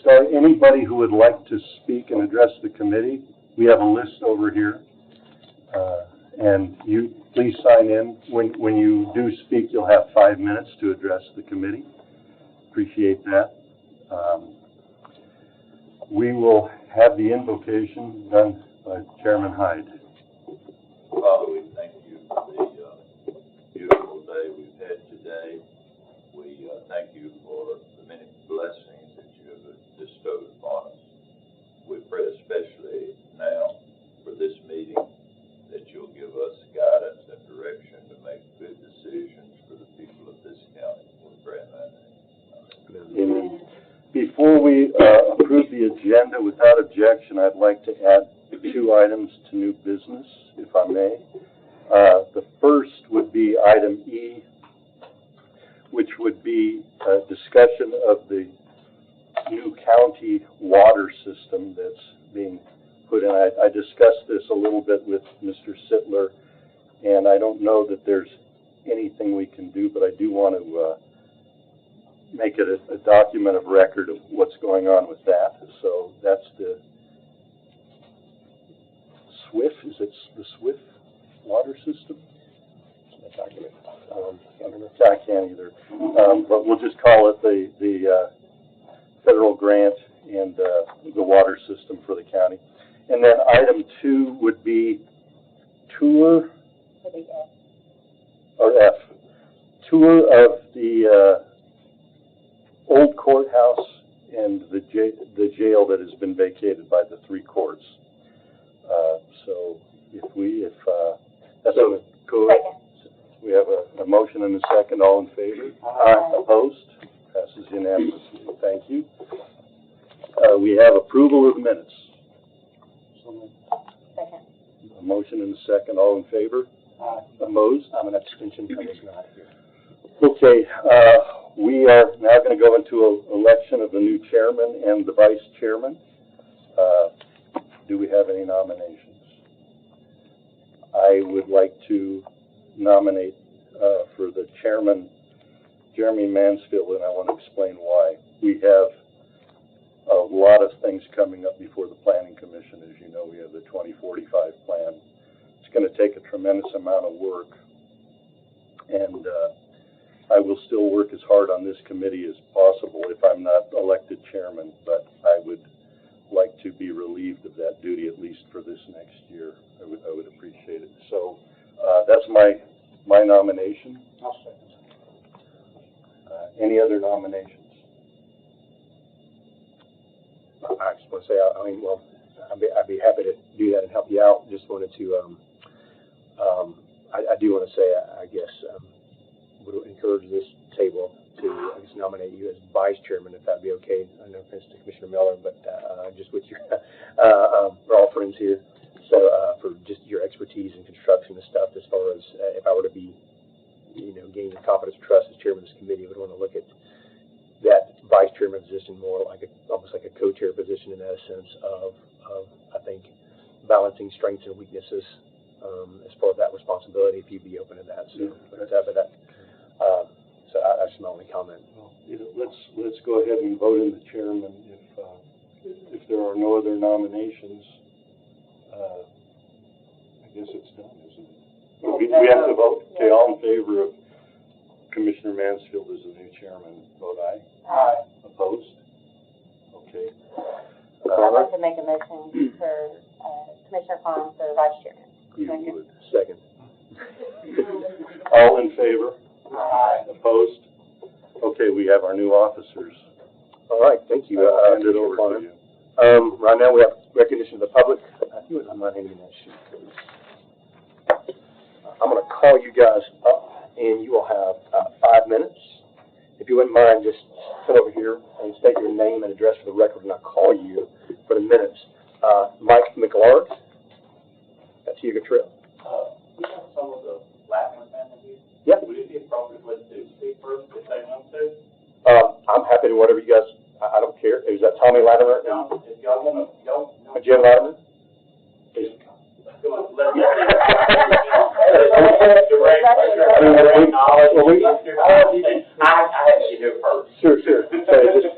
start. Anybody who would like to speak and address the committee, we have a list over here. And you please sign in. When you do speak, you'll have 5 minutes to address the committee. Appreciate that. We will have the invocation done by Chairman Hyde. Father, we thank you for the beautiful day we've had today. We thank you for the many blessings that you have bestowed upon us. We pray especially now for this meeting that you'll give us guidance and direction to make good decisions for the people of this county. We pray in that name. Amen. Before we approve the agenda without objection, I'd like to add 2 items to new business, if I may. The first would be item E, which would be a discussion of the new county water system that's being put in. I discussed this a little bit with Mr. Sittler, and I don't know that there's anything we can do, but I do want to make it a document of record of what's going on with that. So that's the SWIFT, is it the SWIFT water system? Document. I can't either. But we'll just call it the federal grant and the water system for the county. And then item 2 would be tour, or F, tour of the old courthouse and the jail that has been vacated by the 3 courts. So if that's what cool. We have a motion and a second. All in favor? Aye. Opposed? Passes unanimously. Thank you. We have approval of the minutes. Second. A motion and a second. All in favor? Aye. Opposed? I'm an abstention. I was not here. Okay. We are now going to go into an election of the new chairman and the vice chairman. Do we have any nominations? I would like to nominate for the chairman, Jeremy Mansfield, and I want to explain why. We have a lot of things coming up before the Planning Commission. As you know, we have the 2045 plan. It's going to take a tremendous amount of work, and I will still work as hard on this committee as possible if I'm not elected chairman, but I would like to be relieved of that duty at least for this next year. I would appreciate it. So that's my nomination. I'll second. Any other nominations? I just want to say, I'd be happy to do that and help you out. Just wanted to, I do want to say, I guess, would encourage this table to nominate you as vice chairman, if that'd be okay. I know offense to Commissioner Miller, but just with your, we're all friends here. So for just your expertise in construction and stuff, as far as if I were to be, gaining the confidence and trust as chairman of this committee, I would want to look at that vice chairman position more like almost like a co-chair position in that sense of I think balancing strengths and weaknesses as far as that responsibility. If you'd be open to that, so so that's my only comment. Well, let's go ahead and vote in the chairman. If there are no other nominations, I guess it's done, isn't it? We have to vote. Okay, all in favor of Commissioner Mansfield as the new chairman, vote aye. Aye. Opposed? Okay. I'd like to make a motion for Commissioner Pond for vice chairman. You would. Second. All in favor? Aye. Opposed? Okay, we have our new officers. All right, thank you. I'll hand it over to you. Right now we have recognition of the public. I'm not handing that sheet, please. I'm going to call you guys up, and you will have 5 minutes. If you wouldn't mind, just come over here and state your name and address for the record, and I'll call you for the minutes. Mike McLard, that's you, Gatrill. We have some of the Latin family here. Yep. Would it be appropriate to let them speak first if they want to? I'm happy to whatever you guys, I don't care. Is that Tommy Latimer? Now, if y'all want to, y'all. Jim Latimer? Come on, let them. Direct, direct knowledge. I had to get here first. Sure. So just,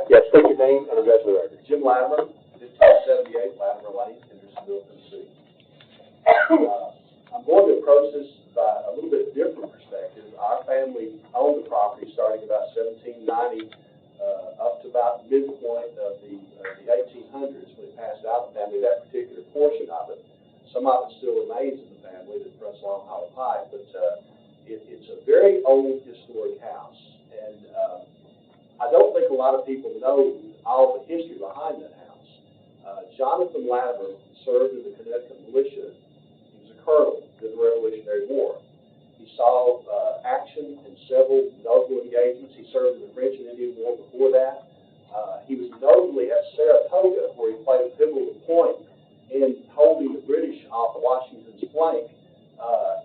yeah, state your name and address for the record. Jim Latimer, 1578 Latimer Lane, Hendersonville, Tennessee. I'm going to approach this by a little bit different perspective. Our family owned the property starting about 1790 up to about midpoint of the 1800s when it passed out of the family, that particular portion of it. Some of it still remains in the family that runs along Hollow Pike, but it's a very old historic house. And I don't think a lot of people know all the history behind that house. Jonathan Latimer served in the Connecticut militia. He was a colonel in the Revolutionary War. He saw action in several notable engagements. He served in the French and Indian War before that. He was notably at Saratoga, where he played a pivotal point in holding the British off of Washington's flank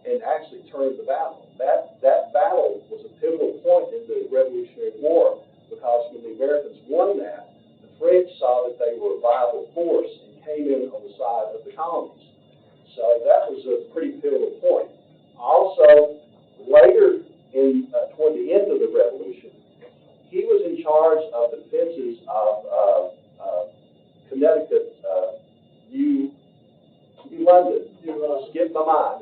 and actually turned the battle. That battle was a pivotal point in the Revolutionary War because when the Americans won that, the French saw that they were a viable force and came in on the side of the colonies. So that was a pretty pivotal point. Also, later toward the end of the Revolution, he was in charge of the defenses of Connecticut, New London. Skip my mind.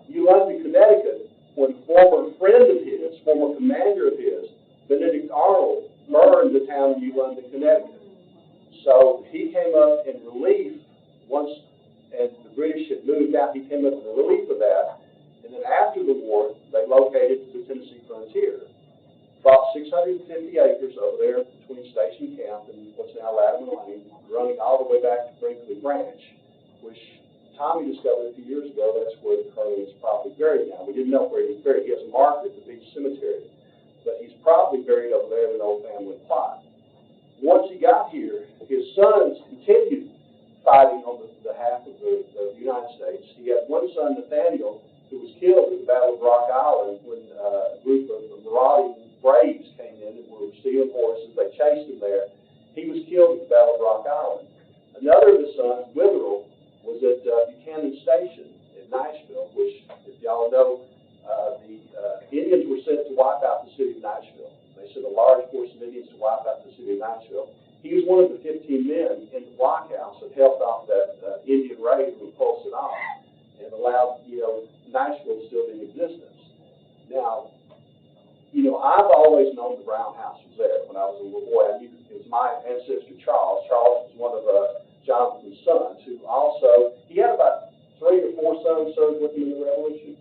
New London, Connecticut, when a former friend of his, former commander of his, Benedict Arnold, burned the town of New London, Connecticut. So he came up in relief once, and the British had moved out. He came up in relief of that. And then after the war, they located to the Tennessee frontier. Bought 650 acres over there between Station Camp and what's now Latimer Lane, running all the way back to Brinkley Branch, which Tommy discovered a few years ago. That's where the colonel is probably buried now. We didn't know where he was buried. He has a marker at the beach cemetery, but he's probably buried over there in an old family plot. Once he got here, his sons continued fighting on behalf of the United States. He had one son, Nathaniel, who was killed at the Battle of Rock Island when a group of marauding braves came in and were stealing horses. They chased him there. He was killed at the Battle of Rock Island. Another of his sons, Witherell, was at Buchanan Station in Nashville, which, if y'all know, the Indians were sent to wipe out the city of Nashville. They sent a large force of Indians to wipe out the city of Nashville. He was one of the 15 men in the blockhouse that helped off that Indian raid and repulsed it off and allowed, Nashville to still be in existence. Now, I've always known the Brown House was there when I was a little boy. I knew it was my ancestor, Charles. Charles was one of Jonathan's sons, who also, he had about 3 or 4 sons served with him in the Revolution.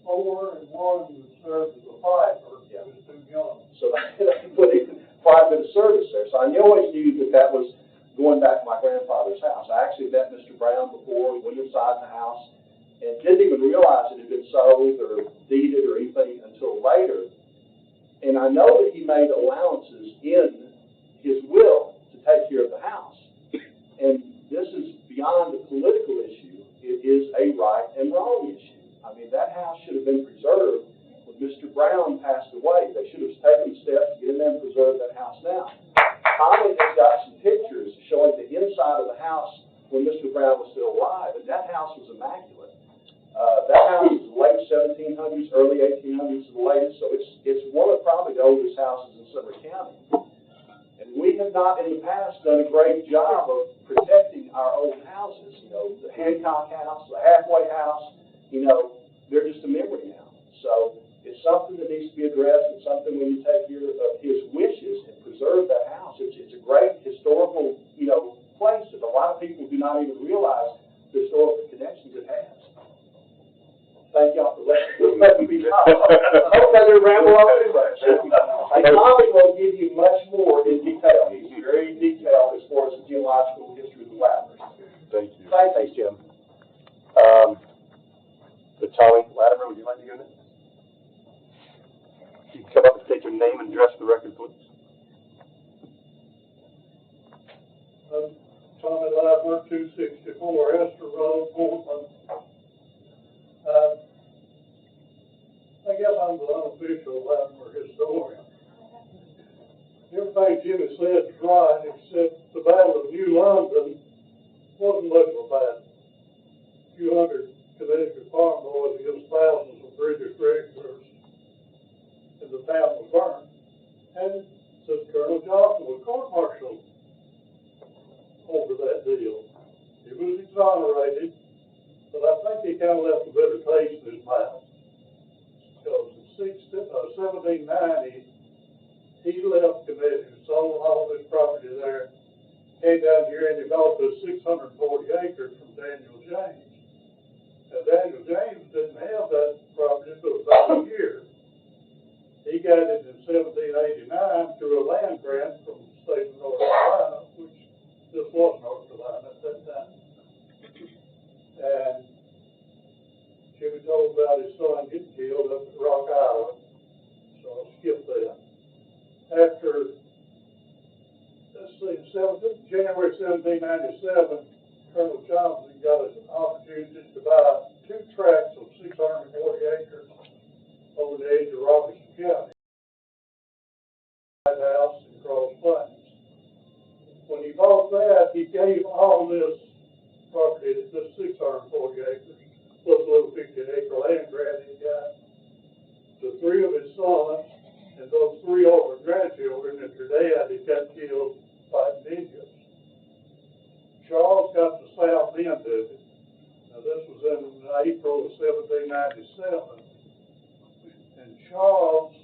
4 and 1 served as a fighter. Yeah. He was too young. So they put in quite a bit of service there. So I always knew that was going back to my grandfather's house. I actually met Mr. Brown before, went inside the house, and didn't even realize it had been sold or deeded or anything until later. And I know that he made allowances in his will to take care of the house. And this is beyond a political issue. It is a right and wrong issue. I mean, that house should have been preserved when Mr. Brown passed away. They should have taken steps to get in there and preserve that house now. Tommy has got some pictures showing the inside of the house when Mr. Brown was still alive, and that house was immaculate. That house is late 1700s, early 1800s, the latest, so it's one of probably the oldest houses in Sumner County. And we have not in the past done a great job of protecting our old houses. The Hancock House, the Halfway House, they're just a memory now. So it's something that needs to be addressed. It's something we need to take care of his wishes and preserve that house. It's a great historical, place that a lot of people do not even realize the historical connections it has. Thank y'all for letting me talk. I hope I didn't ramble on too much. Tommy will give you much more in detail. He's very detailed as far as the geological history of the Latimers. Thank you. Thanks, Jim. So Tommy Latimer, would you like to go next? You can come up and state your name and address for the record, please. Tommy Latimer, 264 Esther Road, Portland. I guess I'm the unofficial Latimer historian. Everything Jimmy said is right, except the Battle of New London wasn't much of a battle. A few hundred Connecticut 1790, he left Connecticut, sold all this property there, came down here and he bought the 640 acres from Daniel James. Now, Daniel James didn't have that property for about a year. He got it in 1789 through a land grant from the state of North Carolina, which this was North Carolina at that time. And Jimmy told about his son getting killed up at Rock Island, so I'll skip that. After, let's see, January 1797, Colonel Johnson got an opportunity to buy 2 tracts of 640 acres over the edge of Robertson County, White House and Cross Plains. When he bought that, he gave all this property, this 640 acres, plus a little 50-acre land grant he got, to 3 of his sons, and those 3 older grandchildren, and their dad had got killed fighting Indians. Charles got the south end of it. Now, this was in April of 1797. And Charles,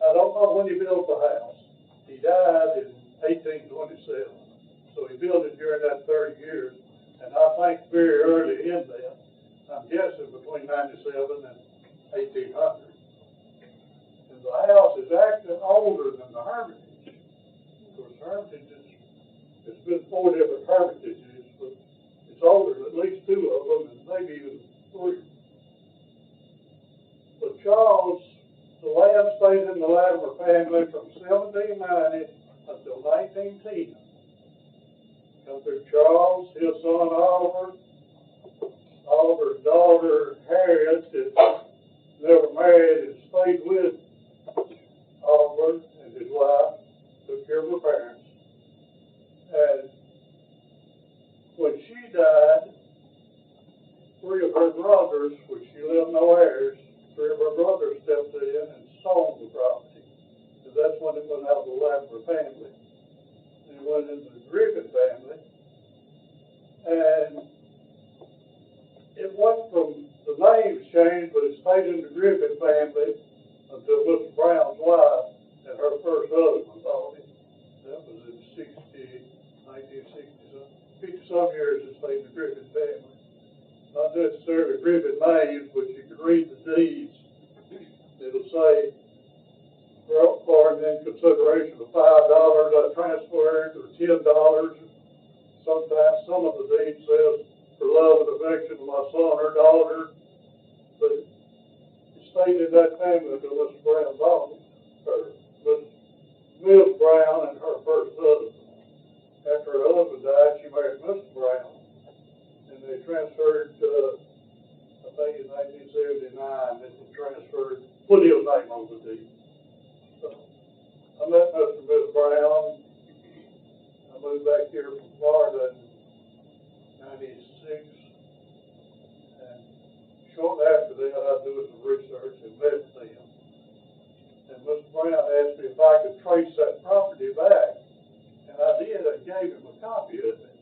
I don't know when he built the house. He died in 1827. So he built it during that 30 years. And I think very early in that, I'm guessing between 97 and 1800. And the house is actually older than the Hermitage. Of course, Hermitage is, it's been 4 different Hermitages, but it's older than at least 2 of them, and maybe even 3. But Charles, the land stayed in the Latimer family from 1790 until 1910. Come through Charles, his son Oliver, Oliver's daughter Harriet, that never married and stayed with Oliver and his wife, took care of her parents. And when she died, 3 of her brothers, which she left no heirs, 3 of her brothers stepped in and sold the property. And that's when it went out of the Latimer family. And it went into the Griffin family. And it went from, the names changed, but it stayed in the Griffin family until Mr. Brown's wife and her first husband bought it. That was in 50-some years it stayed in the Griffin family. Not necessarily Griffin names, but you can read the deeds. It'll say, for and in consideration of $5, I transferred, or $10. Sometimes some of the deeds says, for love and affection of my son or daughter. But it stayed in that family until Mr. Brown bought it. But Miss Brown and her first husband. After her husband died, she married Mr. Brown. And they transferred, I think in 1979, they transferred, put his name on the deed. So I met Mr. and Miss Brown. I moved back here from Florida in 96. And shortly after that, I was doing some research and met them. And Mr. Brown asked me if I could trace that property back. And I did. I gave him a copy of it.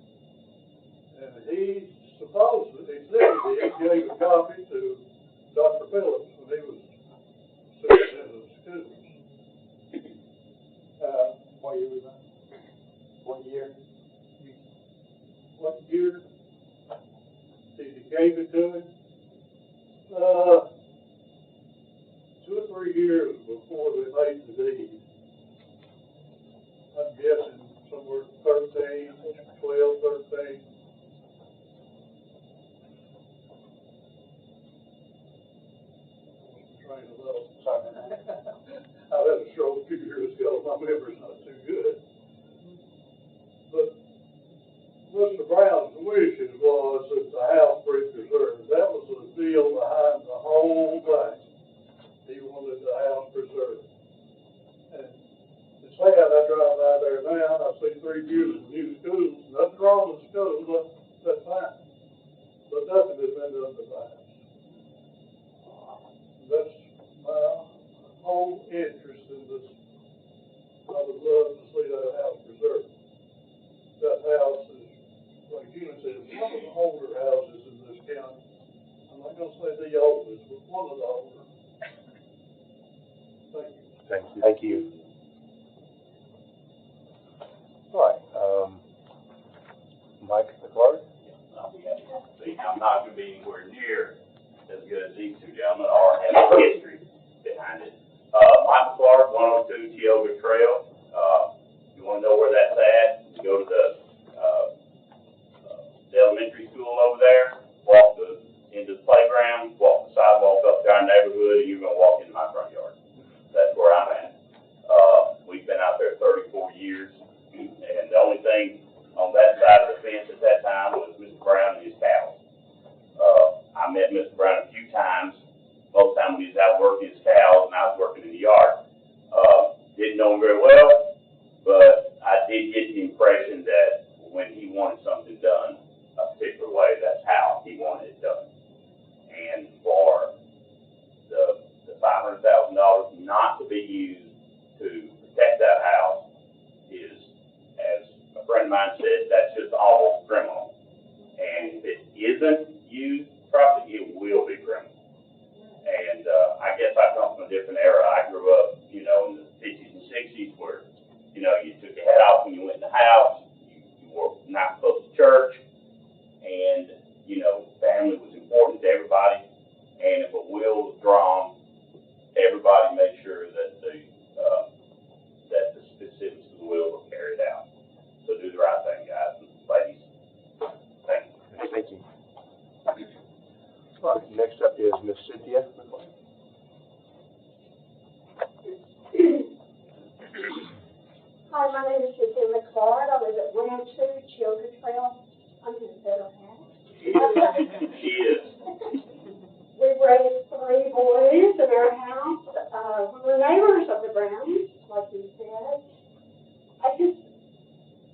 And he supposedly, he said he gave a copy to Dr. Phillips when he was sitting in the schools. What year was that? What year? What year did he gave it to him? 2 or 3 years before they made the deed. I'm guessing somewhere 13, 12, 13. Trying to look. I had a stroke a few years ago. My memory's not too good. But Mr. Brown's wishes was that the house be preserved. That was the deal behind the whole thing. He wanted the house preserved. And it's sad, I drive by there now and I see 3 beautiful new schools. Nothing wrong with the schools, but that's fine. But nothing has been done to the house. That's my whole interest in this. I would love to see that house preserved. That house is, like Gina said, one of the older houses in this county. I'm not going to say the oldest, but one of the older. not gonna be anywhere near as good as these two gentlemen or have a history behind it. Michael Clark, 102 Tioga Trail. You wanna know where that's at? You go to the elementary school over there, walk into the playground, walk the sidewalk up to our neighborhood, and you're gonna walk into my front yard. That's where I'm at. We've been out there 34 years, and the only thing on that side of the fence at that time was Mr. Brown and his cows. I met Mr. Brown a few times. Most of the time he was out working his cows, and I was working in the yard. Didn't know him very well, but I did get the impression that when he wanted something done a particular way, that's how he wanted it done. And for the $500,000 not to be used to protect that house is, as a friend of mine said, that's just almost criminal. And if it isn't used properly, it will be criminal. And I guess I come from a different era. I grew up, in the 50s and 60s where, you took your head off when you went in the house, you were not close to church, and, family was important to everybody. And if a will was drawn, everybody made sure that the specifics of the will were carried out. So do the right thing, guys and ladies. Thank you. Thank you. All right, next up is Miss Cynthia. Hi, my name is Cynthia McClard. I live at 102 Tioga Trail. I'm in a better house. She is. We've raised 3 boys in our house. We're neighbors of the Browns, like you said.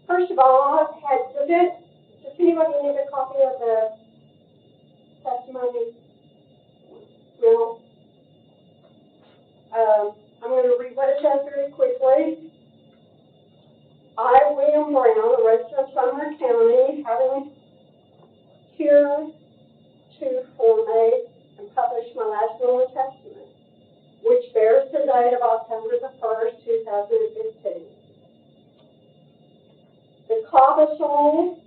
First of all, does anybody need a copy of the testimony? No? I'm going to read what it says very quickly. I, William Brown, a resident of Sumner County, having heretofore made and published my last will and testament, which bears the date of October the 1st, 2015. The codicil,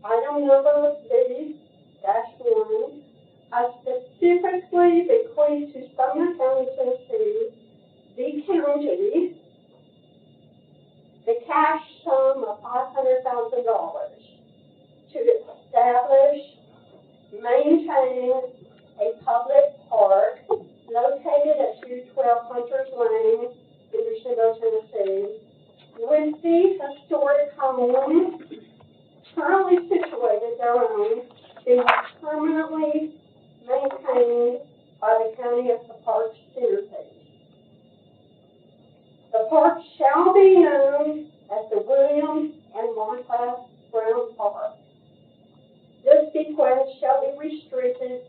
item number B-1, I specifically bequeath to Sumner County, Tennessee, the county, the cash sum of $500,000 to establish, maintain a public park located at 212 Hunters Lane, Hendersonville, Tennessee, with the historic home currently situated thereon being permanently maintained by the County of the Parks Interface. The park shall be known as the William and Martha Brown Park. This bequest shall be a restricted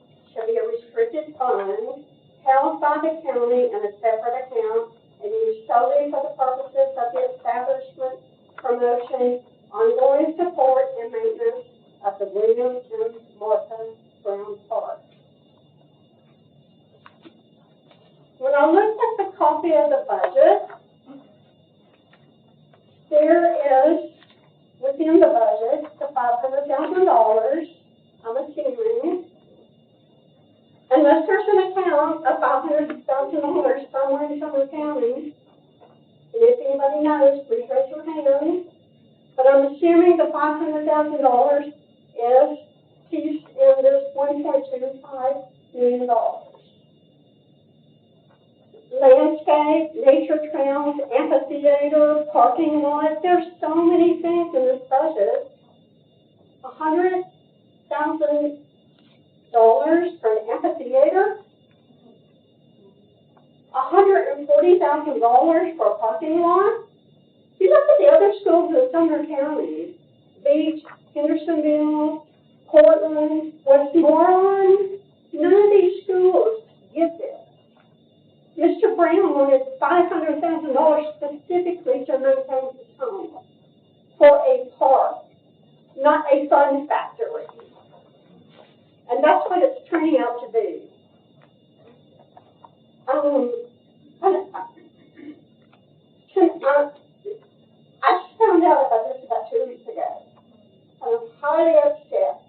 fund held by the county in a separate account and used solely for the purposes of the establishment, promotion, ongoing support, and maintenance of the William and Martha Brown Park. When I looked at the copy of the budget, there is, within the budget, the $500,000, I'm assuming, unless there's an account of $500,000 somewhere in Sumner County, and if anybody knows, please raise your hand, but I'm assuming the $500,000 is pieced in this $1.25 million. Landscape, nature trails, amphitheater, parking lot, there's so many things in this budget. $100,000 for an amphitheater, $140,000 for a parking lot. You look at the other schools in Sumner County, Beach, Hendersonville, Portland, Westmoreland, none of these schools get this. Mr. Brown wanted $500,000 specifically to maintain his home for a park, not a fun factory. And that's what it's turning out to be. I just found out about this about 2 weeks ago. I'm highly upset.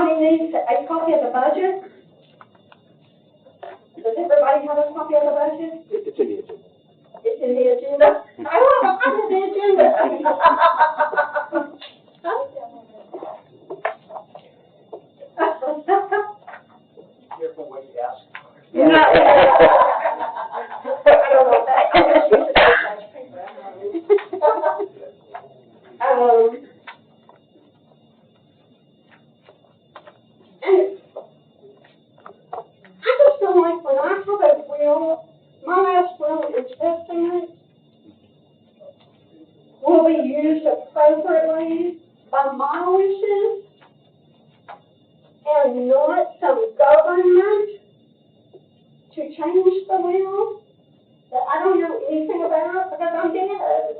Everybody needs a copy of the budget. Does everybody have a copy of the budget? It's in the agenda. It's in the agenda. I don't have a copy of the agenda. Careful what you ask. No. I don't know that. And I just feel like when I have a will, my last will and testament will be used appropriately by my wishes and not some government to change the will that I don't know anything about because I'm dead.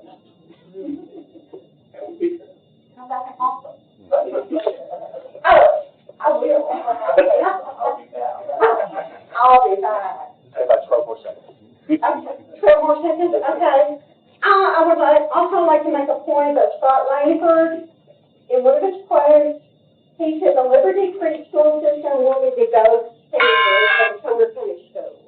How's that awesome? Oh, I will. I'll be back. Say about 12 more seconds. Okay, 12 more seconds, okay. I would also like to make a point that Scott Langford, in one of his quotes, he said the Liberty Creek school system wanted to go standard for Sumner County schools.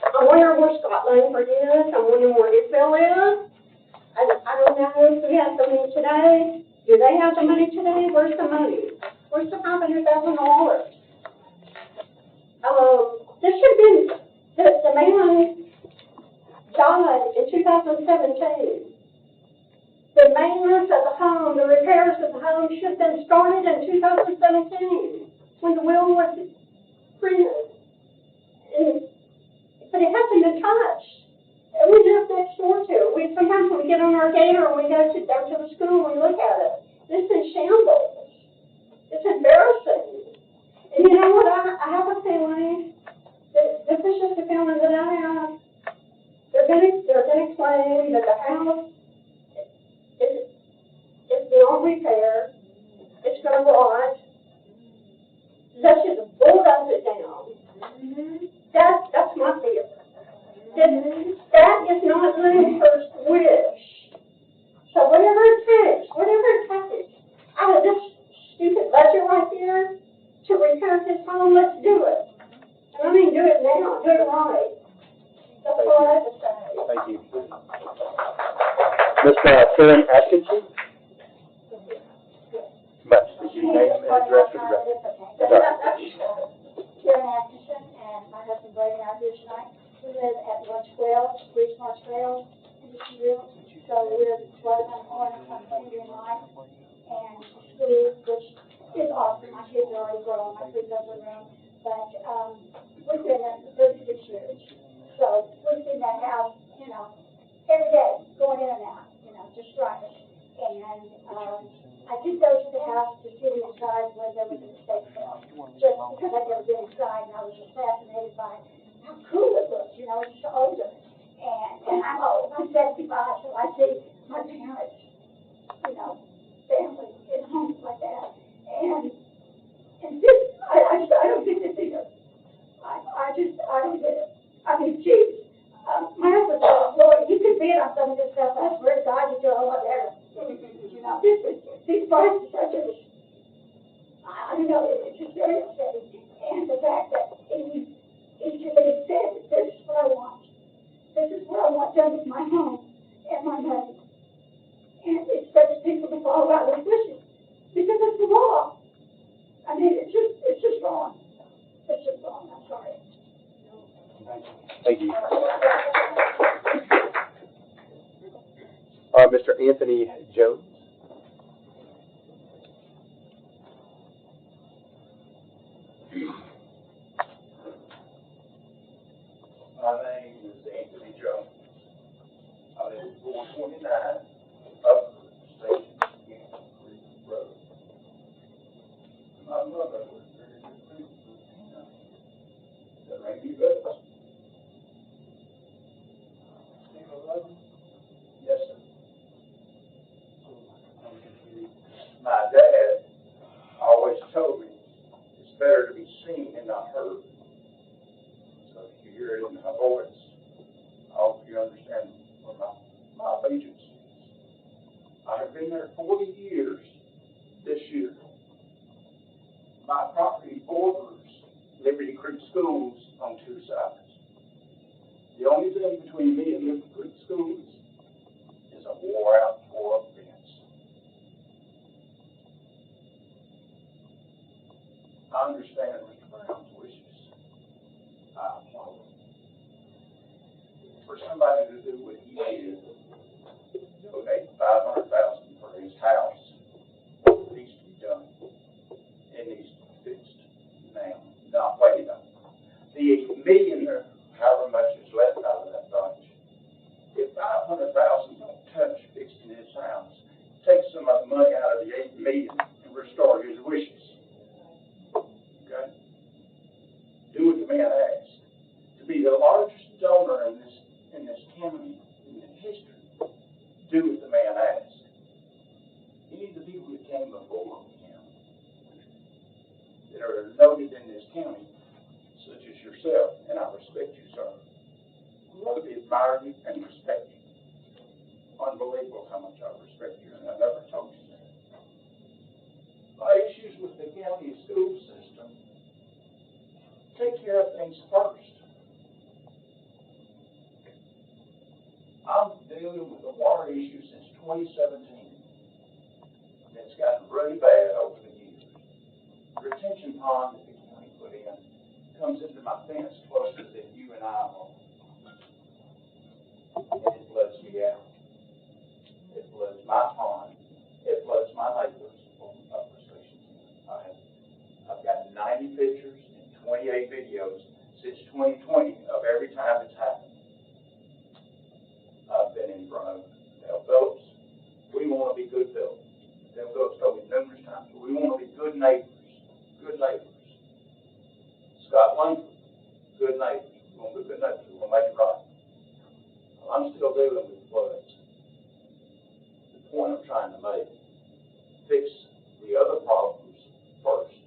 I'm wondering where Scott Langford is, I'm wondering where Isabel is. I don't know who has the money today. Do they have the money today? Where's the money? Where's the $500,000? This should have been, the man died in 2017. The maintenance of the home, the repairs of the home should have been started in 2017 when the will was printed. But it hasn't been touched. And we live next door to it. Sometimes when we get on our gator and we go to the school and we look at it, this is shambles. It's embarrassing. And you know what? I have a feeling that this is just a feeling that I have. They're gonna claim that the house is beyond repair. It's gonna rot. Let's just bulldoze it down. That's my fear. That is not Langford's wish. So whatever it takes, out of this stupid budget right here to repair his home, let's do it. And I mean, do it now, do it right. That's all I have to say. Thank you. Ms. Karen Atkinson? But, your name and address for the record. Karen Atkinson and my husband Brady are here tonight. We live at 112, Bridgemore Trail in Eastville. So we're right on the corner from Indian Life and school, which is awesome. My kids are already grown, my kids are grown. But we've been there for 36 years. So we've seen that house, every day, going in and out, just driving. And I did go to the house to see inside when there was an estate sale, just because I'd never been inside, and I was just fascinated by how cool it looks, it's so older. And I'm old, I'm 75, so I see my parents, family in homes like that. And this, I don't get this either. I don't get it. I mean, geez, my husband said, Lord, you could bid on some of this stuff. I swear to God, you do a lot better. These prices are just, I don't know, it's just very upsetting. And the fact that he said, this is what I want. This is what I want done with my home and my money. And it expects people to follow out with wishes because it's the law. I mean, it's just wrong. It's just wrong. I'm sorry. Thank you. Mr. Anthony Jones? My name is Anthony Jones. I live at 429 Upper Station Creek Road. My mother was very good friends with him. That rang any bells? Still alive? Yes, sir. My dad always told me it's better to be seen and not heard. So if you hear it in my voice, I hope you understand what my allegiance is. I have been there 40 years this year. My property borders Liberty Creek Schools on two sides. The only thing between me and Liberty Creek Schools is a wore-out, tore-up fence. I understand Mr. Brown's wishes. I applaud him. For somebody to do what he did, donate $500,000 for his house, it needs to be done. It needs to be fixed now, not wait on. The $8 million, or however much is left out of that bunch, if $500,000 don't touch fixing his house, take some of the money out of the $8 million and restore his wishes. Okay? Do what the man asked. To be the largest donor in this county in history, do what the man asked. Any of the people that came before him that are noted in this county, such as yourself, and I respect you, sir. I really admire you and respect you. Unbelievable how much I respect you, and I never told you that. My issues with the county school system, take care of things first. I'm dealing with a water issue since 2017. And it's gotten really bad over the years. The retention pond that the county put in comes into my fence closer than you and I are. And it floods me out. It floods my pond. It floods my neighbors on Upper Station. I've got 90 pictures and 28 videos since 2020 of every time it's happened. I've been in front of Del Phillips. We want to be good Phillips. Del Phillips told me numerous times, we want to be good neighbors. Good neighbors. Scott Langford, good neighbors. We want to be good neighbors. We want to make it right. I'm still dealing with floods. The point I'm trying to make, fix the other problems first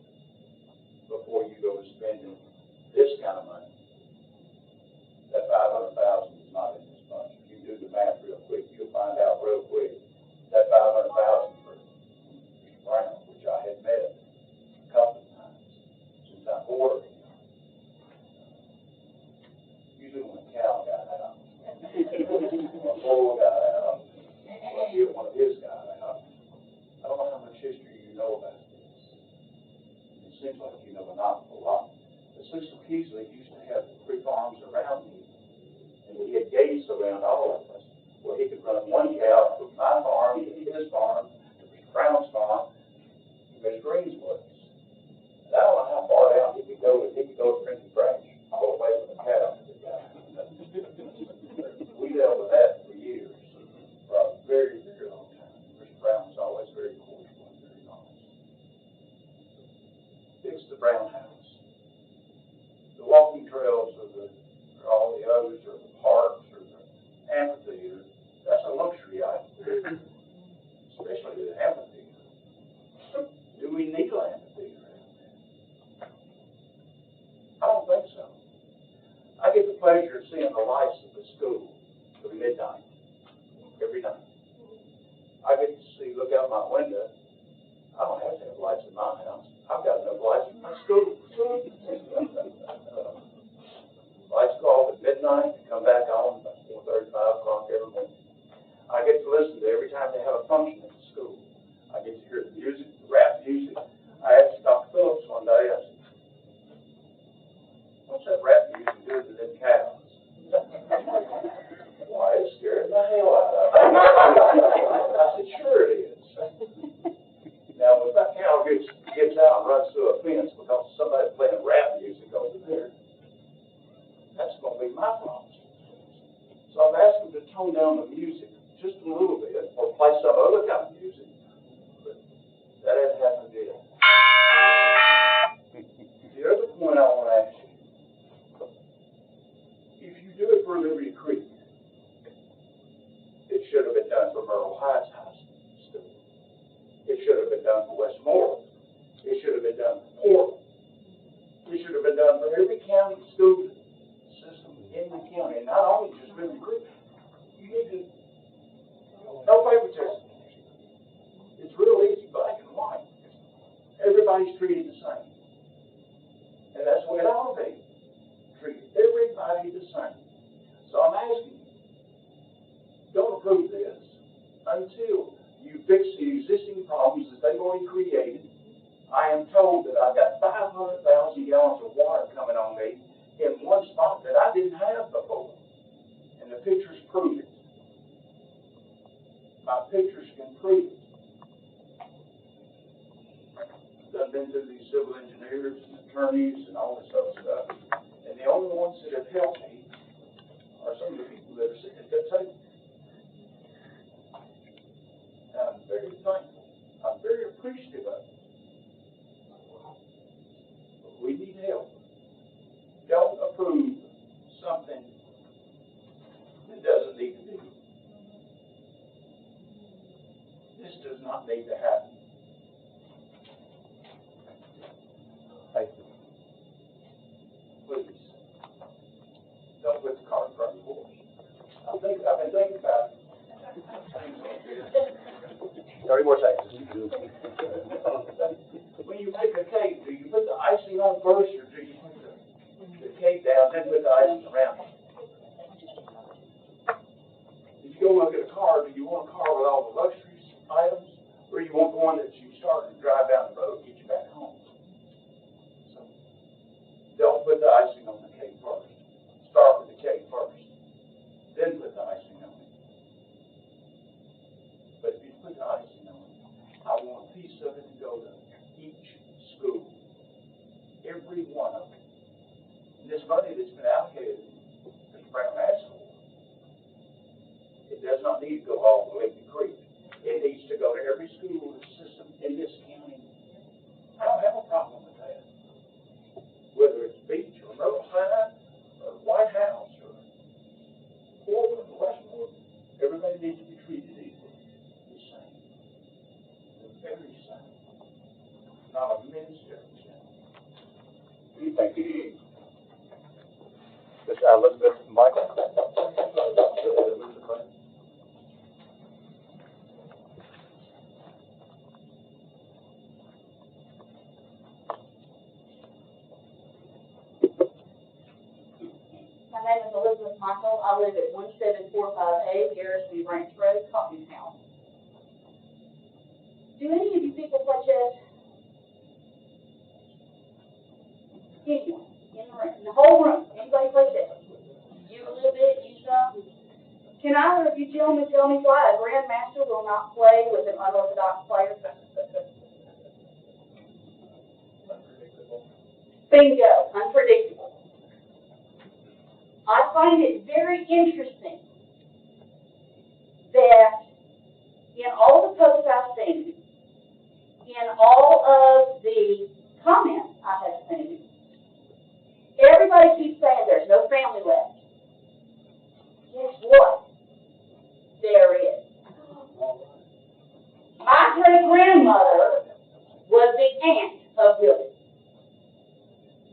before you go to spending this kind of money. That $500,000 is not in this bunch. If you do the math real quick, you'll find out real quick that $500,000 for Mr. Brown, which I had met a couple of times since I ordered him. Usually when a cow got out, or a bull got out, or either one of his got out. I don't know how much history you know about this. It seems like you know an awful lot. But Cecil Keesley used to have 3 farms around me, and he had gates around all of us, where he could run one cow from my farm to his farm to Mr. Brown's farm to Mr. Green's place. And I don't know how far down he could go to Princeton Branch, all the way with a cow. We dealt with that for years, for a very, very long time. Mr. Brown was always very cordial and very honest. Fix the Brown house. The walking trails or all the others, or the parks, or the amphitheater, that's a luxury item, especially the amphitheater. Do we need an amphitheater out there? I don't think so. I get the pleasure of seeing the lights of the school at midnight, every night. I get to look out my window. I don't have to have lights in my house. I've got enough lights in my school. Lights go off at midnight and come back on about 4:30, 5 o'clock every morning. I get to listen to every time they have a function at the school. I get to hear the music, the rap music. I asked Dr. Phillips one day, I said, what's that rap music doing to them cows? Why, it scared the hell out of me. I said, sure it is. Now, if that cow gets out and runs through a fence because somebody's playing rap music over there, that's going to be my problem. So I've asked them to tone down the music just a little bit, or play some other kind of music, but that hasn't happened yet. The other point I want to ask you, if you do it for Liberty Creek, it should have been done for Myrtle Heights High School. It should have been done for Westmoreland. It should have been done for Portland. It should have been done for every county school system in the county, and not only just Liberty Creek. You need to, no favoritism. It's real easy, black and white. everybody's treated the same. And that's the way it ought to be. Treat everybody the same. So I'm asking you, don't approve this until you fix the existing problems that they've already created. I am told that I've got 500,000 gallons of water coming on me in one spot that I didn't have before. And the pictures prove it. My pictures can prove it. I've been through these civil engineers and attorneys and all this other stuff. And the only ones that have helped me are some of the people that are sitting at that table. And I'm very thankful. I'm very appreciative of it. But we need help. Don't approve something that doesn't need to be. This does not need to happen. Thank you. Please, don't put the cart in front of the horse. I've been thinking about it. 30 more seconds. When you make a cake, do you put the icing on first, or do you put the cake down, then put the icing around it? If you go look at a car, do you want a car with all the luxuries items, or you want one that you start and drive down the road and get you back home? So, don't put the icing on the cake first. Start with the cake first, then put the icing on it. But if you put the icing on it, I want a piece of it to go to each school, every one of them. And this money that's been allocated, Mr. Brown asked for, it does not need to go all the way to the creek. It needs to go to every school system in this county. I don't have a problem with that. Whether it's Beach or Riverside or White House or Portland or Westport, everybody needs to be treated equally, the same, the very same. Not a minute's difference. Thank you. Ms. Elizabeth Michael. My name is Elizabeth Michael. I live at 17458 Garrison Branch Road, Cottontown. Do any of you people play chess? Anyone? In the room? In the whole room? Anybody play chess? You a little bit, you some? Can either of you gentlemen tell me why a grandmaster will not play with an unorthodox player? Bingo, unpredictable. I find it very interesting that in all the posts I've seen, in all of the comments I have seen, everybody keeps saying there's no family left. Guess what? There is. My great-grandmother was the aunt of Willie.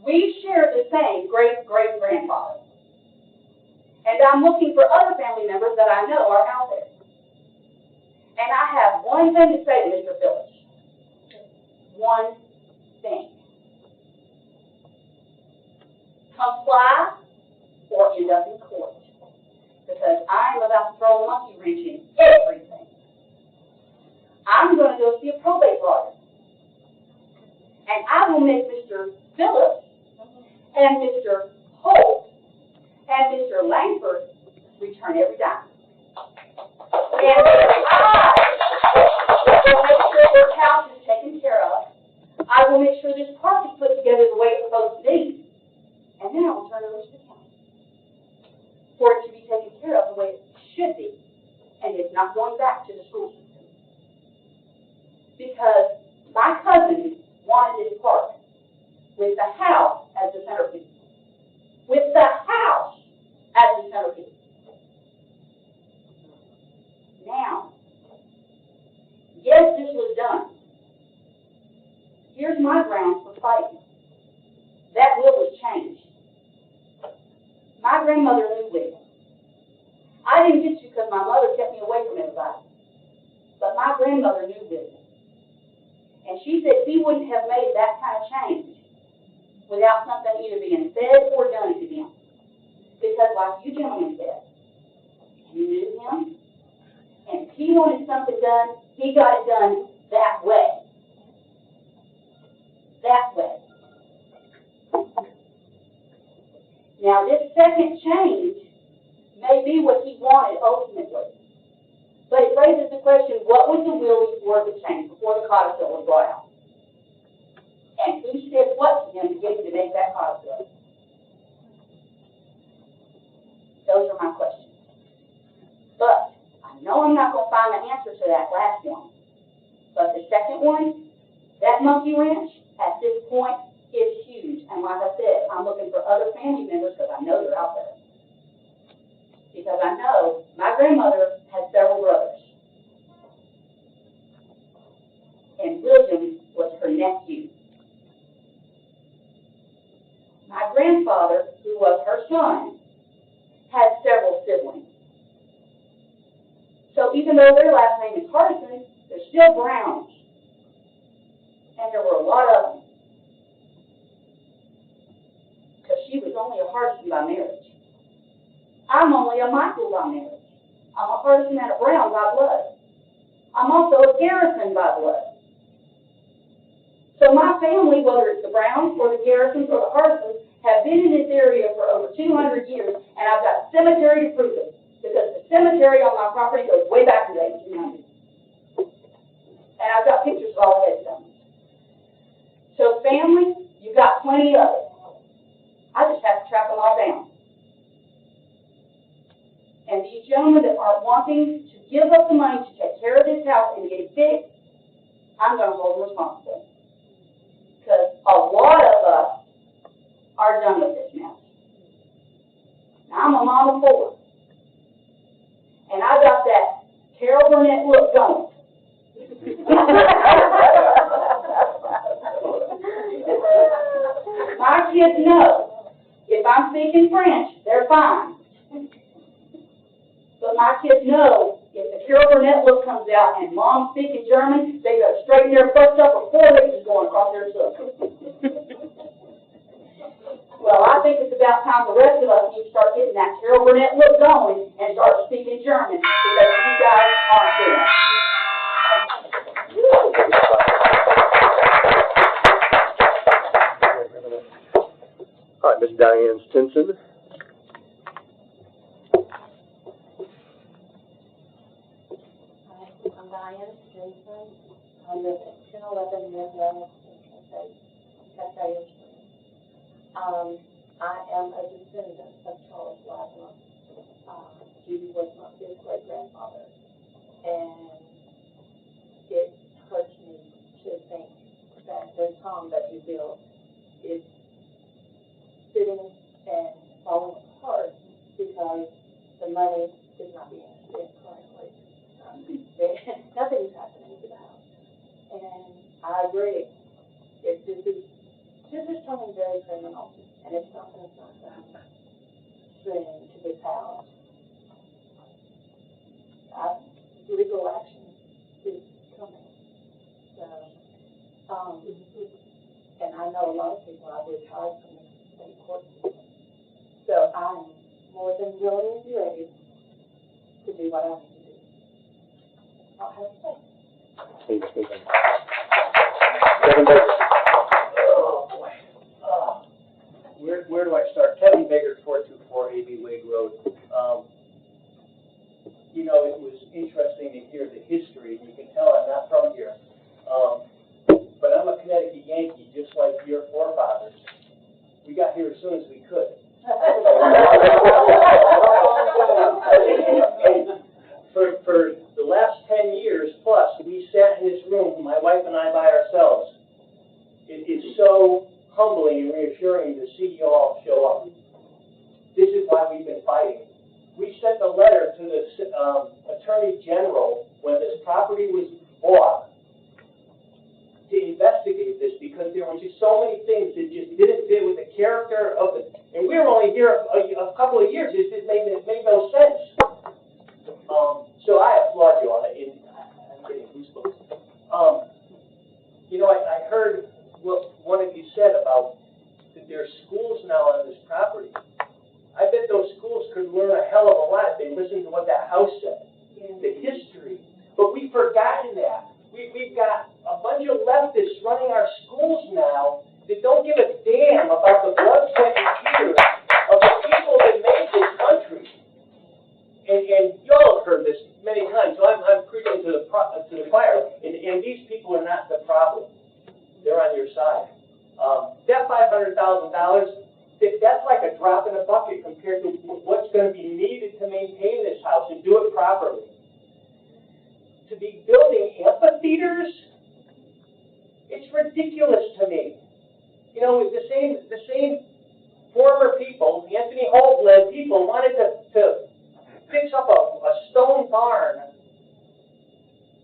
We share the same great-great-grandfather. And I'm looking for other family members that I know are out there. And I have one thing to say to Mr. Phillips. One thing. Comply or end up in court. Because I'm about to throw a monkey wrench in everything. I'm going to go see a probate lawyer. And I will make Mr. Phillips and Mr. Holt and Mr. Langford return every dime. And I will make sure their house is taken care of. I will make sure this park is put together the way it's supposed to be. And then I will turn it over to the county for it to be taken care of the way it should be. And it's not going back to the school system. Because my cousin wanted this park with the house as the centerpiece. With the house as the centerpiece. Now, yes, this was done. Here's my grounds for fighting. That will was changed. My grandmother knew Will. I didn't get to because my mother kept me away from everybody. But my grandmother knew Will. And she said, he wouldn't have made that kind of change without something either being said or done to him. Because like you gentlemen said, you knew him, and if he wanted something done, he got it done that way. That way. Now, this second change may be what he wanted ultimately, but it raises the question, what was the will before the change, before the codicil was brought out? And who said what to him to get him to make that codicil? Those are my questions. But I know I'm not going to find the answer to that last one. But the second one, that monkey wrench, at this point, is huge. And like I said, I'm looking for other family members because I know they're out there. Because I know my grandmother had several brothers. And William was her nephew. My grandfather, who was her son, had several siblings. So even though their last name is Hardison, they're still Browns. And there were a lot of them. Because she was only a Hardison by marriage. I'm only a Michael by marriage. I'm a Hardison and a Brown by blood. I'm also a Garrison by blood. So my family, whether it's the Browns or the Garrisons or the Hardisons, have been in this area for over 200 years, and I've got a cemetery to prove it. Because the cemetery on my property goes way back to the 1800s. And I've got pictures of all the headstones. So family, you've got plenty of it. I just have to track them all down. And these gentlemen that are wanting to give up the money to take care of this house and get it fixed, I'm going to hold them responsible. Because a lot of us are done with this mess. Now, I'm a mom of 4. And I got that Carol Burnett look going. My kids know if I'm speaking French, they're fine. But my kids know if the Carol Burnett look comes out and mom's speaking German, they go straighten their butts up before they just going across their circle. Well, I think it's about time the rest of us need to start getting that Carol Burnett look going and start speaking German because you guys aren't doing it. All right, Miss Diane Stinson. I'm Diane Stinson. I live at 1011 Midwest in Cascade Springs. I am a descendant of Charles Wagner. Judy was my fifth great-grandfather. And it hurts me to think that this home that we built is sitting and falling apart because the money is not being spent correctly. Nothing's happening to the house. And I agree. If this is turning very criminal, and it's not going to start done soon to this house. Legal action is coming. So, and I know a lot of people I've retired from the state court system. So I'm more than willing and ready to do what I need to do. I'll have to say. Kevin Baker. Oh, boy. Where do I start? Kevin Baker, 424 A.B. Wade Road. You know, it was interesting to hear the history. You can tell I'm not from here. But I'm a Connecticut Yankee, just like your forefathers. We got here as soon as we could. For the last 10 years plus, we sat in this room, my wife and I, by ourselves. It is so humbling and reassuring to see you all show up. This is why we've been fighting. We sent a letter to the Attorney General when this property was bought to investigate this because there were just so many things that just didn't fit with the character of the, and we were only here a couple of years, it made no sense. So I applaud you on it. I'm getting goosebumps. You know, I heard said about that there's schools now on this property. I bet those schools could learn a hell of a lot if they listened to what that house said, the history. But we've forgotten that. We've got a bunch of leftists running our schools now that don't give a damn about the blood, sweat, and tears of the people that made this country. And y'all have heard this many times, so I'm preaching to the choir. And these people are not the problem. They're on your side. That $500,000, that's like a drop in a bucket compared to what's going to be needed to maintain this house and do it properly. To be building amphitheaters, it's ridiculous to me. You know, the same former people, Anthony Holt-led people, wanted to fix up a stone barn.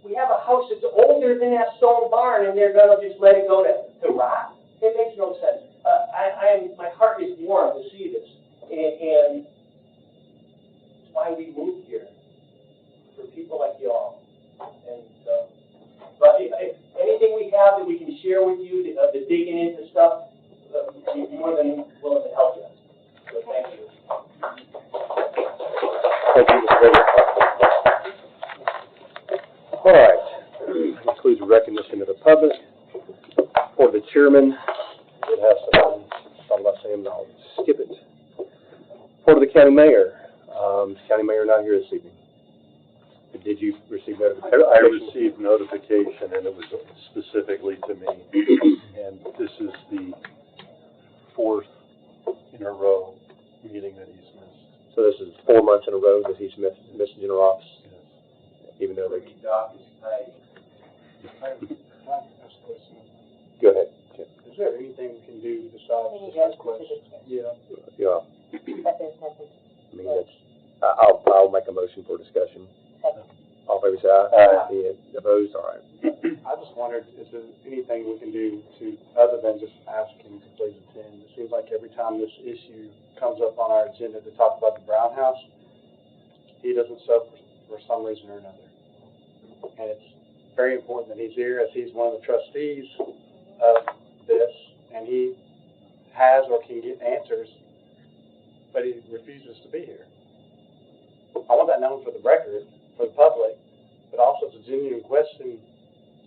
We have a house that's older than that stone barn, and they're going to just let it go to rot. It makes no sense. My heart is warm to see this, and that's why we moved here, for people like y'all. And but if anything we have that we can share with you, the digging into stuff, we're more than willing to help you. So thank you. Thank you, Mr. Baker. All right, that concludes the recognition of the public. For the chairman, we'll have something thought about saying, and I'll skip it. For the county mayor, county mayor not here this evening. Did you receive notification? I received notification, and it was specifically to me. And this is the 4th in a row meeting that he's missed. So this is 4 months in a row that he's missed general office? Yes. Even though they... Question. Go ahead, Jim. Is there anything we can do besides this question? Yeah. Yeah. I mean, that's, I'll make a motion for discussion. All in favor, say aye. Any opposed? All right. I just wondered, is there anything we can do to, other than just ask him to please attend? It seems like every time this issue comes up on our agenda to talk about the Brown House, he doesn't show for some reason or another. And it's very important that he's here, as he's one of the trustees of this, and he has or can get answers, but he refuses to be here. I want that known for the record, for the public, but also it's a genuine question.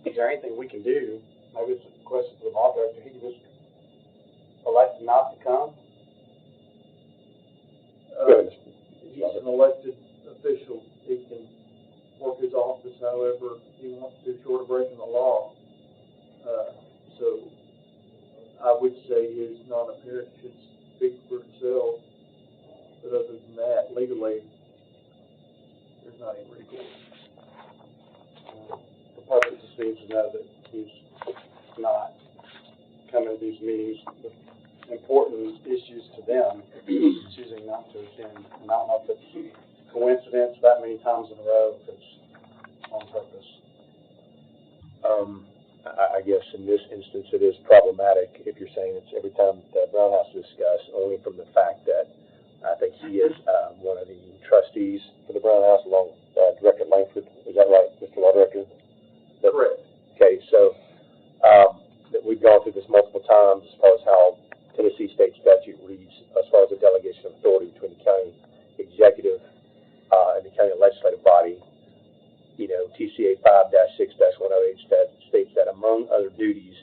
Is there anything we can do? Maybe it's a question to the law director. He can just elect not to come. He's an elected official. He can work his office however he wants to, short of breaking the law. So I would say his non-appearance should speak for itself. But other than that, legally, there's not any recourse. The public just needs to know that he's not coming to these meetings with important issues to them, choosing not to attend. And I don't know if it's coincidence that many times in a row, if it's on purpose. I guess in this instance it is problematic if you're saying it's every time the Brown House is discussed, only from the fact that I think he is one of the trustees for the Brown House along Director Langford. Is that right, Mr. Law Director? Correct. Okay, so that we've gone through this multiple times as far as how Tennessee state statute reads as far as the delegation of authority between the county executive and the county legislative body. You know, TCA 5-6-108 states that among other duties,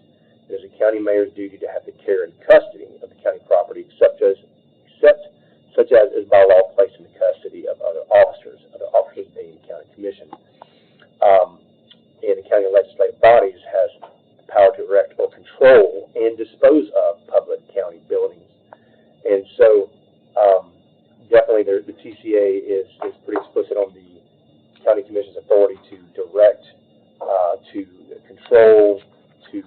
it is a county mayor's duty to have the care and custody of the county property, except such as is by law placed in the custody of other officers being the county commission. And the county legislative bodies has the power to erect or control and dispose of public county buildings. And so, definitely the TCA is pretty explicit on the county commission's authority to direct, to control, to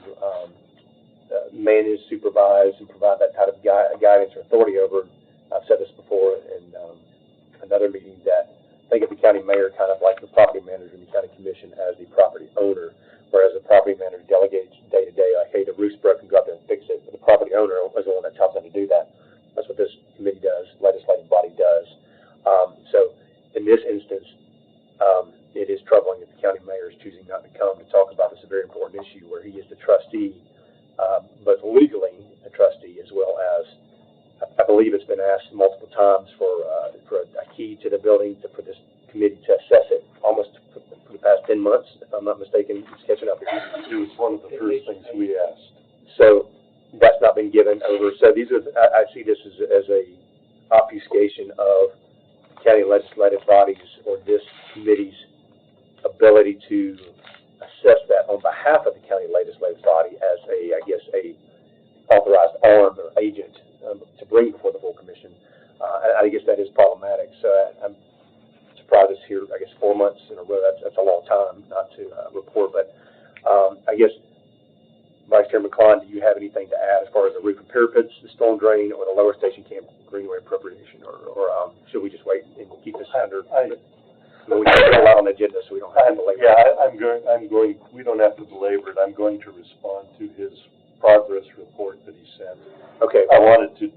manage, supervise, and provide that type of guidance or authority over. I've said this before in another meeting that think of the county mayor kind of like the property manager in the county commission as the property owner, whereas the property manager delegates day to day, like, hey, the roof's broken, go out there and fix it. But the property owner is the one that tells them to do that. That's what this committee does, legislative body does. So in this instance, it is troubling that the county mayor is choosing not to come to talk about this very important issue where he is the trustee, but legally one of the first things we asked. So that's not been given over. So these are, I see this as a obfuscation of county legislative bodies or this committee's ability to assess that on behalf of the county legislative body as a, I guess, a authorized arm or agent to bring before the full commission. I guess that is problematic. So I'm surprised it's here, I guess, 4 months in a row. That's a long time not to report. But I guess, Vice Chairman Klein, do you have anything to add as far as the roof and parapets, the storm drain, or the lower station camp greenway appropriation? Or should we just wait and keep this under? We have a lot on the agenda, so we don't have to belabor it. Yeah, I'm going, we don't have to belabor it. I'm going to respond to his progress report that he sent. Okay. I wanted to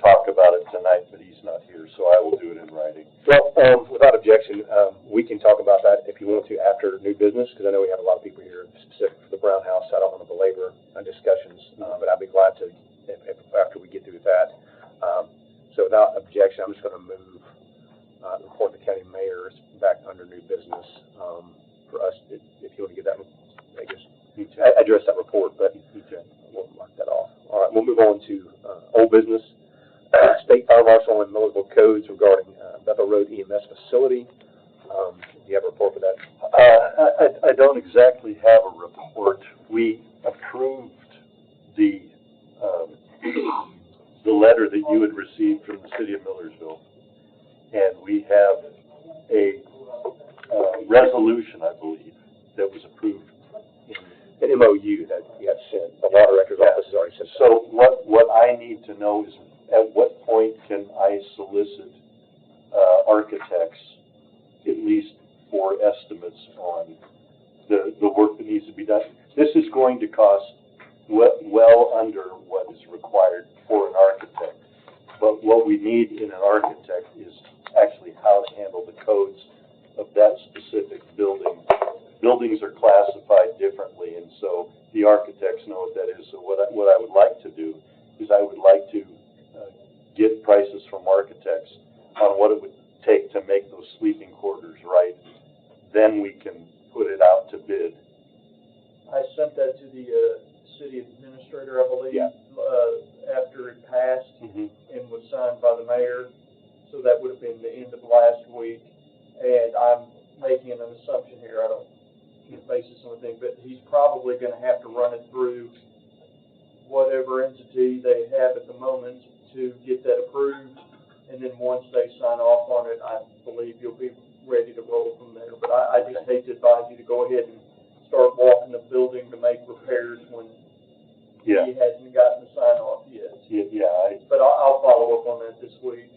talk about it tonight, but he's not here, so I will do it in writing. Well, without objection, we can talk about that if you want to after new business, because I know we have a lot of people here specific for the Brown House. I don't want to belabor discussions, but I'd be glad to if after we get through that. So without objection, I'm just going to move the report of the county mayor back under new business for us. If you want to get that, I guess, address that report, but we'll mark that off. All right, we'll move on to old business. State Fire Marshal and Millersville codes regarding Bethel Road EMS facility. Do you have a report for that? I don't exactly have a report. We approved the letter that you had received from the city of Millersville, and we have a resolution, I believe, that was approved. An MOU that you have sent. The Water Records Office has already sent. So what I need to know is at what point can I solicit architects, at least for estimates on the work that needs to be done. This is going to cost well under what is required for an architect. But what we need in an architect is actually how to handle the codes of that specific building. Buildings are classified differently, and so the architects know what that is. So what I would like to do is I would like to get prices from architects on what it would take to make those sleeping quarters right. Then we can put it out to bid. I sent that to the city administrator, I believe, after it passed and was signed by the mayor. So that would have been the end of last week. And I'm making an assumption here. I don't base this on anything, but he's probably going to have to run it through whatever entity they have at the moment to get that approved. And then once they sign off on it, I believe you'll be ready to roll from there. But I just hate to advise you to go ahead and start walking the building to make repairs when he hasn't gotten the sign off yet. But I'll follow up on that this week.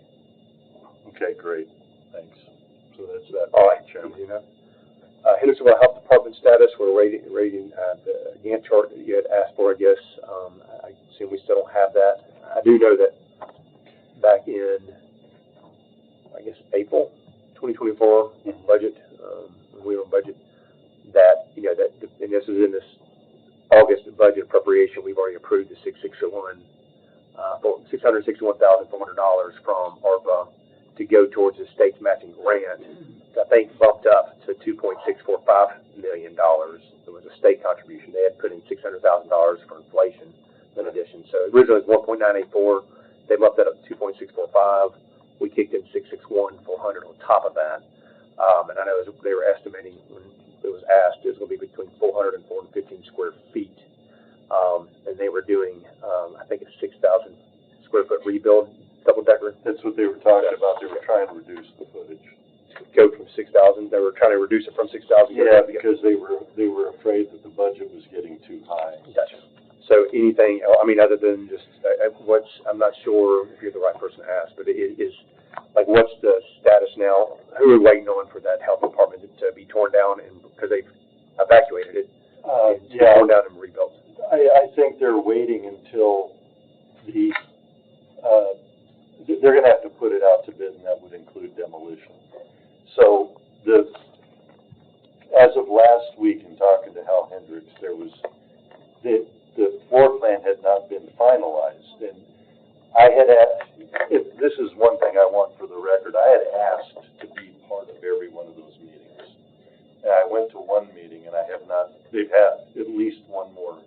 Okay, great. Thanks. So that's that. All right, Chairman. Hendersonville Health Department status. We're rating the Gantt chart that you had asked for, I guess. I assume we still don't have that. I do know that back in, I guess, April 2024 budget, when we were on budget, that, and this is in this August budget appropriation, we've already approved the $661,400 from ARPA to go towards the state's matching grant. I think bumped up to $2.645 million. It was a state contribution. They had put in $600,000 for inflation in addition. So originally it was 1.984. They bumped that up to 2.645. We kicked in $661,400 on top of that. And I know they were estimating when it was asked it was going to be between 400 and 415 square feet. And they were doing, I think, a 6,000 square foot rebuild, double decker. That's what they were talking about. They were trying to reduce the footage. Go from 6,000. They were trying to reduce it from 6,000. Yeah, because they were afraid that the budget was getting too high. Gotcha. So anything, I mean, other than just I'm not sure if you're the right person to ask, but it is like, what's the status now? Who are we waiting on for that health department to be torn down, and because they've evacuated it, torn down and rebuilt? I think they're waiting until they're going to have to put it out to bid, and that would include demolition. So as of last week, in talking to Hal Hendricks, there was the floor plan had not been finalized, and I had asked. This is one thing I want for the record. I had asked to be part of every one of those meetings, and I went to one meeting, and I have not. It at least one more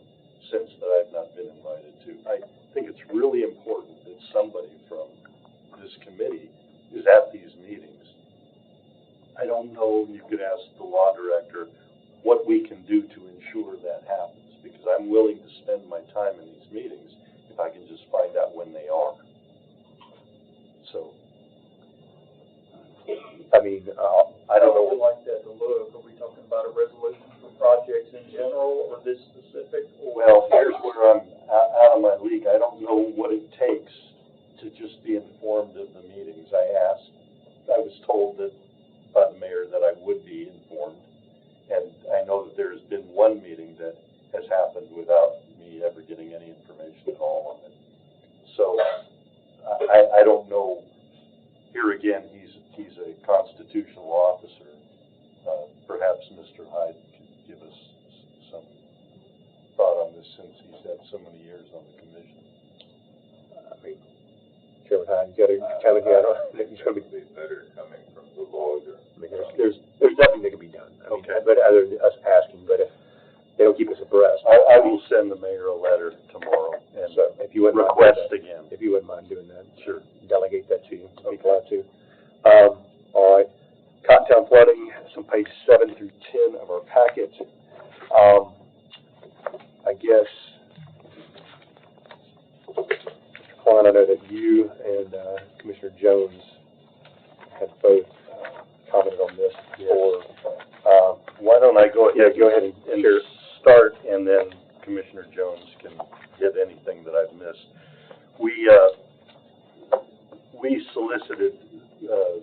since that I've not been invited to. I think it's really important that somebody from this committee is at these meetings. I don't know, you could ask the law director what we can do to ensure that happens, because I'm willing to spend my time in these meetings if I can just find out when they are. So, I mean, I don't know. Like that to look, are we talking about a resolution for projects in general or this specific? Well, here's where I'm out of my league. I don't know what it takes to just be informed of the meetings. I was told that by the mayor that I would be informed. And I know that there's been one meeting that has happened without me ever getting any information at all on it. So I don't know. Here again, he's a constitutional officer. Perhaps Mr. Hyde could give us some thought on this since he's had so many years on the commission. I mean, Chairman Hyde, you got to comment here. I don't think it's going to be better coming from the lawyer. I mean, there's nothing that can be done. I mean, Okay. But other than us asking, but if they don't keep us abreast. I will send the mayor a letter tomorrow and So if you wouldn't mind request doing that, again. if you wouldn't mind doing that, Sure. delegate that to you. Be glad to. All right. Cottontown flooding, some page 7 through 10 of our packet. I guess, Mr. Klein, I know that you and Commissioner Jones had both commented on this before. Why don't I go ahead? Go ahead and Sure. Start, and then Commissioner Jones can get anything that I've missed. We solicited the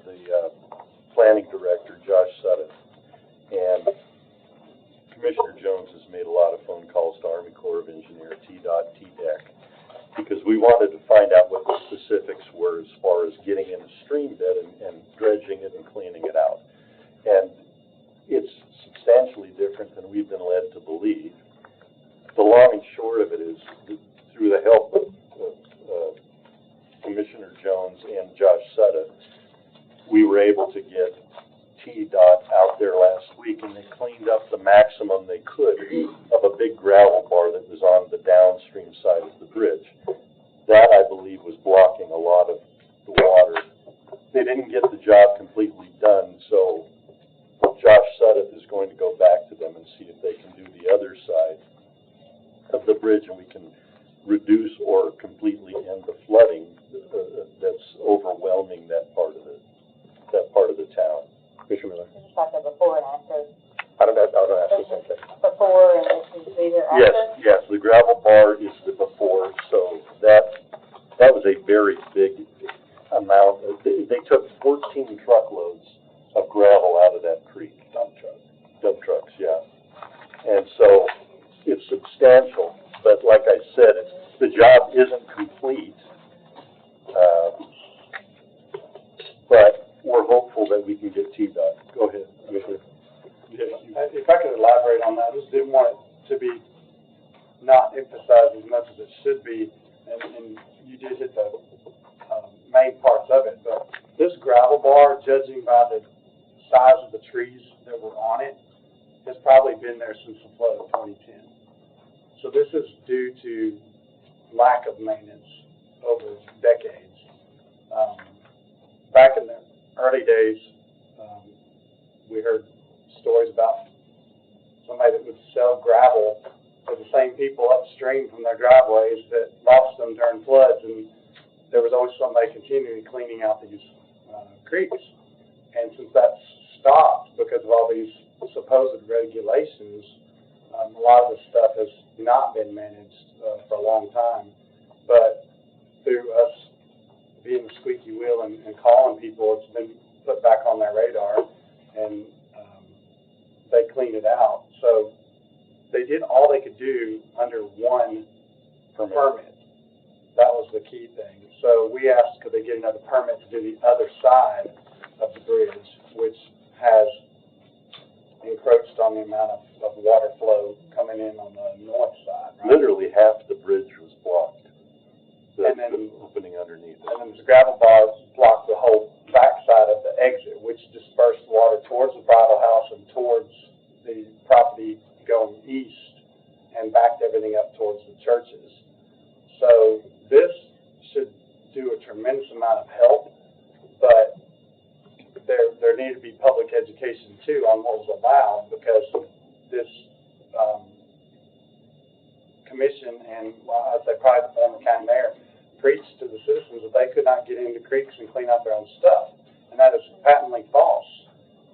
planning director, Josh Sutton, and Commissioner Jones has made a lot of phone calls to Army Corps of Engineers, TDOT, TDEC, because we wanted to find out what the specifics were as far as getting in the stream bed and dredging it and cleaning it out. And it's substantially different than we've been led to believe. The long and short of it is that through the help of Commissioner Jones and Josh Sutton, we were able to get TDOT out there last week, and they cleaned up the maximum they could of a big gravel bar that was on the downstream side of the bridge. That, I believe, was blocking a lot of the water. They didn't get the job completely done, so Josh Sutton is going to go back to them and see if they can do the other side of the bridge, and we can reduce or completely end the flooding that's overwhelming that part of the town. Commissioner Miller. Just like a before and after. I don't ask the same thing. Before and this is either after? Yes, the gravel bar is the before, so that was a very big amount. They took 14 truckloads of gravel out of that creek. Dump trucks, yeah. And so it's substantial, but like I said, the job isn't complete. But we're hopeful that we can get TDOT. Go ahead, Commissioner. Yes, if I could elaborate on that, I just didn't want it to be not emphasized as much as it should be, and you did hit the main parts of it, but this gravel bar, judging by the size of the trees that were on it, has probably been there since the flood of 2010. So this is due to lack of maintenance over decades. Back in the early days, we heard stories about somebody that would sell gravel to the same people upstream from their driveways that lost them during floods, and there was always somebody continually cleaning out these creeks. And since that's stopped because of all these supposed regulations, a lot of the stuff has not been managed for a long time. But through us being the squeaky wheel and calling people, it's been put back on their radar, and they cleaned it out. So they did all they could do under one permit. That was the key thing. So we asked, could they get another permit to do the other side of the bridge, which has encroached on the amount of water flow coming in on the north side. Right? Literally half the bridge was blocked. And then the opening underneath it. And then the gravel bars blocked the whole backside of the exit, which dispersed water towards the bridal house and towards the property going east and backed everything up towards the churches. So this should do a tremendous amount of help, but there needed to be public education too on what was allowed, because this commission and, well, I'd say probably the former county mayor preached to the citizens that they could not get into creeks and clean out their own stuff, and that is patently false.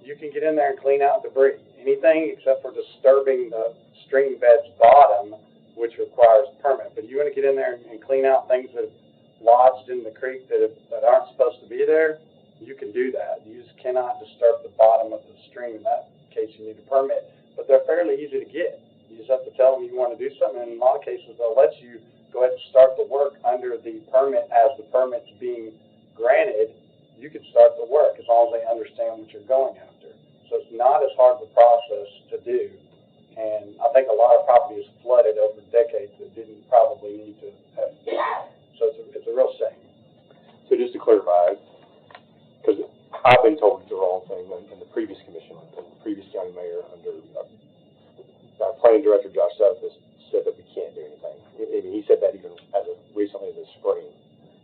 You can get in there and clean out debris, anything except for disturbing the stream bed's bottom, which requires a permit. But you want to get in there and clean out things that have lodged in the creek that aren't supposed to be there, you can do that. You just cannot disturb the bottom of the stream. In that case, you need a permit. But they're fairly easy to get. You just have to tell them you want to do something, and in a lot of cases, they'll let you go ahead and start the work under the permit. As the permit's being granted, you can start the work as long as they understand what you're going after. So it's not as hard of a process to do. And I think a lot of property is flooded over decades that didn't probably need to have. So it's a real shame. So just to clarify, because I've been told the wrong thing in the previous commission, and the previous county mayor under our planning director, Josh Suttis, said that we can't do anything. I mean, he said that even recently in the spring,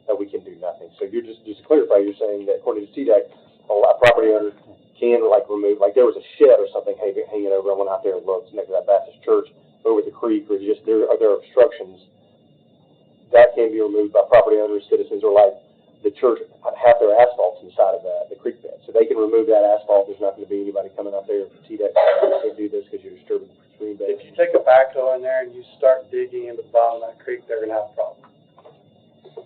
that we can do nothing. So you're just to clarify, you're saying that according to TDEC, a property owner can remove, like there was a shed or something hanging over. I went out there and looked next to that Baptist church over the creek, or just there are obstructions that can be removed by property owners, citizens, or like the church have their asphalt inside of the creek bed. So they can remove that asphalt. There's not going to be anybody coming out there for TDEC. You can't do this because you're disturbing the stream bed. If you take a backhoe in there and you start digging into the bottom of that creek, they're going to have a problem.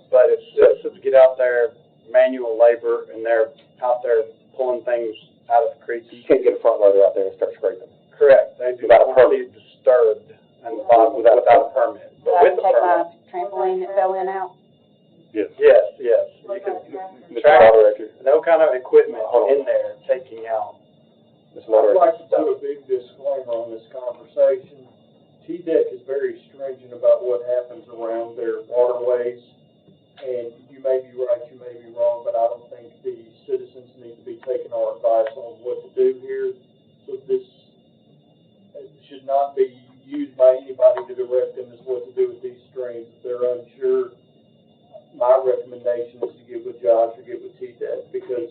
But if citizens get out there, manual labor, and they're out there pulling things out of the creek, you can't get a front loader out there and start scraping. Correct. They do not want to be disturbed in the bottom without a permit. But with the permit. Trampoline that fell in out? Yes. Yes. You can track no kind of equipment in there taking out. I'd like to do a big disclaimer on this conversation. TDEC is very stringent about what happens around their waterways, and you may be right, you may be wrong, but I don't think the citizens need to be taking our advice on what to do here. So this should not be used by anybody to direct them as what to do with these streams. If they're unsure, my recommendation is to get with Josh or get with TDEC, because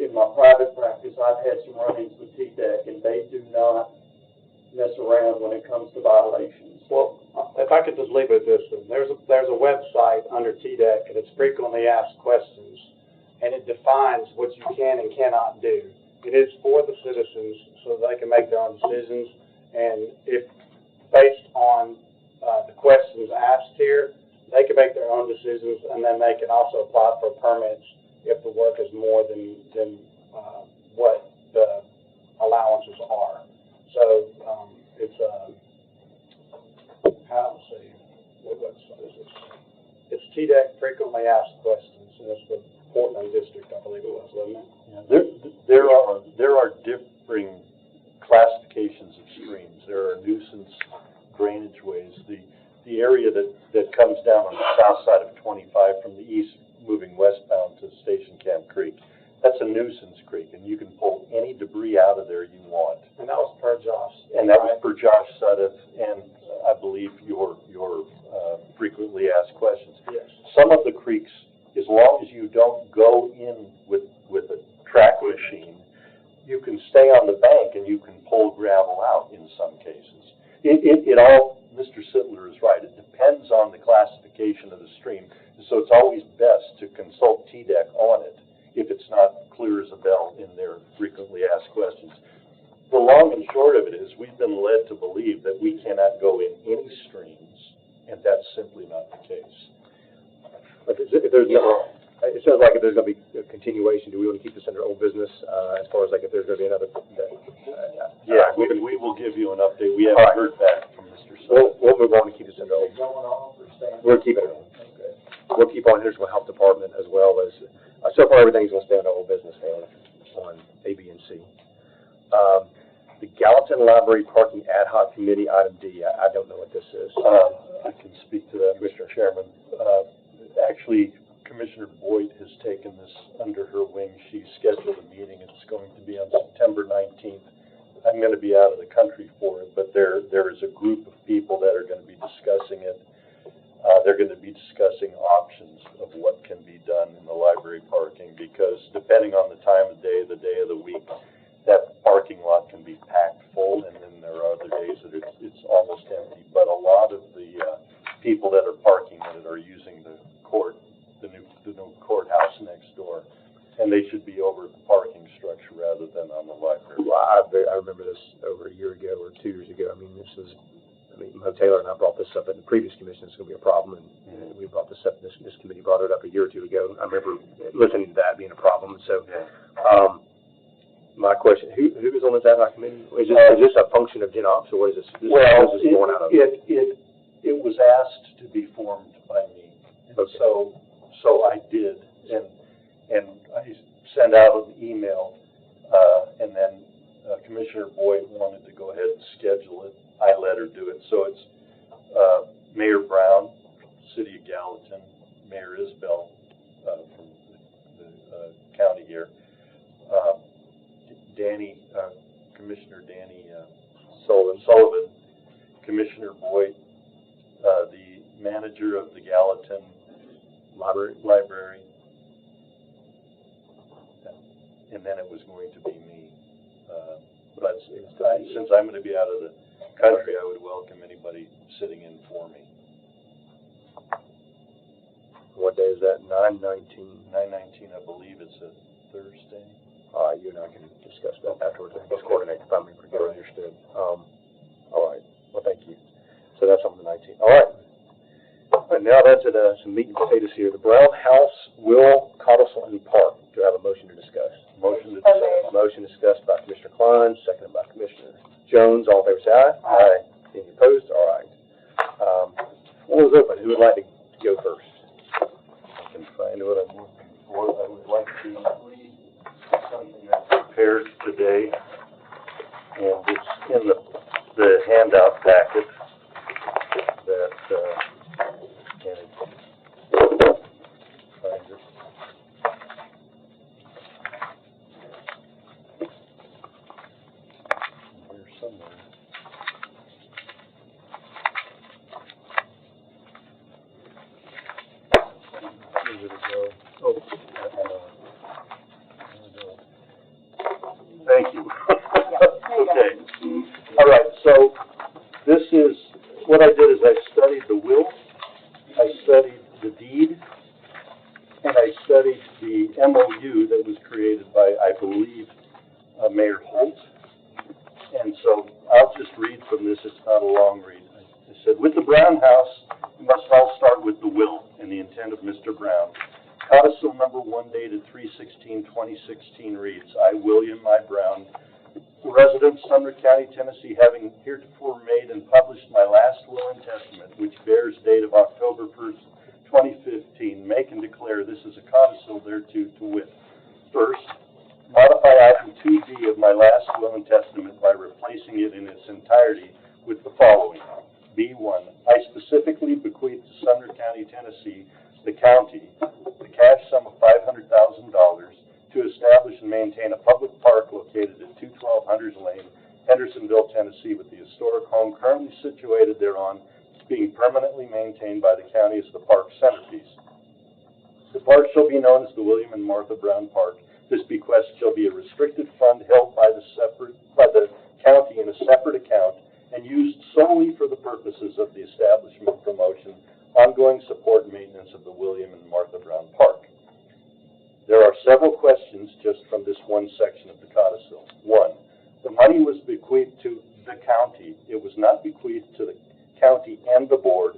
in my private practice, I've had some run-ins with TDEC, and they do not mess around when it comes to violations. Well, if I could just leave it at this, there's a website under TDEC, and it's frequently asked questions, and it defines what you can and cannot do. It is for the citizens so they can make their own decisions, and if based on the questions asked here, they can make their own decisions, and then they can also apply for permits if the work is more than what the allowances are. So it's let's see, what website is this? It's TDEC frequently asked questions, and it's the Portland district, I believe it was, wasn't it? Yeah, there are differing classifications of streams. There are nuisance drainage ways. The area that comes down on the south side of 25 from the east moving westbound to Station Camp Creek, that's a nuisance creek, and you can pull any debris out of there you want. And that was per Josh. And that was per Josh Suttis, and I believe your frequently asked questions. Yes. Some of the creeks, as long as you don't go in with a track machine, you can stay on the bank and you can pull gravel out in some cases. It all, Mr. Sittler is right, it depends on the classification of the stream, so it's always best to consult TDEC on it if it's not clear as a bell in their frequently asked questions. The long and short of it is we've been led to believe that we cannot go in any streams, and that's simply not the case. But if there's no, it sounds like if there's going to be a continuation, do we want to keep this under old business as far as like if there's going to be another? Yeah, we will give you an update. We haven't heard back from Mr. Sittler. We'll move on and keep this under old. Going off or staying? We're keeping it on. Okay. We'll keep on Hendersonville Health Department as well as, so far everything's going to stay under old business on A, B, and C. The Gallatin Library Parking Ad Hoc Committee, item D, I don't know what this is. I can speak to that, Mr. Chairman. Actually, Commissioner Boyd has taken this under her wing. She scheduled a meeting. It's going to be on September 19th I'm gonna be out of the country for it, but there is a group of people that are gonna be discussing it. They're gonna be discussing options of what can be done in the library parking, because depending on the time of day of the week, that parking lot can be packed full, and then there are other days that it's almost empty. But a lot of the people that are parking in it are using the new courthouse next door, and they should be over at the parking structure rather than on the library. Well, I remember this over a year ago or 2 years ago. Mo Taylor and I brought this up at the previous commission. It's going to be a problem, and we brought this up. This committee brought it up a year or two ago. I remember listening to that being a problem. So, my question: Who is on this ad hoc committee? Is this a function of Gen Ops, or what is this? Well, what is this born out of? It was asked to be formed by me, and okay. so I did, and I sent out an email, and then Commissioner Boyd wanted to go ahead and schedule it. I let her do it. So it's Mayor Brown, City of Gallatin, Mayor Isbell from the county here, Commissioner Danny Sullivan, Commissioner Boyd, the manager of the Gallatin Library, and then it was going to be me. But since I'm going to be out of the country, I would welcome anybody sitting in for me. What day is that? 9/19. 9/19, I believe it's a Thursday. You and I can discuss that afterwards. Let's coordinate if I'm understood. All right. Well, thank you. So that's on the 19th. All right. Now that's some meat and potatoes here. The Brown House, Will, Codicil, and Park. Do I have a motion to discuss? Motion to discuss. Motion discussed by Commissioner Klein, seconded by Commissioner Jones. All in favor, say aye. Aye. Any opposed? All right. Floor is open. Who would like to go first? I can find what I'm looking for. I would like to read something I prepared today, and it's in the handout packet that, and find it. Here somewhere. Where did it go? Oh, thank you. Okay. All right, so this is, what I did is I studied the will, I studied the deed, and I studied the MOU that was created by, I believe, Mayor Holt. And so I'll just read from this. It's not a long read. I said, with the Brown House, we must all start with the will and the intent of Mr. Brown. Codicil number 1 dated 3/16/2016 reads, I, William I. Brown, resident of Sumner County, Tennessee, having heretofore made and published my last will and testament, which bears date of October 1st, 2015, make and declare this is a codicil thereto to wit. First, modify item 2D of my last will and testament by replacing it in its entirety with the following. B1, I specifically bequeath to Sumner County, Tennessee, the county, the cash sum of $500,000 to establish and maintain a public park located at 212 Hunters Lane, Hendersonville, Tennessee, with the historic home currently situated thereon being permanently maintained by the county as the park's centerpiece. The park shall be known as the William and Martha Brown Park. This bequest shall be a restricted fund held by the county in a separate account and used solely for the purposes of the establishment, promotion, ongoing support, and maintenance of the William and Martha Brown Park. There are several questions just from this one section of the codicil. 1, the money was bequeathed to the county. It was not bequeathed to the county and the board.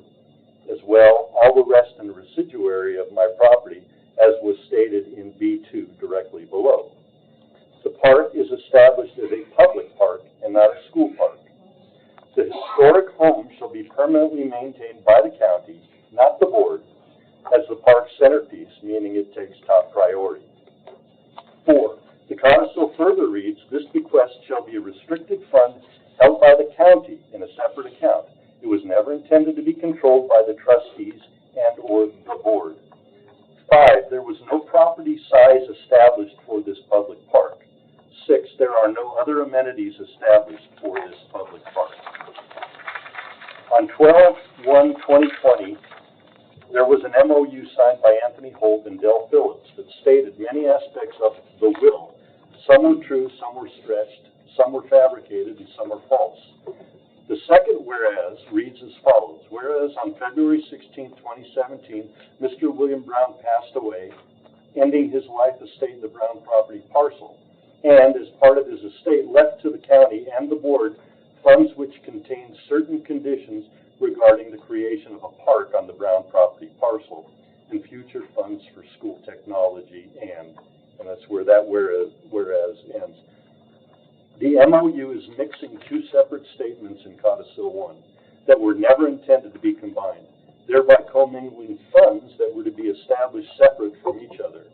As well, all the rest and residuary of my property, as was stated in B2 directly below. The park is established as a public park and not a school park. The historic home shall be permanently maintained by the county, not the board, as the park's centerpiece, meaning it takes top priority. 4, the codicil further reads, this bequest shall be a restricted fund held by the county in a separate account. It was never intended to be controlled by the trustees and or the board. 5, there was no property size established for this public park. 6, there are no other amenities established for this public park. On 12/1/2020, there was an MOU signed by Anthony Holt and Del Phillips that stated many aspects of the will. Some were true, some were stretched, some were fabricated, and some were false. The second whereas reads as follows. Whereas on February 16, 2017, Mr. William Brown passed away, ending his life estate in the Brown property parcel, and as part of his estate left to the county and the board funds which contained certain conditions regarding the creation of a park on the Brown property parcel and future funds for school technology and that's where that whereas ends. The MOU is mixing two separate statements in Codicil 1 that were never intended to be combined, thereby commingling funds that were to be established separate from each other.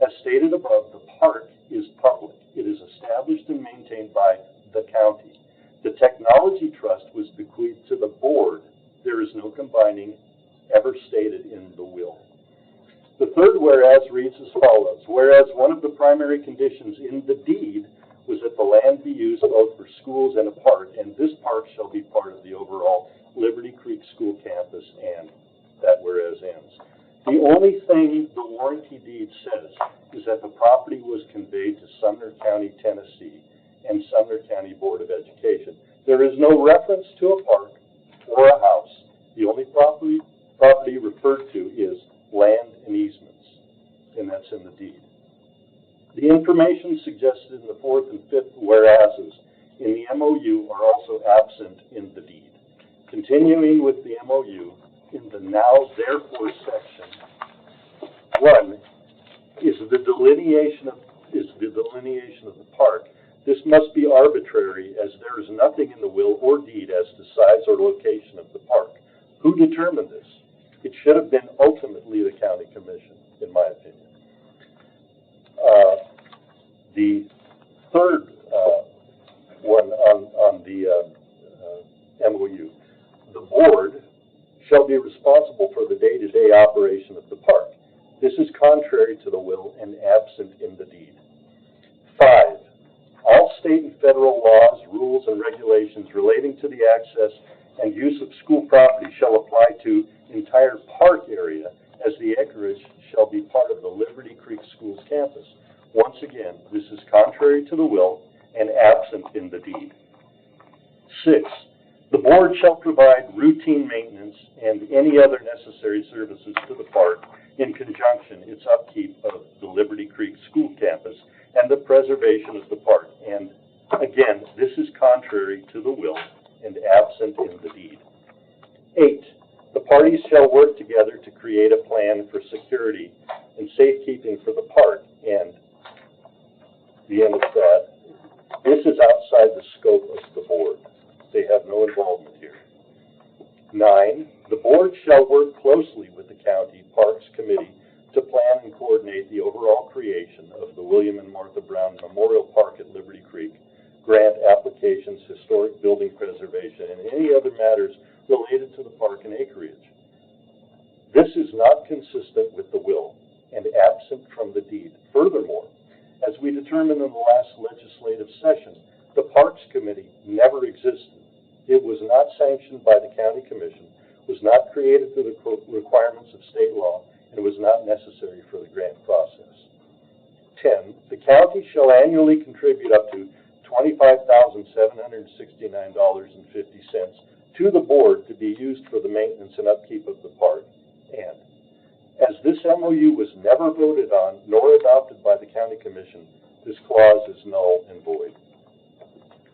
As stated above, the park is public. It is established and maintained by the county. The Technology Trust was bequeathed to the board. There is no combining ever stated in the will. The third whereas reads as follows. Whereas one of the primary conditions in the deed was that the land be used both for schools and a park, and this park shall be part of the overall Liberty Creek School campus, and that whereas ends. The only thing the warranty deed says is that the property was conveyed to Sumner County, Tennessee, and Sumner County Board of Education. There is no reference to a park or a house. The only property referred to is land and easements, and that's in the deed. The information suggested in the fourth and fifth whereases in the MOU are also absent in the deed. Continuing with the MOU, in the now therefore section, 1 is the delineation of the park. This must be arbitrary, as there is nothing in the will or deed as to size or location of the park. Who determined this? It should have been ultimately the county commission, in my opinion. The third one on the MOU, the board shall be responsible for the day-to-day operation of the park. This is contrary to the will and absent in the deed. 5, all state and federal laws, rules, and regulations relating to the access and use of school property shall apply to entire park area, as the acreage shall be part of the Liberty Creek Schools campus. Once again, this is contrary to the will and absent in the deed. 6, the board shall provide routine maintenance and any other necessary services to the park in conjunction its upkeep of the Liberty Creek School campus and the preservation of the park. And again, this is contrary to the will and absent in the deed. 8, the parties shall work together to create a plan for security and safekeeping for the park, and the end of that, this is outside the scope of the board. They have no involvement here. 9, the board shall work closely with the county parks committee to plan and coordinate the overall creation of the William and Martha Brown Memorial Park at Liberty Creek, grant applications, historic building preservation, and any other matters related to the park and acreage. This is not consistent with the will and absent from the deed. Furthermore, as we determined in the last legislative session, the Parks Committee never existed. It was not sanctioned by the County Commission, was not created through the requirements of state law, and was not necessary for the grant process. 10, the county shall annually contribute up to $25,769.50 to the board to be used for the maintenance and upkeep of the park. And as this MOU was never voted on nor adopted by the County Commission, this clause is null and void.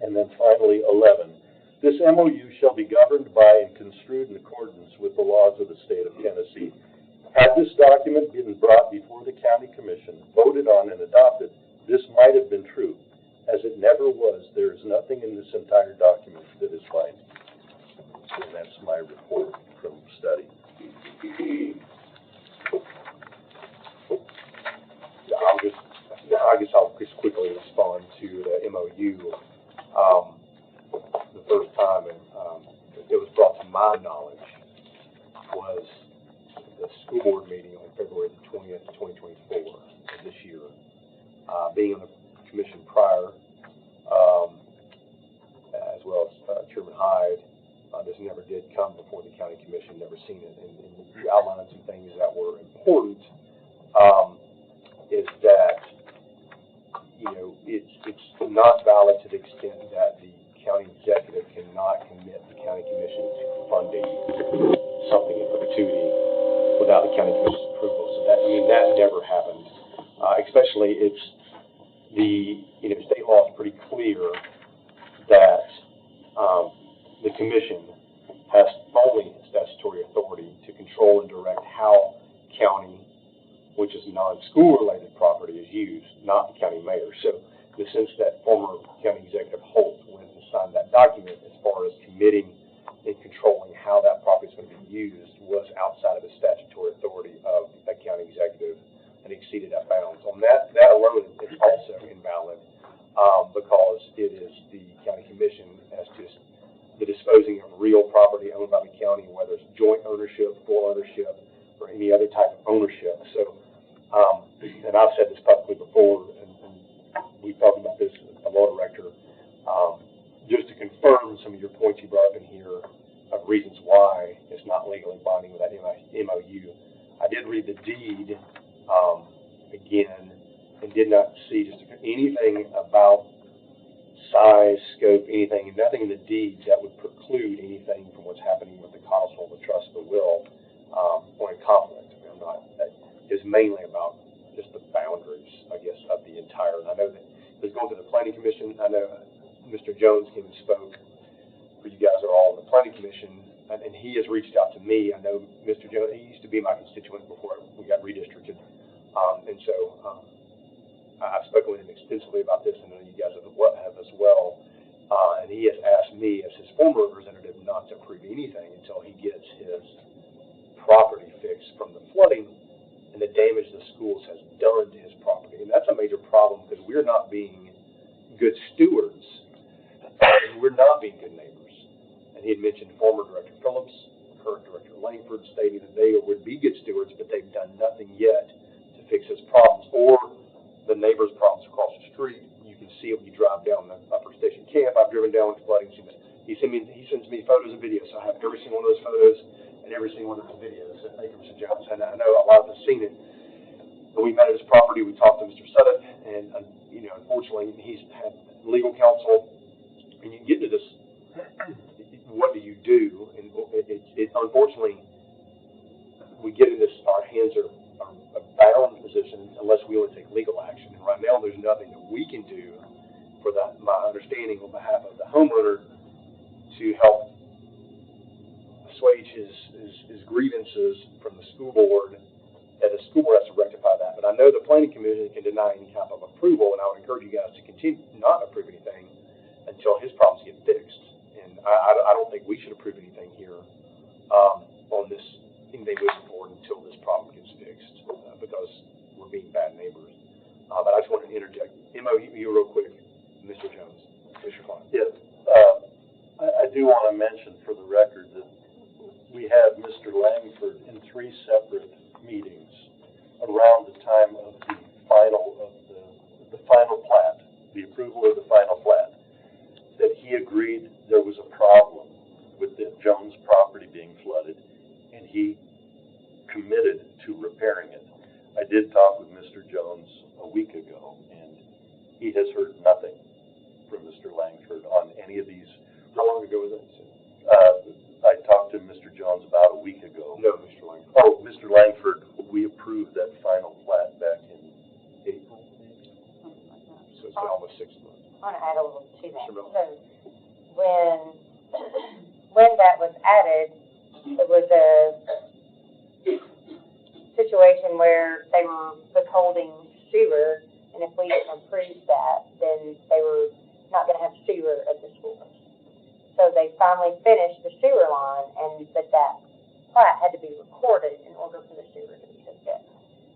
And then finally, 11, this MOU shall be governed by and construed in accordance with the laws of the state of Tennessee. Had this document been brought before the County Commission, voted on, and adopted, this might have been true. As it never was, there is nothing in this entire document that is binding. And that's my report from study. I guess I'll just quickly respond to the MOU. The first time it was brought to my knowledge was the school board meeting on February the 20th, 2024 of this year. Being on the commission prior, Chairman Hyde, this never did come before the county commission, never seen it, and you outlined some things that were important, is that, you know, it's not valid to the extent that the county executive cannot commit the county commission to funding something in perpetuity without the county commission's approval. So that, I mean, that never happened. Especially it's the, you know, state law is pretty clear that the commission has only statutory authority to control and direct how county, which is non-school related property, is used, not the county mayor. So in the sense that former county executive Holt went and signed that document as far as committing and controlling how that property is going to be used was outside of the statutory authority of a county executive and exceeded that bounds. On that alone is also invalid because it is the county commission as to the disposing of real property owned by the county, whether it's joint ownership, full ownership, or any other type of ownership. So, and I've said this publicly before, and we've talked about this with the law director, just to confirm some of your points you brought up in here of reasons why it's not legally binding with that MOU. I did read the deed again and did not see just anything about size, scope, anything, nothing in the deed that would preclude anything from what's happening with the codicil, the trust, the will, or in conflict. I mean, I'm not, it's mainly about just the boundaries, I guess, of the entire, and I know that it's going to the planning commission. I know Mr. Jones came and spoke, for you guys are all on the planning commission, and he has reached out to me. I know Mr. Jones, he used to be my constituent before we got redistricted, and so I've spoken with him extensively about this, and I know you guys have as well. And he has asked me, as his former representative, not to approve anything until he gets his property fixed from the flooding and the damage the schools has done to his property. And that's a major problem because we're not being good stewards. We're not being good neighbors. And he had mentioned former Director Phillips, current Director Langford, stating that they would be good stewards, but they've done nothing yet to fix his problems or the neighbor's problems across the street. You can see it when you drive down the Upper Station Camp. I've driven down with flooding. He sends me photos and videos. So I have every single one of those photos and every single one of those videos. So thank you, Mr. Jones. And I know a lot of us have seen it. When we met at his property, we talked to Mr. Sutton, and you know, unfortunately, he's had legal counsel. And you get into this, what do you do? And unfortunately, we get in this, our hands are a bound position unless we want to take legal action. And right now, there's nothing that we can do, for that, my understanding, on behalf of the homeowner to help assuage his grievances from the school board, that the school board has to rectify that. But I know the planning commission can deny any type of approval, and I would encourage you guys to continue not approve anything until his problems get fixed. And I don't think we should approve anything here on this thing they moving forward until this problem gets fixed, because we're being bad neighbors. But I just want to interject. MOU real quick, Mr. Jones, Mr. Klein. Yes, I do want to mention for the record that we had Mr. Langford in 3 separate meetings around the time of the final plat, the approval of the final plat, that he agreed there was a problem with the Jones property being flooded, and he committed to repairing it. I did talk with Mr. Jones a week ago, and he has heard nothing from Mr. Langford on any of these. How long ago was that? I talked to Mr. Jones about a week ago. No, Mr. Langford. Oh, Mr. Langford, we approved that final plat back in April. So it's been almost 6 months. I want to add a little to that. Sure. So when that was added, it was a situation where they were withholding sewer, and if we approved that, then they were not going to have sewer at the schools. So they finally finished the sewer line, and that plat had to be recorded in order for the sewer to be hooked up.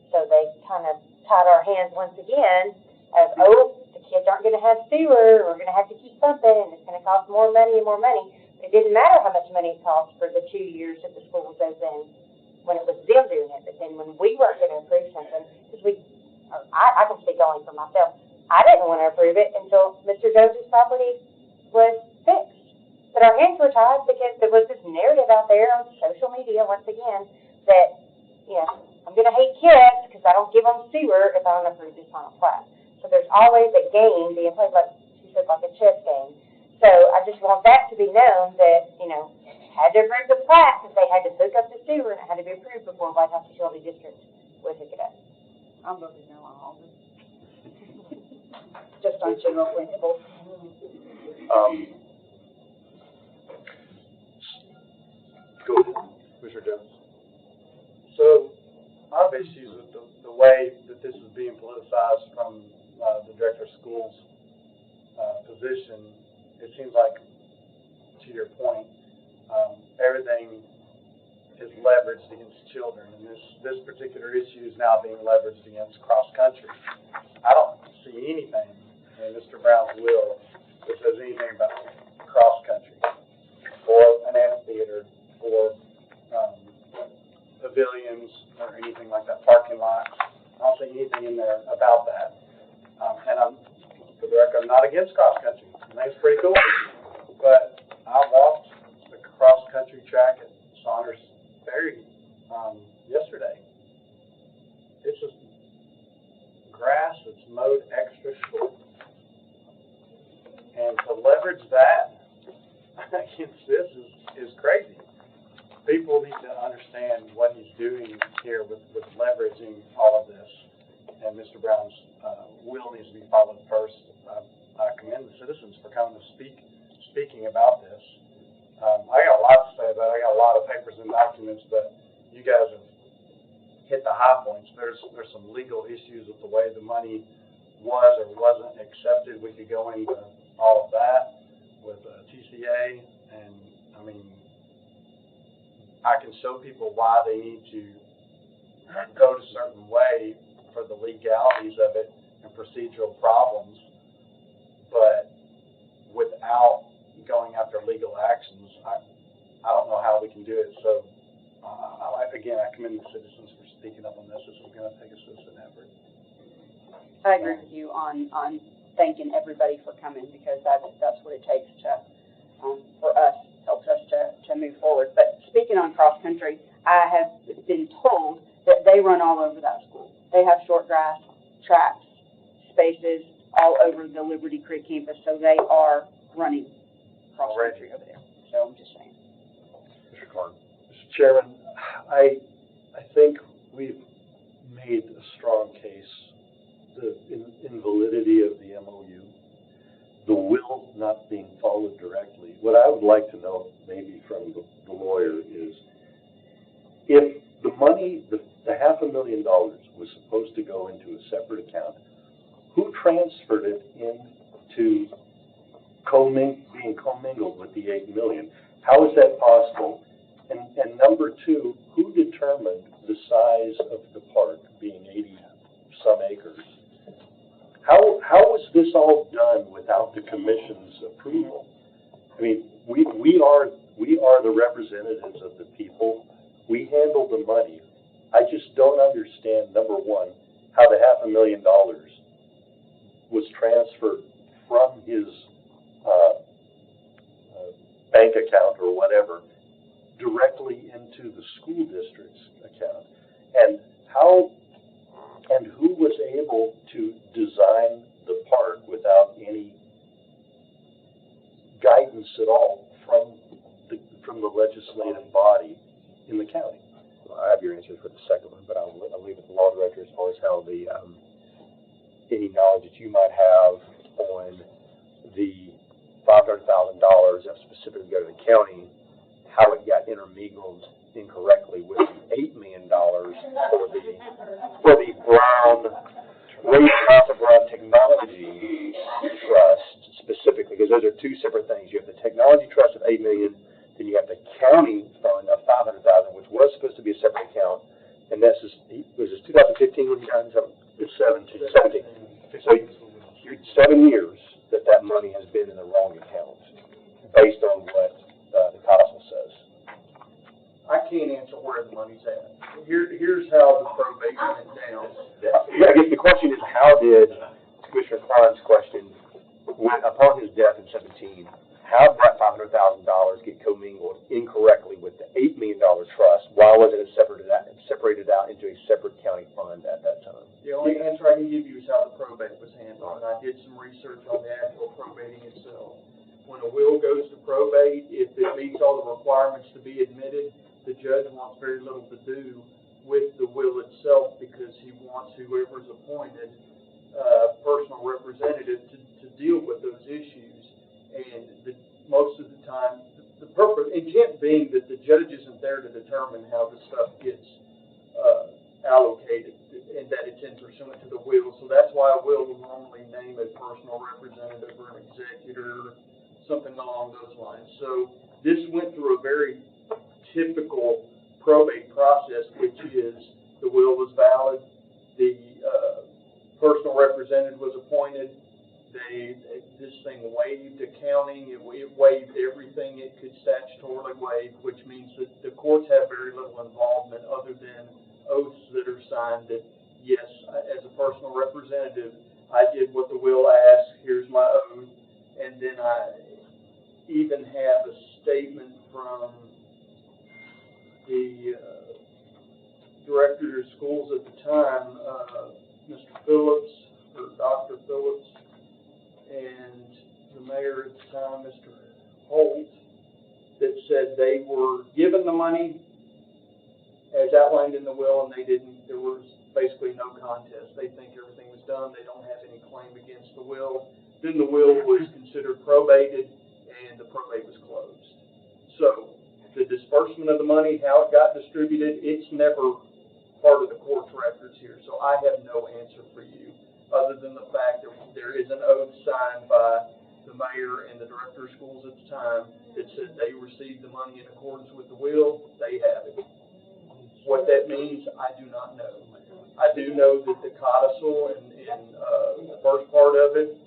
So they kind of tied our hands once again of, oh, the kids aren't going to have sewer, we're going to have to keep something, and it's going to cost more money and more money. It didn't matter how much money it cost for the 2 years that the school was open when it was them doing it, but then when we weren't going to approve something, because I can speak only for myself, I didn't want to approve it until Mr. Jones's property was fixed. But our hands were tied because there was this narrative out there on social media, once again, that, you know, I'm gonna hate kids because I don't give them sewer if I don't approve this final plat. So there's always a game being played, like she said, like a chess game. So I just want that to be known that, you know, had to approve the plat because they had to hook up the sewer and it had to be approved before White House Utility District would hook it up. I'm voting no on all this. Just on general principles. Go ahead, Commissioner Jones. So, I have issues with the way that this is being politicized from the director of schools position. It seems like, to your point, everything is leveraged against children, and this particular issue is now being leveraged against cross-country. I don't see anything in Mr. Brown's will that says anything about cross-country, or an amphitheater, or pavilions, or anything like that, parking lots. I don't see anything in there about that. And for the record, I'm not against cross-country. I think it's pretty cool. But I walked the cross-country track at Saunders Ferry yesterday. It's just grass that's mowed extra short. And to leverage that against this is crazy. People need to understand what he's doing here with leveraging all of this. And Mr. Brown's will needs to be followed first. I commend the citizens for coming to speaking about this. I got a lot to say about it. I got a lot of papers and documents, but you guys have hit the high points. There's some legal issues with the way the money was or wasn't accepted. We could go into all of that with TCA, and I mean, I can show people why they need to go a certain way for the legalities of it and procedural problems, but without going after legal actions, I don't know how we can do it. So, again, I commend the citizens for speaking up on this. This is going to take a citizen effort. I agree with you on thanking everybody for coming, because that's what it takes to for us, helps us to move forward. But speaking on cross country, I have been told that they run all over that school. They have short grass tracks, spaces all over the Liberty Creek campus, so they are running cross country over there. So I'm just saying. Mr. Carn. Mr. Chairman, I think we've made a strong case, the invalidity of the MOU, the will not being followed directly. What I would like to know, maybe from the lawyer, is if the money, the $500,000 was supposed to go into a separate account, who transferred it into being commingled with the $8 million? How is that possible? And number two, who determined the size of the park, being 80-some acres? How was this all done without the commission's approval? I mean, we are the representatives of the people. We handle the money. I just don't understand, number one, how the $500,000 was transferred from his bank account or whatever directly into the school district's account, and who was able to design the park without any guidance at all from the legislative body in the county? Well, I have your answers for the second one, but I'll leave it to the law director as far as how the any knowledge that you might have on the $500,000 that specifically go to the county, how it got intermingled incorrectly with the $8 million for the Brown Technology Trust specifically, because those are two separate things. You have the Technology Trust of $8 million, then you have the county fund of $500,000, which was supposed to be a separate account, and this was 2015 when you got into it's 17. So you're 7 years that money has been in the wrong account, based on what the council says. I can't answer where the money's at. Here's how the probate went down. I guess the question is, how did Commissioner Klein's question, upon his death in 17, how did that $500,000 get commingled incorrectly with the $8 million trust? Why wasn't it separated out into a separate county fund at that time? The only answer I can give you is how the probate was handled, and I did some research on the actual probating itself. When a will goes to probate, if it meets all the requirements to be admitted, the judge wants very little to do with the will itself because he wants whoever's appointed personal representative to deal with those issues. And most of the time, the purpose, intent being that the judge isn't there to determine how the stuff gets allocated and that it's in pursuant to the will. So that's why a will normally name a personal representative or an executor, something along those lines. So this went through a very typical probate process, which is the will was valid, the personal representative was appointed, this thing waived accounting, it waived everything it could statutorily waive, which means that the courts have very little involvement other than oaths that are signed that, yes, as a personal representative, I did what the will asked, here's my oath, and then I even have a statement from the director of schools at the time, Mr. Phillips, or Dr. Phillips, and the mayor at the time, Mr. Holt, that said they were given the money as outlined in the will, and there was basically no contest. They think everything was done. They don't have any claim against the will. Then the will was considered probated, and the probate was closed. So the disbursement of the money, how it got distributed, it's never part of the court's records here. So I have no answer for you other than the fact that there is an oath signed by the mayor and the director of schools at the time that said they received the money in accordance with the will. They have it. What that means, I do not know. I do know that the codicil and the first part of it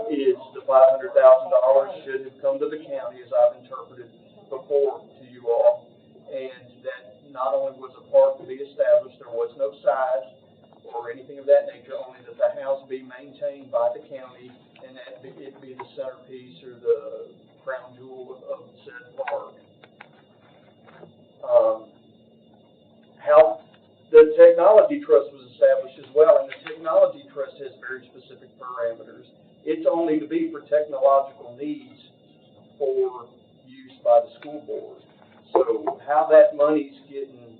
is the $500,000 should have come to the county, as I've interpreted before to you all, and that not only was a park to be established, there was no size or anything of that nature, only that the house be maintained by the county and that it be the centerpiece or the crown jewel of said park. How the technology trust was established as well, and the technology trust has very specific parameters. It's only to be for technological needs for use by the school board. So how that money's getting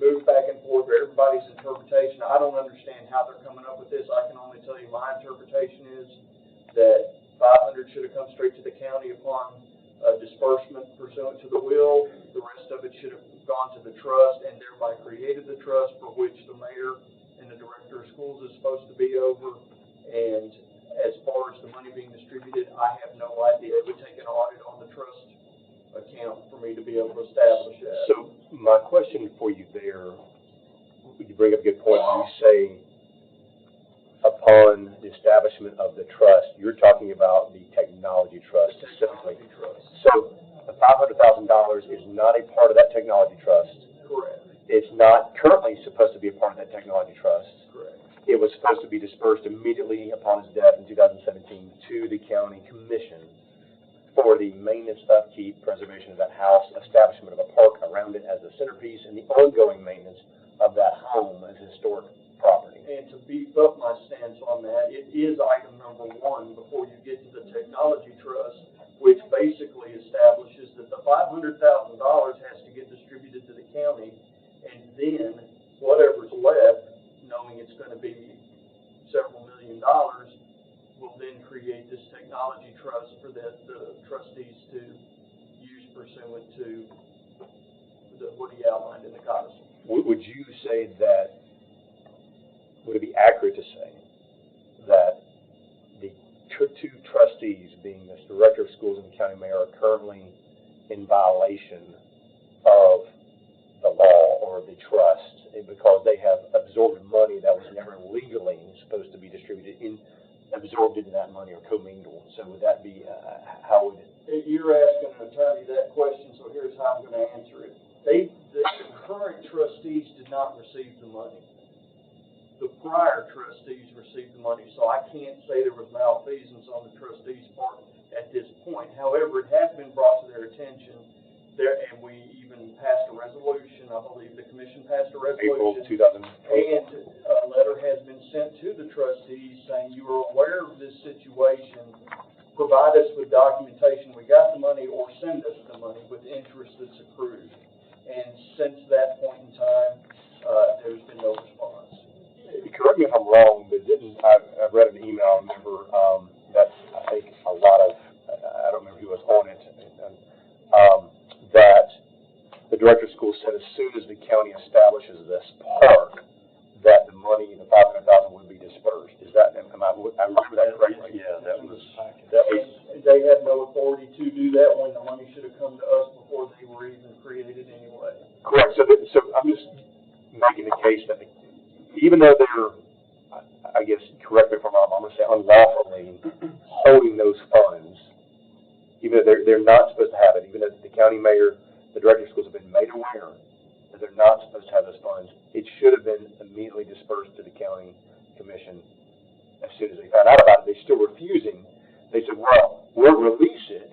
moved back and forth, or everybody's interpretation, I don't understand how they're coming up with this. I can only tell you my interpretation is that 500 should have come straight to the county upon disbursement pursuant to the will. The rest of it should have gone to the trust and thereby created the trust for which the mayor and the director of schools is supposed to be over. And as far as the money being distributed, I have no idea. It would take an audit on the trust account for me to be able to establish that. So my question for you there, you bring up a good point. You say upon the establishment of the trust, you're talking about the technology trust specifically. So the $500,000 is not a part of that technology trust. Correct. It's not currently supposed to be a part of that technology trust. Correct. It was supposed to be dispersed immediately upon his death in 2017 to the county commission for the maintenance, upkeep, preservation of that house, establishment of a park around it as the centerpiece, and the ongoing maintenance of that home as historic property. And to beef up my stance on that, it is item number one before you get to the technology trust, which basically establishes that the $500,000 has to get distributed to the county, and then whatever's left, knowing it's going to be several $1 million, will then create this technology trust for the trustees to use pursuant to what he outlined in the codicil. Would you say that, would it be accurate to say that the two trustees, being the director of schools and the county mayor, are currently in violation of the law or the trust because they have absorbed money that was never legally supposed to be distributed, absorbed into that money or commingled? So would that be, how would it? You're asking an attorney that question, so here's how I'm going to answer it. The current trustees did not receive the money. The prior trustees received the money, so I can't say there was malfeasance on the trustees' part at this point. However, it has been brought to their attention there, and we even passed a resolution, I believe the commission passed a April resolution. 2008. And a letter has been sent to the trustees saying you are aware of this situation. Provide us with documentation, we got the money, or send us the money with interest that's accrued. And since that point in time, there's been no response. Correct me if I'm wrong, but I read an email, I remember, that I think a lot of, I don't remember who was on it, that the director of school said as soon as the county establishes this park, that the money, the $500,000 would be dispersed. Is that, I remember that correctly? Yeah, that was. And they had no authority to do that when the money should have come to us before they were even created anyway. Correct. So I'm just making the case that even though they're, I guess, correct me if I'm wrong, I'm going to say unlawfully holding those funds, even though they're not supposed to have it, even though the county mayor, the director of schools have been made aware that they're not supposed to have those funds, it should have been immediately dispersed to the county commission as soon as they found out about it. They're still refusing. They said, well, we'll release it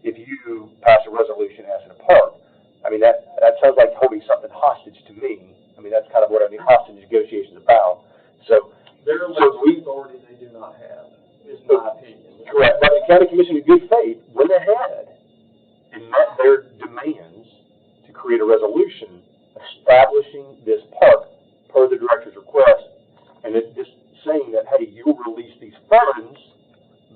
if you pass a resolution as in a park. I mean, that sounds like holding something hostage to me. I mean, that's kind of what I mean, hostage negotiations about. So Their legal authority they do not have, is my opinion. correct. But the county commission, in good faith, went ahead and met their demands to create a resolution establishing this park per the director's request, and it just saying that, hey, you'll release these funds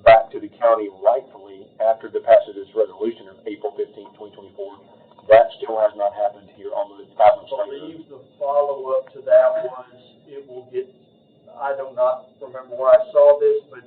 back to the county rightfully after the passage of this resolution of April 15, 2024. That still has not happened here on the I believe the follow-up to that was, it will get, I do not remember where I saw this, but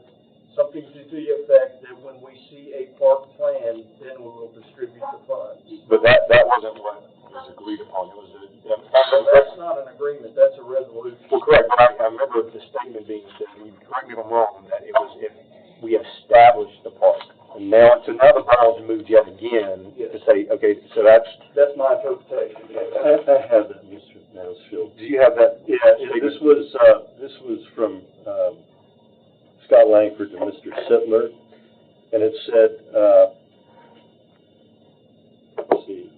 something to the effect that when we see a park plan, then we will distribute the funds. But that wasn't what was agreed upon. It was That's not an agreement, that's a resolution. Well, correct. I remember the statement being said, and you correct me if I'm wrong, that it was if we established the park. And now the ball's moved yet again to say, okay, so that's my interpretation. I have that, Mr. Mansfield. Do you have that? Yeah, this was from Scott Langford to Mr. Sittler, and it said, let's see,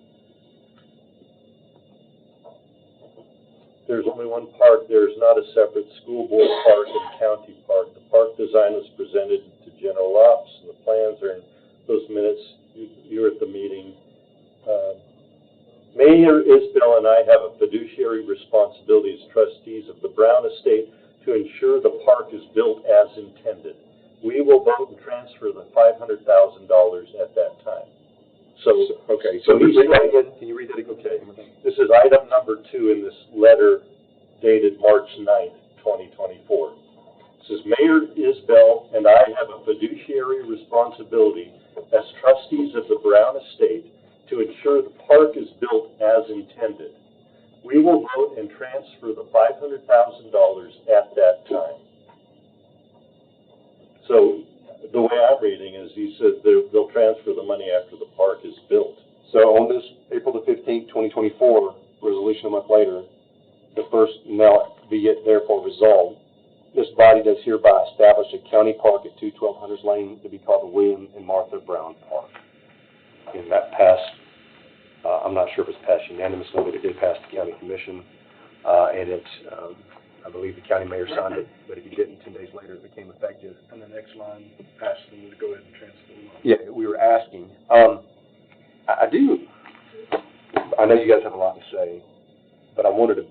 there's only one park. There is not a separate school board park and county park. The park design was presented to general ops, and the plans are in those minutes. You were at the meeting. Mayor Isbell and I have a fiduciary responsibility as trustees of the Brown Estate to ensure the park is built as intended. We will vote and transfer the $500,000 at that time. So, okay. So can you read that again? Can you read that again? Okay. This is item number 2 in this letter dated March 9th, 2024. It says, Mayor Isbell and I have a fiduciary responsibility as trustees of the Brown Estate to ensure the park is built as intended. We will vote and transfer the $500,000 at that time. So the way I'm reading is he said they'll transfer the money after the park is built. So on this April the 15th, 2024, resolution a month later, the first, now be it therefore resolved, this body does hereby establish a county park at 212 Hunters Lane to be called the William and Martha Brown Park. And that passed, I'm not sure if it's passed unanimously, but it did pass the county commission. And it, I believe the county mayor signed it, but if he didn't, 10 days later, it became effective. And the next line, ask them to go ahead and transfer the money. Yeah, we were asking. I know you guys have a lot to say, but I wanted to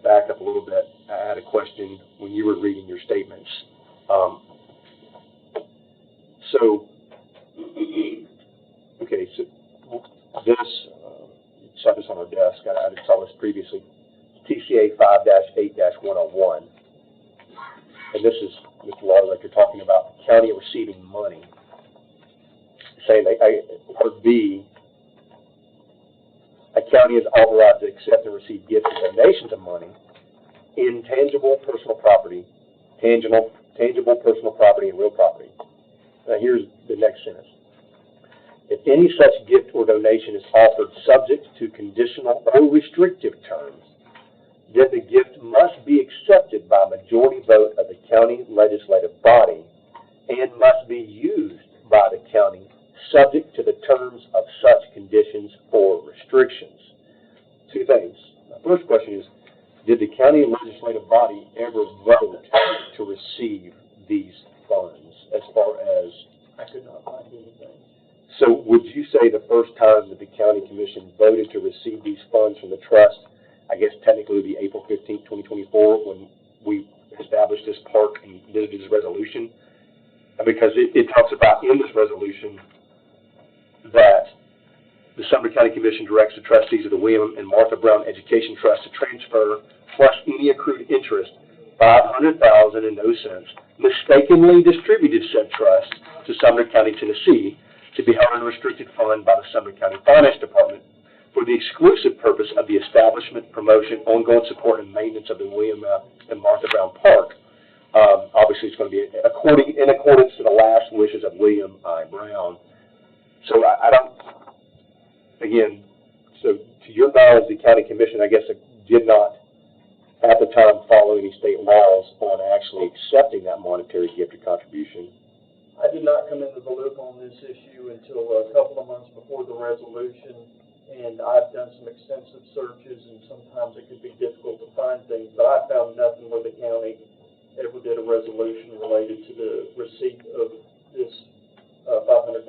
back up a little bit. I had a question when you were reading your statements. Okay, so this, saw this on our desk, I saw this previously, TCA 5-8-101. And this is, Mr. Law Director, talking about the county receiving money. Saying, part B, a county is authorized to accept and receive gifts and donations of money, intangible personal property, tangible personal property, and real property. Now here's the next sentence. If any such gift or donation is offered subject to conditional or restrictive terms, then the gift must be accepted by a majority vote of the county legislative body and must be used by the county, subject to the terms of such conditions or restrictions. Two things. The first question is, did the county legislative body ever vote to receive these funds as far as? I could not find anything. So would you say the first time that the county commission voted to receive these funds from the trust, I guess technically it would be April 15th, 2024, when we established this park and did this resolution? Because it talks about in this resolution that the Sumner County Commission directs the trustees of the William and Martha Brown Education Trust to transfer, plus any accrued interest, $500,000 mistakenly distributed said trust to Sumner County, Tennessee, to be held in a restricted fund by the Sumner County Finance Department for the exclusive purpose of the establishment, promotion, ongoing support, and maintenance of the William and Martha Brown Park. Obviously, it's going to be in accordance to the last wishes of William I. Brown. So I don't, again, so to your knowledge, the county commission, I guess, did not at the time follow any state laws on actually accepting that monetary gift or contribution. I did not come into the loop on this issue until a couple of months before the resolution, and I've done some extensive searches, and sometimes it could be difficult to find things, but I found nothing where the county ever did a resolution related to the receipt of this $500,000.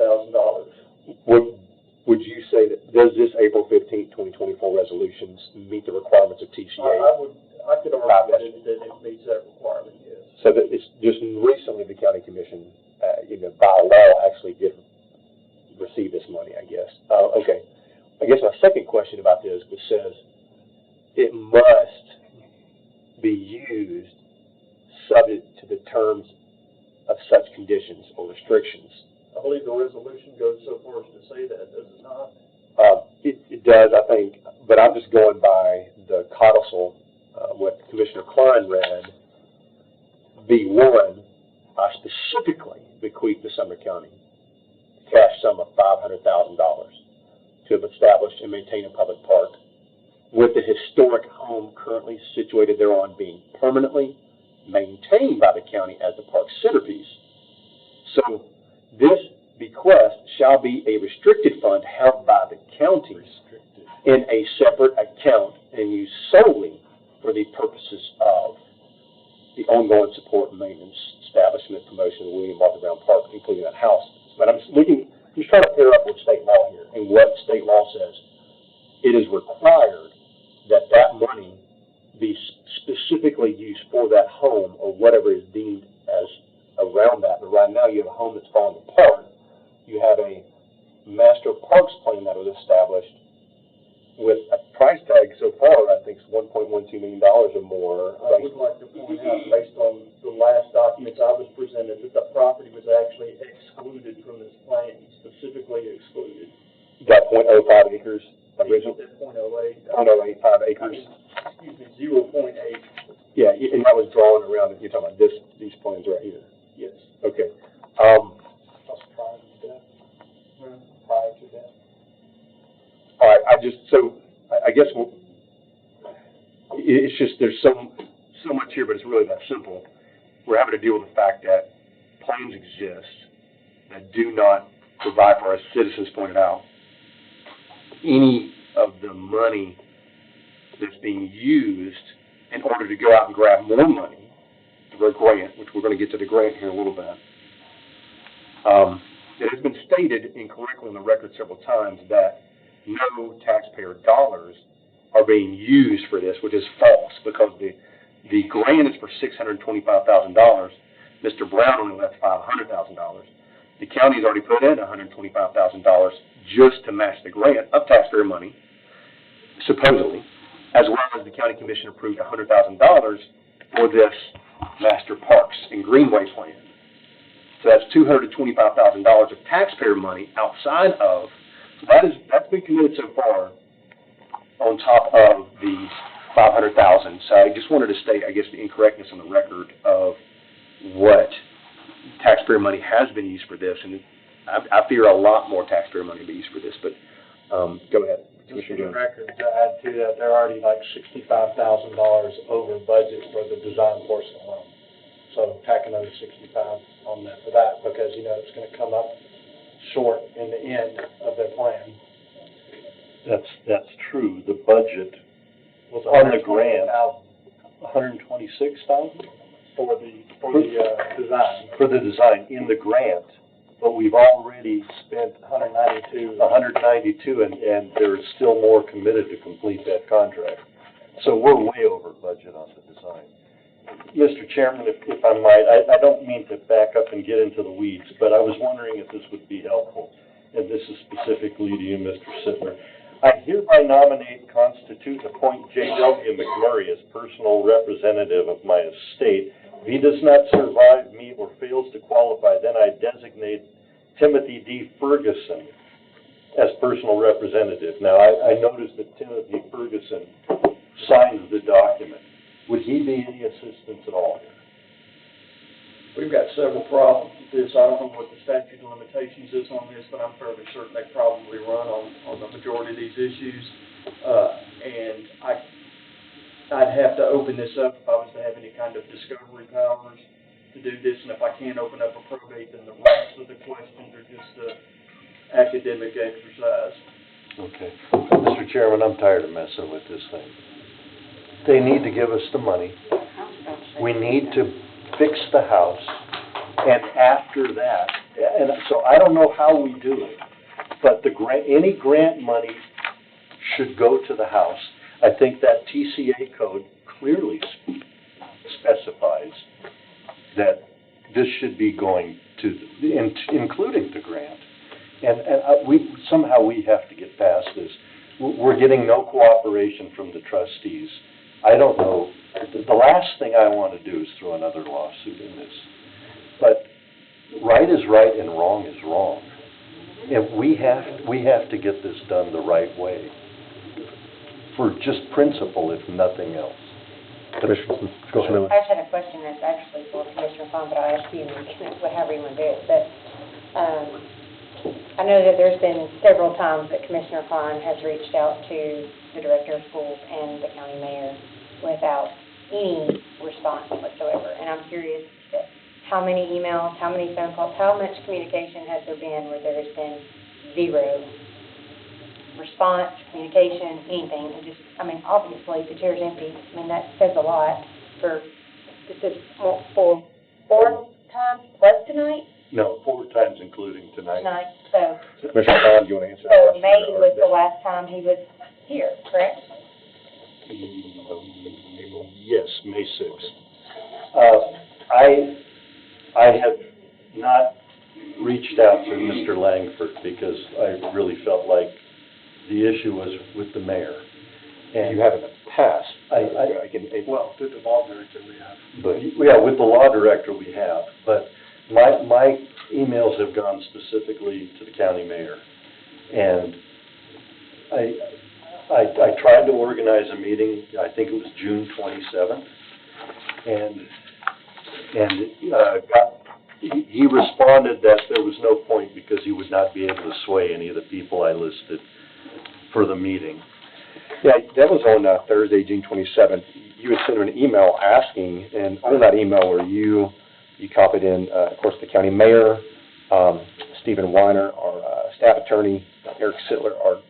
Would you say that, does this April 15th, 2024 resolutions meet the requirements of TCA? I could argue that it meets that requirement, yes. So that it's just recently the county commission, by law, actually did receive this money, I guess. Okay. I guess my second question about this says it must be used subject to the terms of such conditions or restrictions. I believe the resolution goes so far as to say that, does it not? It does, I think, but I'm just going by the codicil, what Commissioner Klein read. B1, I specifically bequeath to Sumner County a cash sum of $500,000 to have established and maintain a public park, with the historic home currently situated thereon being permanently maintained by the county as the park's centerpiece. So this bequest shall be a restricted fund held by the county in a separate account and used solely for the purposes of the ongoing support and maintenance, establishment, promotion of the William Martha Brown Park, including that house. But I'm just trying to pair up with state law here, and what state law says. It is required that that money be specifically used for that home or whatever is deemed as around that. But right now you have a home that's falling apart. You have a master parks plan that was established with a price tag so far, I think, is $1.12 million or more. I would like to point out, based on the last documents I was presented, that the property was actually excluded from this plan, specifically excluded. That 0.05 acres original? 0.08. 0.085 acres. Excuse me, 0.8. Yeah, and that was drawn around, you're talking about these plans right here? Yes. Okay. That's prior to that. Prior to that. All right, I guess it's just there's so much here, but it's really that simple. We're having to deal with the fact that plans exist that do not provide for, as citizens pointed out, any of the money that's being used in order to go out and grab more money through a grant, which we're going to get to the grant here in a little bit. It has been stated incorrectly in the record several times that no taxpayer dollars are being used for this, which is false, because the grant is for $625,000. Mr. Brown only left $500,000. The county has already put in $125,000 just to match the grant of taxpayer money, supposedly, as well as the county commission approved $100,000 for this master parks and greenway plan. So that's $225,000 of taxpayer money outside of. So that's been committed so far on top of the $500,000. So I just wanted to state, I guess, the incorrectness on the record of what taxpayer money has been used for this, and I fear a lot more taxpayer money will be used for this. But go ahead. Just for the record, to add to that, they're already like $65,000 over budget for the design portion alone. So tack another 65 on that for that, because it's going to come up short in the end of their plan. That's true. The budget Was on the grant, 126,000 126,000 for the design. for the design in the grant, but we've already spent 192. 192, and there's still more committed to complete that contract. So we're way over budget on the design. Mr. Chairman, if I might, I don't mean to back up and get into the weeds, but I was wondering if this would be helpful, and this is specifically to you, Mr. Sittler. I hereby nominate, constitute, and appoint J.W. McMurray as personal representative of my estate. If he does not survive me or fails to qualify, then I designate Timothy D. Ferguson as personal representative. Now, I noticed that Timothy Ferguson signs the document. Would he be any assistance at all? We've got several problems with this. I don't know what the statute of limitations is on this, but I'm fairly certain they probably run on the majority of these issues. And I'd have to open this up if I was to have any kind of discovery powers to do this. And if I can't open up a probate, then the rest of the questions are just academic exercise. Okay. Mr. Chairman, I'm tired of messing with this thing. They need to give us the money. We need to fix the house. And after that, and so I don't know how we do it, but any grant money should go to the house. I think that TCA code clearly specifies that this should be going to, including the grant. And somehow we have to get past this. We're getting no cooperation from the trustees. I don't know. The last thing I want to do is throw another lawsuit in this. But right is right and wrong is wrong. And we have to get this done the right way. For just principle, if nothing else. Commissioner, go ahead. I just had a question that's actually for Commissioner Fong, but I'll ask you, however you want to do it. But I know that there's been several times that Commissioner Fong has reached out to the Director of Schools and the County Mayor without any response whatsoever. And I'm curious how many emails, how many phone calls, how much communication has there been where there has been zero response, communication, anything? And just, I mean, obviously the chair's empty. I mean, that says a lot for, this is for 4 times plus tonight? No, 4 times including tonight. So, Commissioner Bond, do you want to answer that so question? May was the last time he was here, correct? Yes, May 6th. I have not reached out to Mr. Langford because I really felt like the issue was with the mayor. And You have in the past. Well, through the law director we have. But, yeah, with the law director we have, but my emails have gone specifically to the county mayor. And I tried to organize a meeting, I think it was June 27th, and he responded that there was no point because he would not be able to sway any of the people I listed for the meeting. Yeah, that was on Thursday, June 27th. You had sent her an email asking, and on that email where you copied in, of course, the county mayor, Stephen Weiner, our staff attorney, Eric Sittler, our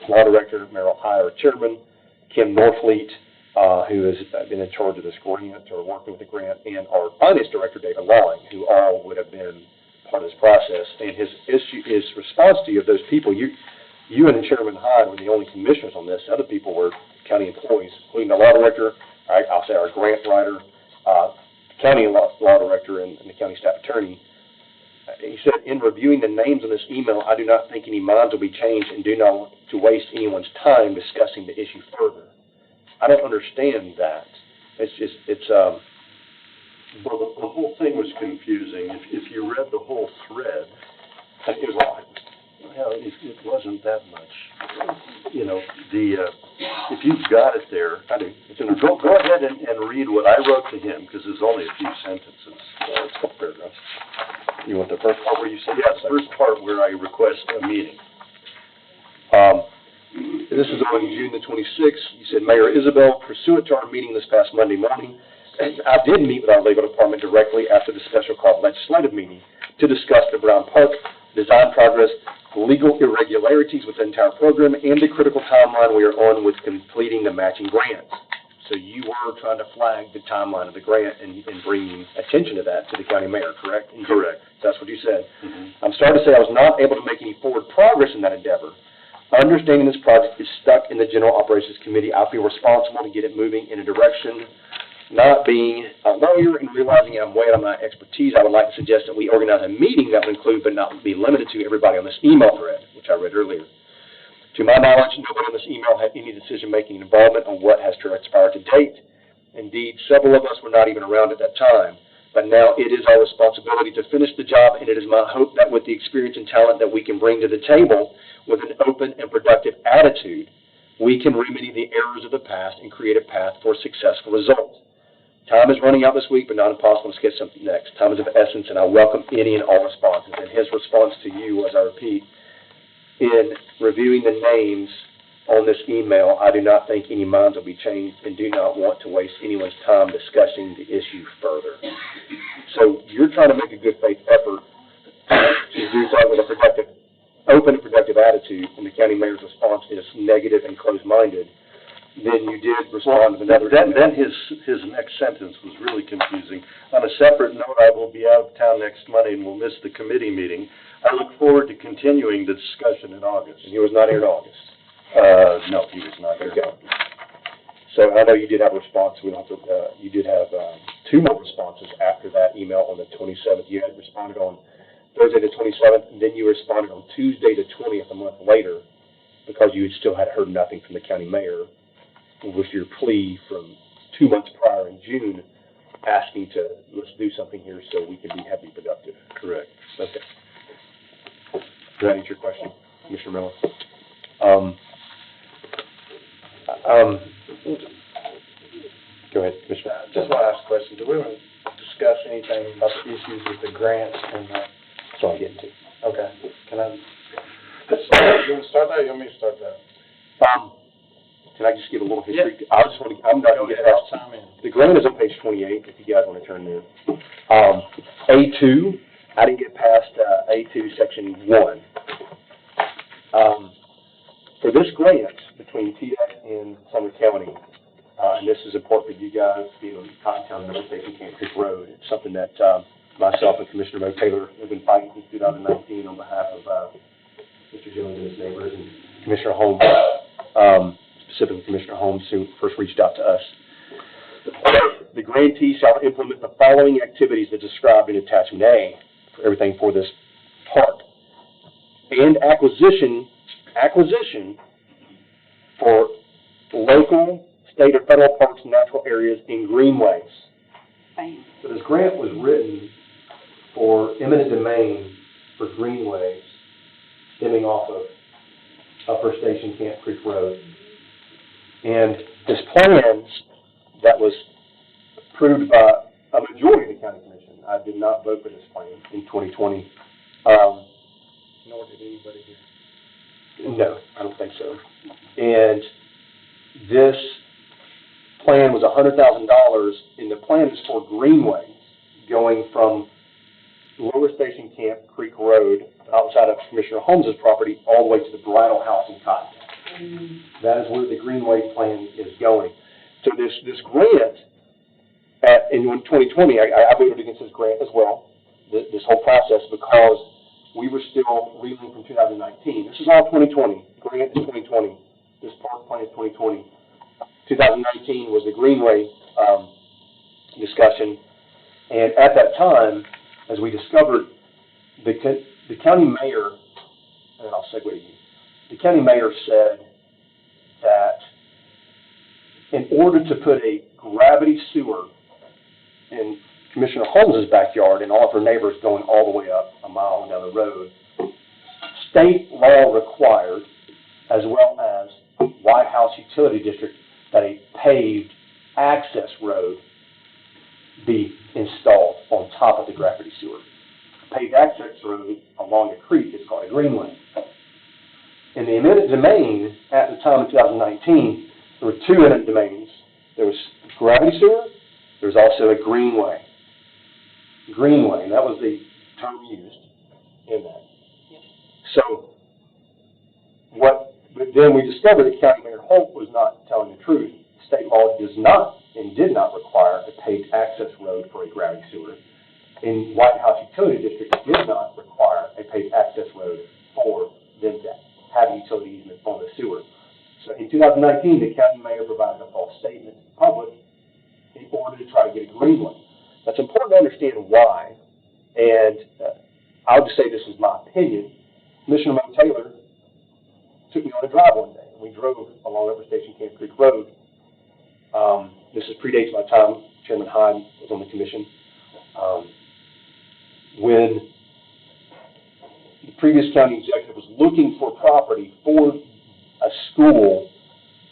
law director, Merrill High, our chairman, Kim Norfleet, who has been in charge of this grant or working with the grant, and our finance director, David Lawing, who all would have been part of this process. And his response to you of those people, you and Chairman Hyde were the only commissioners on this. Other people were county employees, including the law director, I'll say our grant writer, county law director, and the county staff attorney. He said, in reviewing the names in this email, I do not think any minds will be changed and do not want to waste anyone's time discussing the issue further. I don't understand that. Well, the whole thing was confusing. If you read the whole thread, it wasn't that much. You know, if you've got it there, go ahead and read what I wrote to him, because there's only a few sentences. It's a couple paragraphs. You want the first part where you said? Yeah, the first part where I request a meeting. This is on June the 26th. You said, Mayor Isabel, pursuant to our meeting this past Monday morning, I did meet with our legal department directly after the special called legislative meeting to discuss the Brown Park design progress, legal irregularities with the entire program, and the critical timeline we are on with completing the matching grants. So you were trying to flag the timeline of the grant and bringing attention to that to the county mayor, correct? Correct. That's what you said. I'm sorry to say I was not able to make any forward progress in that endeavor. Understanding this project is stuck in the General Operations Committee, I feel responsible to get it moving in a direction. Not being a lawyer and realizing I'm way out of my expertise, I would like to suggest that we organize a meeting that would include but not be limited to everybody on this email thread, which I read earlier. To my knowledge, nobody on this email had any decision-making involvement on what has transpired to date. Indeed, several of us were not even around at that time. But now it is our responsibility to finish the job, and it is my hope that with the experience and talent that we can bring to the table with an open and productive attitude, we can remedy the errors of the past and create a path for successful results. Time is running out this week, but not impossible to get something next. Time is of essence, and I welcome any and all responses. And his response to you, as I repeat, in reviewing the names on this email, I do not think any minds will be changed and do not want to waste anyone's time discussing the issue further. So you're trying to make a good faith effort to do so with a productive, open and productive attitude, and the county mayor's response is negative and closed-minded. Then you did respond with another. Then his next sentence was really confusing. On a separate note, I will be out of town next Monday and will miss the committee meeting. I look forward to continuing the discussion in August. And he was not here in August. No, he was not here. Okay. So I know you did have a response. We don't have to, you did have two more responses after that email on the 27th. You had responded on Thursday the 27th, and then you responded on Tuesday the 20th, a month later, because you still had heard nothing from the county mayor, with your plea from 2 months prior in June, asking to, let's do something here so we can be happy and productive. Correct. Okay. Does that answer your question, Commissioner Miller? Go ahead, Commissioner. Just want to ask a question. Do we want to discuss anything about the issues with the grants and That's all I'm getting to. okay. Can I, you want to start that or you want me to start that? Can I just give a little history? Yeah. I just want to, I'm not going to get past time in. The grant is on page 28, if you guys want to turn there. A2, I didn't get past A2 section 1. For this grant between TDEC and Sumner County, and this is important for you guys, being on Cotton Town Middle Station, Camp Creek Road, it's something that myself and Commissioner Mo Taylor have been fighting since 2019 on behalf of Mr. Jones and his neighbors and Commissioner Holmes. Specifically Commissioner Holmes, who first reached out to us. The grantee shall implement the following activities as described in Attachment A, for everything for this park, and acquisition for local, state, or federal parks and natural areas in greenways. So this grant was written for eminent domain for greenways stemming off of Upper Station Camp Creek Road. And this plan that was approved by a majority of the county commission, I did not vote for this plan in 2020. Nor did anybody here. No, I don't think so. And this plan was $100,000, and the plan is for greenways going from Lower Station Camp Creek Road outside of Commissioner Holmes' property all the way to the Bridal House in Cotton. That is where the greenway plan is going. So this grant, in 2020, I voted against this grant as well, this whole process, because we were still reeling from 2019. This is all 2020. Grant is 2020. This park plan is 2020. 2019 was the greenway discussion, and at that time, as we discovered, the county mayor, and I'll segue to you, the county mayor said that in order to put a gravity sewer in Commissioner Holmes' backyard and all of her neighbors going all the way up a mile down the road, state law required, as well as White House Utility District, that a paved access road be installed on top of the gravity sewer. A paved access road along a creek is called a greenway. In the eminent domain, at the time of 2019, there were two eminent domains. There was gravity sewer, there was also a greenway. Greenway, and that was the term used in that. So but then we discovered that County Mayor Holt was not telling the truth. State law does not and did not require a paved access road for a gravity sewer. And White House Utility District did not require a paved access road for them to have a utility easement on the sewer. So in 2019, the county mayor provided a false statement to the public in order to try to get a green one. That's important to understand why, and I'll just say this is my opinion. Commissioner Mo Taylor took me on a drive one day, and we drove along Upper Station Camp Creek Road. This predates my time. Chairman Hyde was on the commission. When the previous county executive was looking for property for a school,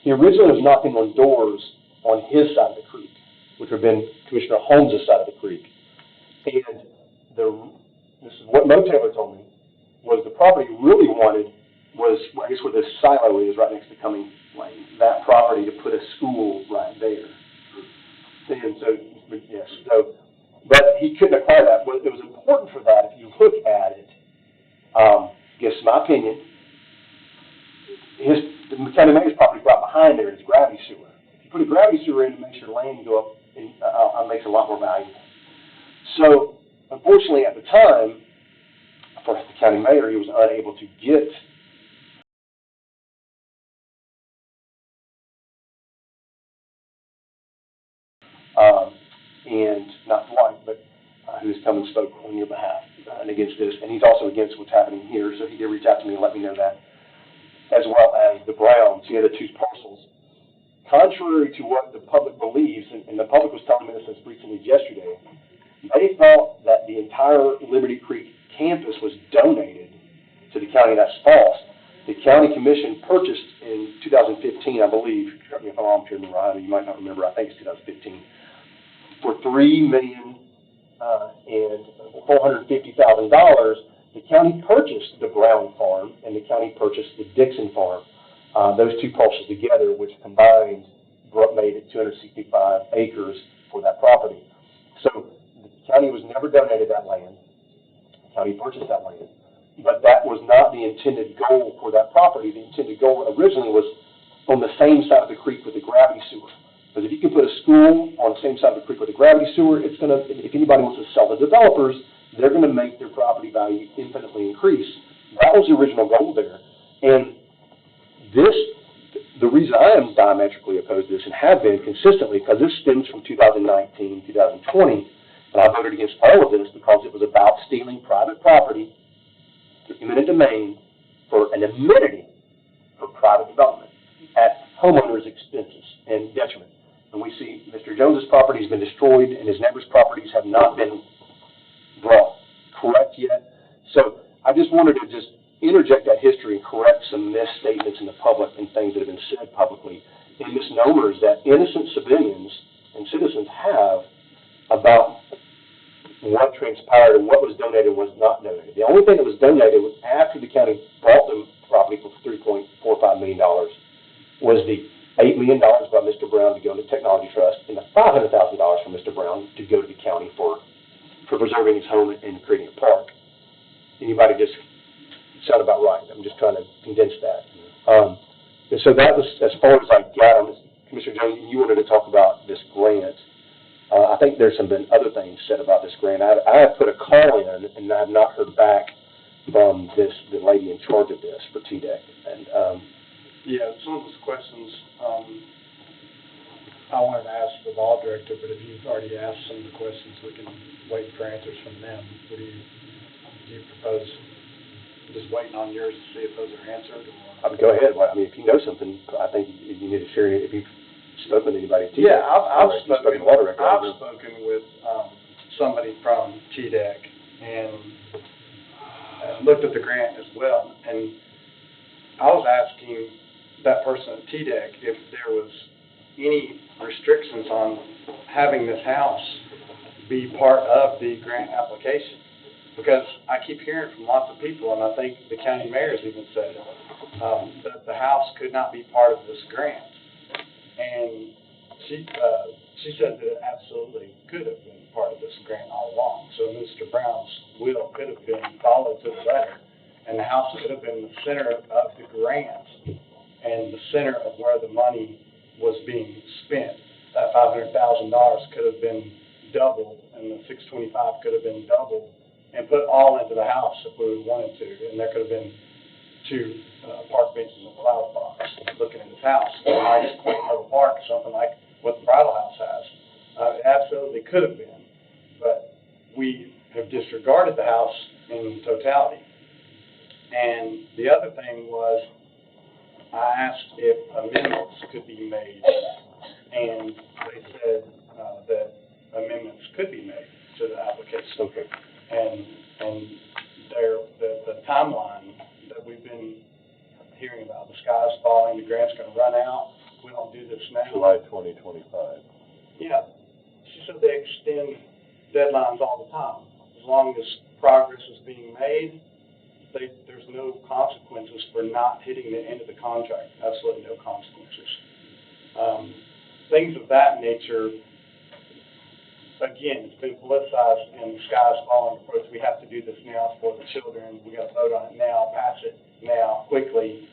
he originally was knocking on doors on his side of the creek, which would have been Commissioner Holmes' side of the creek. And this is what Mo Taylor told me, was the property he really wanted was, I guess where the silo is, right next to Cumming Lane, that property to put a school right there. And so, yes, so, but he couldn't acquire that. Well, it was important for that, if you look at it, guess my opinion, the county mayor's property right behind there is gravity sewer. If you put a gravity sewer in, it makes your lane go up, and it makes it a lot more valuable. So, unfortunately, at the time, for the county mayor, he was unable to get and not White, but who's come and spoke on your behalf and against this. And he's also against what's happening here, so he did reach out to me and let me know that, as well as the Browns, the other two parcels. Contrary to what the public believes, and the public was telling me this as recently as yesterday, they thought that the entire Liberty Creek campus was donated to the county. That's false. The county commission purchased in 2015, I believe, correct me if I'm wrong, Chairman Ryan, you might not remember, I think it's 2015, for $3,450,000, the county purchased the Brown Farm and the county purchased the Dixon Farm. Those two parcels together, which combined made it 265 acres for that property. So the county was never donated that land. The county purchased that land. But that was not the intended goal for that property. The intended goal originally was on the same side of the creek with the gravity sewer. Because if you can put a school on the same side of the creek with a gravity sewer, it's going to, if anybody wants to sell the developers, they're going to make their property value infinitely increase. That was the original goal there. And the reason I am diametrically opposed to this and have been consistently, because this stems from 2019, 2020, and I voted against all of this because it was about stealing private property through eminent domain for an amenity for private development at homeowners' expenses and detriment. And we see Mr. Jones's property has been destroyed and his neighbor's properties have not been brought correct yet. So I just wanted to just interject that history and correct some misstatements in the public and things that have been said publicly and misnomers that innocent civilians and citizens have about what transpired and what was donated and was not donated. The only thing that was donated was after the county bought the property for $3.45 million was the $8 million by Mr. Brown to go into Technology Trust and the $500,000 from Mr. Brown to go to the county for preserving his home and creating a park. Anybody just sound about right? I'm just trying to condense that. And so that was as far as I got on this. Commissioner Jones, you wanted to talk about this grant. I think there's been other things said about this grant. I have put a call in, and I have not heard back from the lady in charge of this for TDEC. And yeah, some of those questions I wanted to ask the law director, but if you've already asked some of the questions, we can wait for answers from them. What do you propose? Just waiting on yours to see if those are answered? Or? Go ahead. Well, I mean, if you know something, I think you need to share it. If you've spoken to anybody at TDEC. Yeah, I've spoken with somebody from TDEC and looked at the grant as well. And I was asking that person at TDEC if there was any restrictions on having this house be part of the grant application. Because I keep hearing from lots of people, and I think the county mayor's even said it, that the house could not be part of this grant. And she said that it absolutely could have been part of this grant all along. So Mr. Brown's will could have been followed to the letter, and the house could have been the center of the grant and the center of where the money was being spent. That $500,000 could have been doubled, and the 625 could have been doubled and put all into the house if we wanted to, and there could have been two park benches and a flower box looking at this house. Or I just quaint little park, something like what the Bridal House has. It absolutely could have been, but we have disregarded the house in totality. And the other thing was, I asked if amendments could be made, and they said that amendments could be made to the application. Okay. And the timeline that we've been hearing about, the sky's falling, the grant's gonna run out, if we don't do this now. July 2025. Yeah, she said they extend deadlines all the time. As long as progress is being made, there's no consequences for not hitting the end of the contract, absolutely no consequences. Things of that nature, again, it's been politicized and the sky's falling approach. We have to do this now for the children. We got to vote on it now, pass it now, quickly.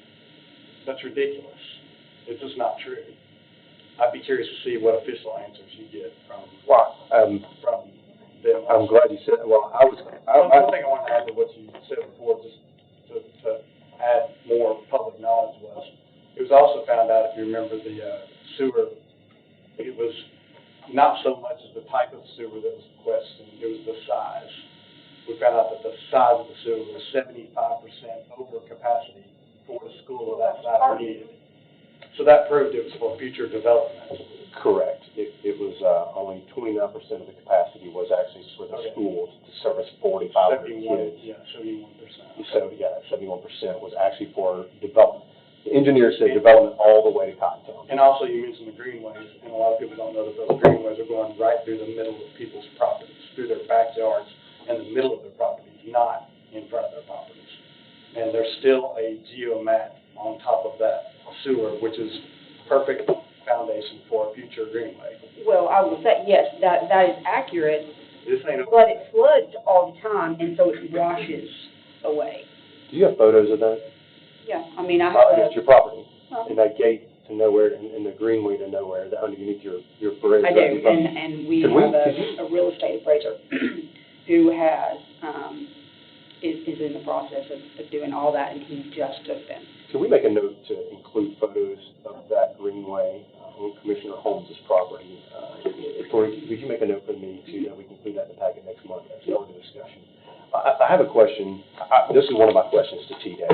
That's ridiculous. It's just not true. I'd be curious to see what official answers you get from them. I'm glad you said that. Well, One thing I wanted to add to what you said before, just to add more public knowledge, was it was also found out, if you remember, the sewer, it was not so much as the type of sewer that was questioned, it was the size. We found out that the size of the sewer was 75% over capacity for a school of that size needed. So that proved it was for future development. correct. It was only 29% of the capacity was actually for the schools to service 4,500 kids. Yeah, 71%. So, yeah, 71% was actually for development. The engineer said development all the way to Cottontown. And also, you mentioned the greenways, and a lot of people don't know that those greenways are going right through the middle of people's properties, through their backyards, and the middle of their properties, not in front of their properties. And there's still a geomat on top of that sewer, which is perfect foundation for a future greenway. Well, I will say, yes, that is accurate, This ain't a, but it floods all the time, and so it washes away. Do you have photos of that? Yeah, I mean, I have It's your property, Huh? and that gate to nowhere, and the greenway to nowhere, that underneath your bridge. I do, and we have a real estate appraiser who has, is in the process of doing all that, and he just took them. Can we make a note to include photos of that greenway on Commissioner Holmes's property? Victoria, would you make a note for me too, that we can include that in the packet next month as part of the discussion? I have a question. This is one of my questions to T-Day.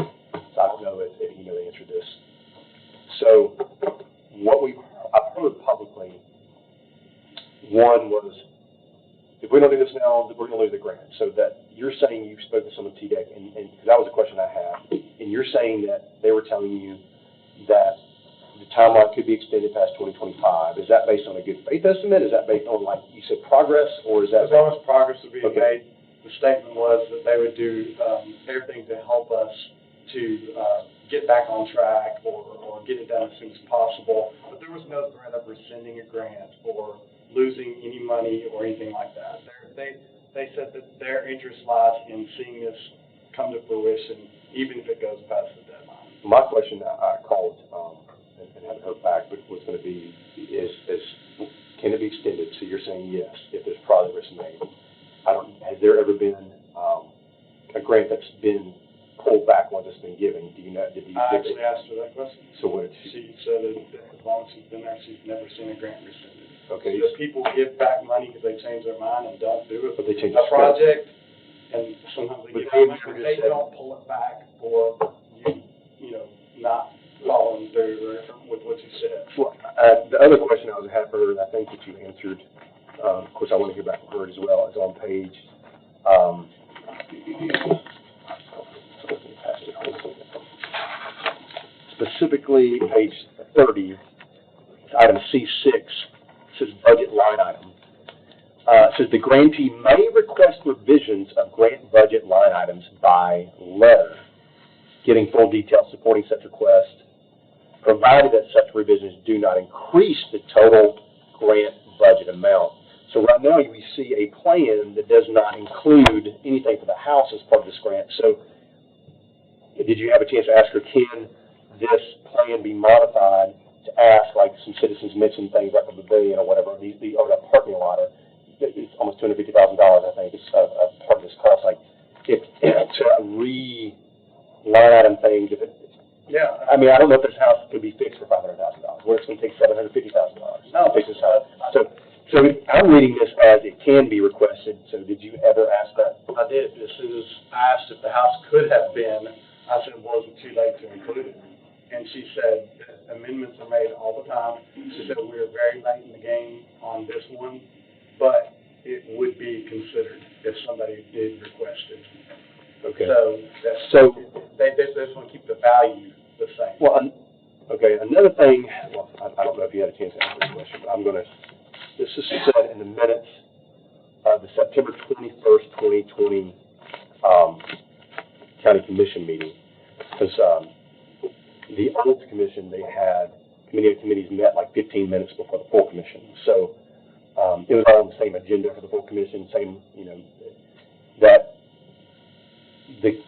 So I don't know if you know the answer to this. So I've heard publicly, one was, if we don't do this now, we're going to lose the grant. So that you're saying you spoke to someone at TDEC, and because that was a question I had, and you're saying that they were telling you that the timeline could be extended past 2025. Is that based on a good faith estimate? Is that based on, like you said, progress, or is that? as long as progress is being made, the statement was that they would do everything to help us to get back on track or get it done as soon as possible. But there was no threat of rescinding a grant or losing any money or anything like that. They said that their interest lies in seeing this come to fruition, even if it goes past the deadline. My question I called and haven't heard back, but was going to be is can it be extended? So you're saying yes, if there's progress made. Has there ever been a grant that's been pulled back once it's been given? Do you know? I actually asked her that question. So what did she said that as long as she's been there, she's never seen a grant rescinded. Okay. So people give back money because they change their mind and don't do it. But they change a project, and sometimes they but give back money, but they don't pull it back for you know, not following through with what you said. Well, the other question I had for her, and I think that you answered, of course I want to hear back from her as well, is on page, specifically page 30, item C6, says budget line item. It says the grantee may request revisions of grant budget line items by letter, giving full details supporting such request, provided that such revisions do not increase the total grant budget amount. So right now we see a plan that does not include anything for the house as part of this grant. So did you have a chance to ask her, can this plan be modified to ask, like some citizens mentioned things like a pavilion or whatever, or that parking lot, or it's almost $250,000, I think, is a part of this cost, like, if to line item things, if it, Yeah. I mean, I don't know if this house could be fixed for $500,000, where it's going to take $750,000 to fix this house. So I'm reading this as it can be requested, so did you ever ask that? I did. As soon as I asked if the house could have been, I said, was it too late to include it? And she said that amendments are made all the time. She said we are very late in the game on this one, but it would be considered if somebody did request it. Okay. So they just want to keep the value the same. Well, okay, another thing, well, I don't know if you had a chance to answer this question, but I'm going to, this is said in the minutes of the September 21st, 2020 County Commission meeting, because the old commission, they had, committees met like 15 minutes before the full commission. So it was all on the same agenda for the full commission, same, that the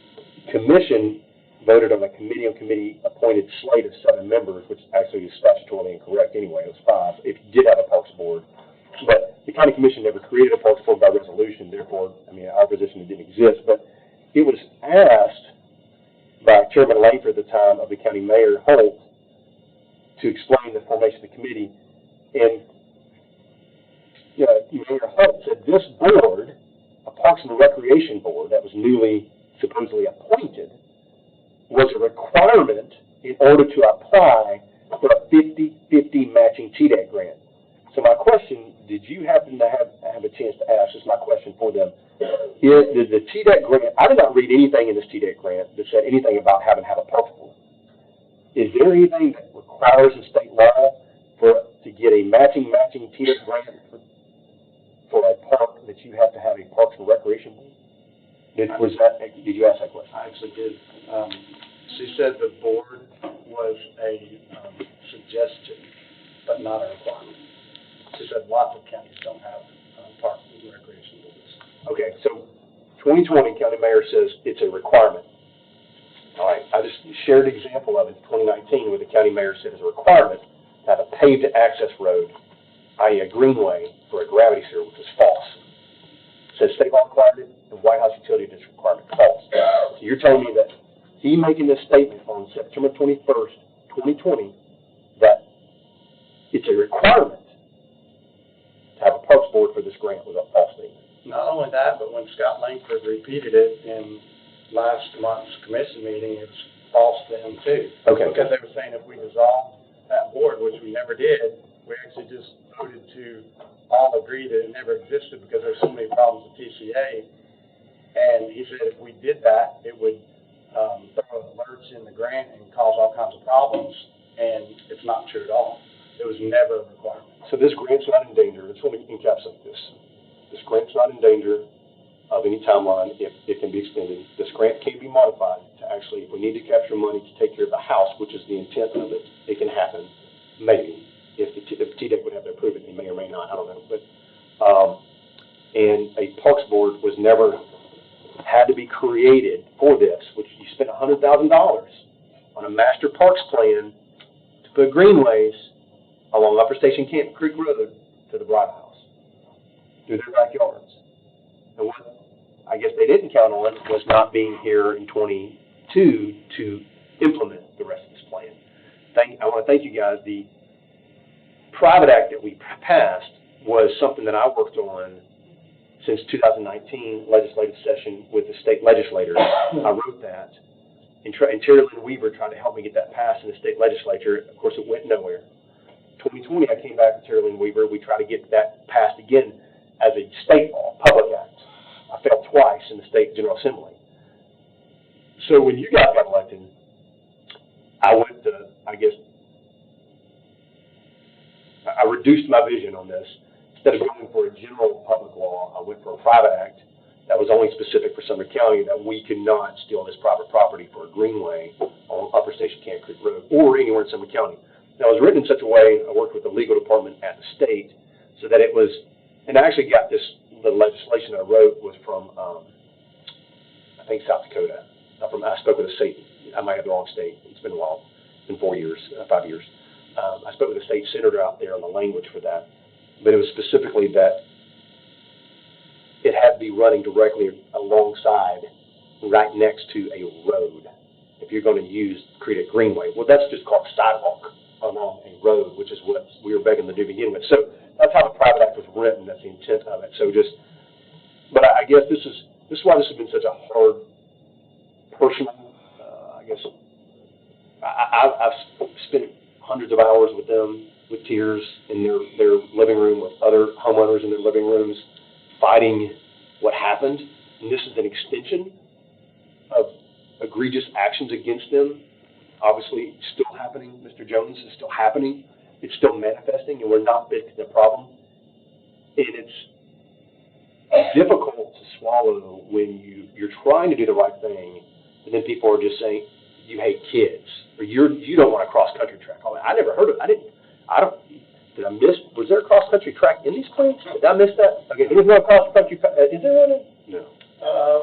commission voted on a committee appointed slate of 7 members, which actually is statutorily incorrect anyway. It was 5 if you did have a Parks Board. But the county commission never created a Parks Board by resolution, therefore, our position didn't exist. But it was asked by Chairman Lathir at the time of the county mayor, Holt, to explain the formation of the committee. And Mayor Holt said this board, a Parks and Recreation Board that was newly supposedly appointed, was a requirement in order to apply for a 50-50 matching TDEC grant. So my question, did you happen to have a chance to ask, this is my question for them, did the TDEC grant, I did not read anything in this TDEC grant that said anything about having to have a Parks Board. Is there anything that requires in state law to get a matching TDEC grant for a park that you have to have a Parks and Recreation Board? Did you ask that question? I actually did. She said the board was a suggestion, but not a requirement. She said lots of counties don't have parks and recreation boards. Okay, so 2020 county mayor says it's a requirement. All right, I just shared an example of it in 2019 where the county mayor said it's a requirement to have a paved access road, i.e. a greenway for a gravity sewer, which is false. It says state law required it, the White House Utility District requirement, false. So you're telling me that he making this statement on September 21st, 2020, that it's a requirement to have a Parks Board for this grant was a false statement. Not only that, but when Scott Langford repeated it in last month's commission meeting, it's false then too. Okay. Because they were saying if we dissolved that board, which we never did, we actually just voted to all agree that it never existed because there's so many problems with TCA. And he said if we did that, it would throw a lurch in the grant and cause all kinds of problems, and it's not true at all. It was never a requirement. So this grant's not in danger. Let's let me encapsulate this. This grant's not in danger of any timeline if it can be extended. This grant can be modified to actually, if we need to capture money to take care of the house, which is the intent of it, it can happen, maybe. If TDEC would have to approve it, it may or may not, I don't know. But and a Parks Board was never had to be created for this, which you spent $100,000 on a master parks plan to put greenways along Upper Station Camp Creek Road to the Bright House, through their backyards. And what I guess they didn't count on was not being here in 22 to implement the rest of this plan. I want to thank you guys. The private act that we passed was something that I worked on since 2019 legislative session with the state legislators. I wrote that, and Terry Lynn Weaver tried to help me get that passed in the state legislature. Of course, it went nowhere. 2020, I came back with Terry Lynn Weaver. We tried to get that passed again as a state law, public act. I failed twice in the state General Assembly. So when you guys got elected, I went to, I reduced my vision on this. Instead of going for a general public law, I went for a private act that was only specific for Sumner County, that we could not steal this private property for a greenway on Upper Station Camp Creek Road or anywhere in Sumner County. Now, it was written in such a way, I worked with the legal department at the state, so that it was, and I actually got this, the legislation I wrote was from, I think, South Dakota. I spoke with the state I might have the wrong state, it's been a while, it's been 4 years, 5 years. I spoke with the state senator out there on the language for that, but it was specifically that it had to be running directly alongside, right next to a road. If you're going to create a greenway, well, that's just called sidewalk along a road, which is what we were begging to do to begin with. So that's how the private act was written. That's the intent of it. So but I guess this is why this has been such a hard, personal. I guess I've spent hundreds of hours with them, with tears in their living room, with other homeowners in their living rooms, fighting what happened. And this is an extension of egregious actions against them. Obviously, it's still happening. Mr. Jones is still happening. It's still manifesting, and we're not fixing the problem. And it's difficult to swallow when you're trying to do the right thing, and then people are just saying, you hate kids, or you don't want a cross-country track. I never heard of it. Did I miss, was there a cross-country track in these plans? Did I miss that? Okay, there was no cross-country, is there one? No.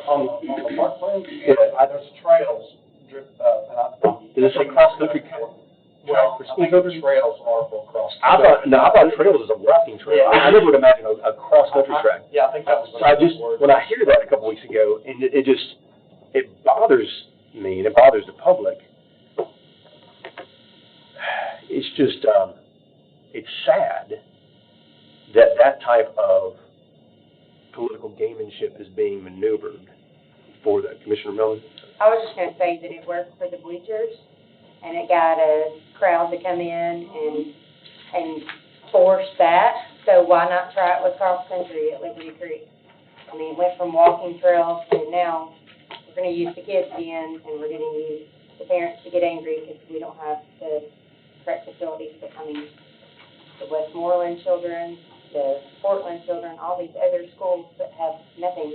On the park plan, there's trails, Did it say cross-country? well, I think the trails are for cross. I thought trails is a walking trail. Yeah. I never would imagine a cross-country track. Yeah, I think that was. So when I hear that a couple weeks ago, and it bothers me, and it bothers the public, it's just, it's sad that type of political gamemanship is being maneuvered for that. Commissioner Millen? I was just gonna say that it worked for the bleachers, and it got a crowd to come in and force that, so why not try it with cross-country at Liberty Creek? I mean, it went from walking trails to now, we're gonna use the kids again, and we're gonna use the parents to get angry because we don't have the correct facilities, but I mean, the Westmoreland children, the Portland children, all these other schools that have nothing.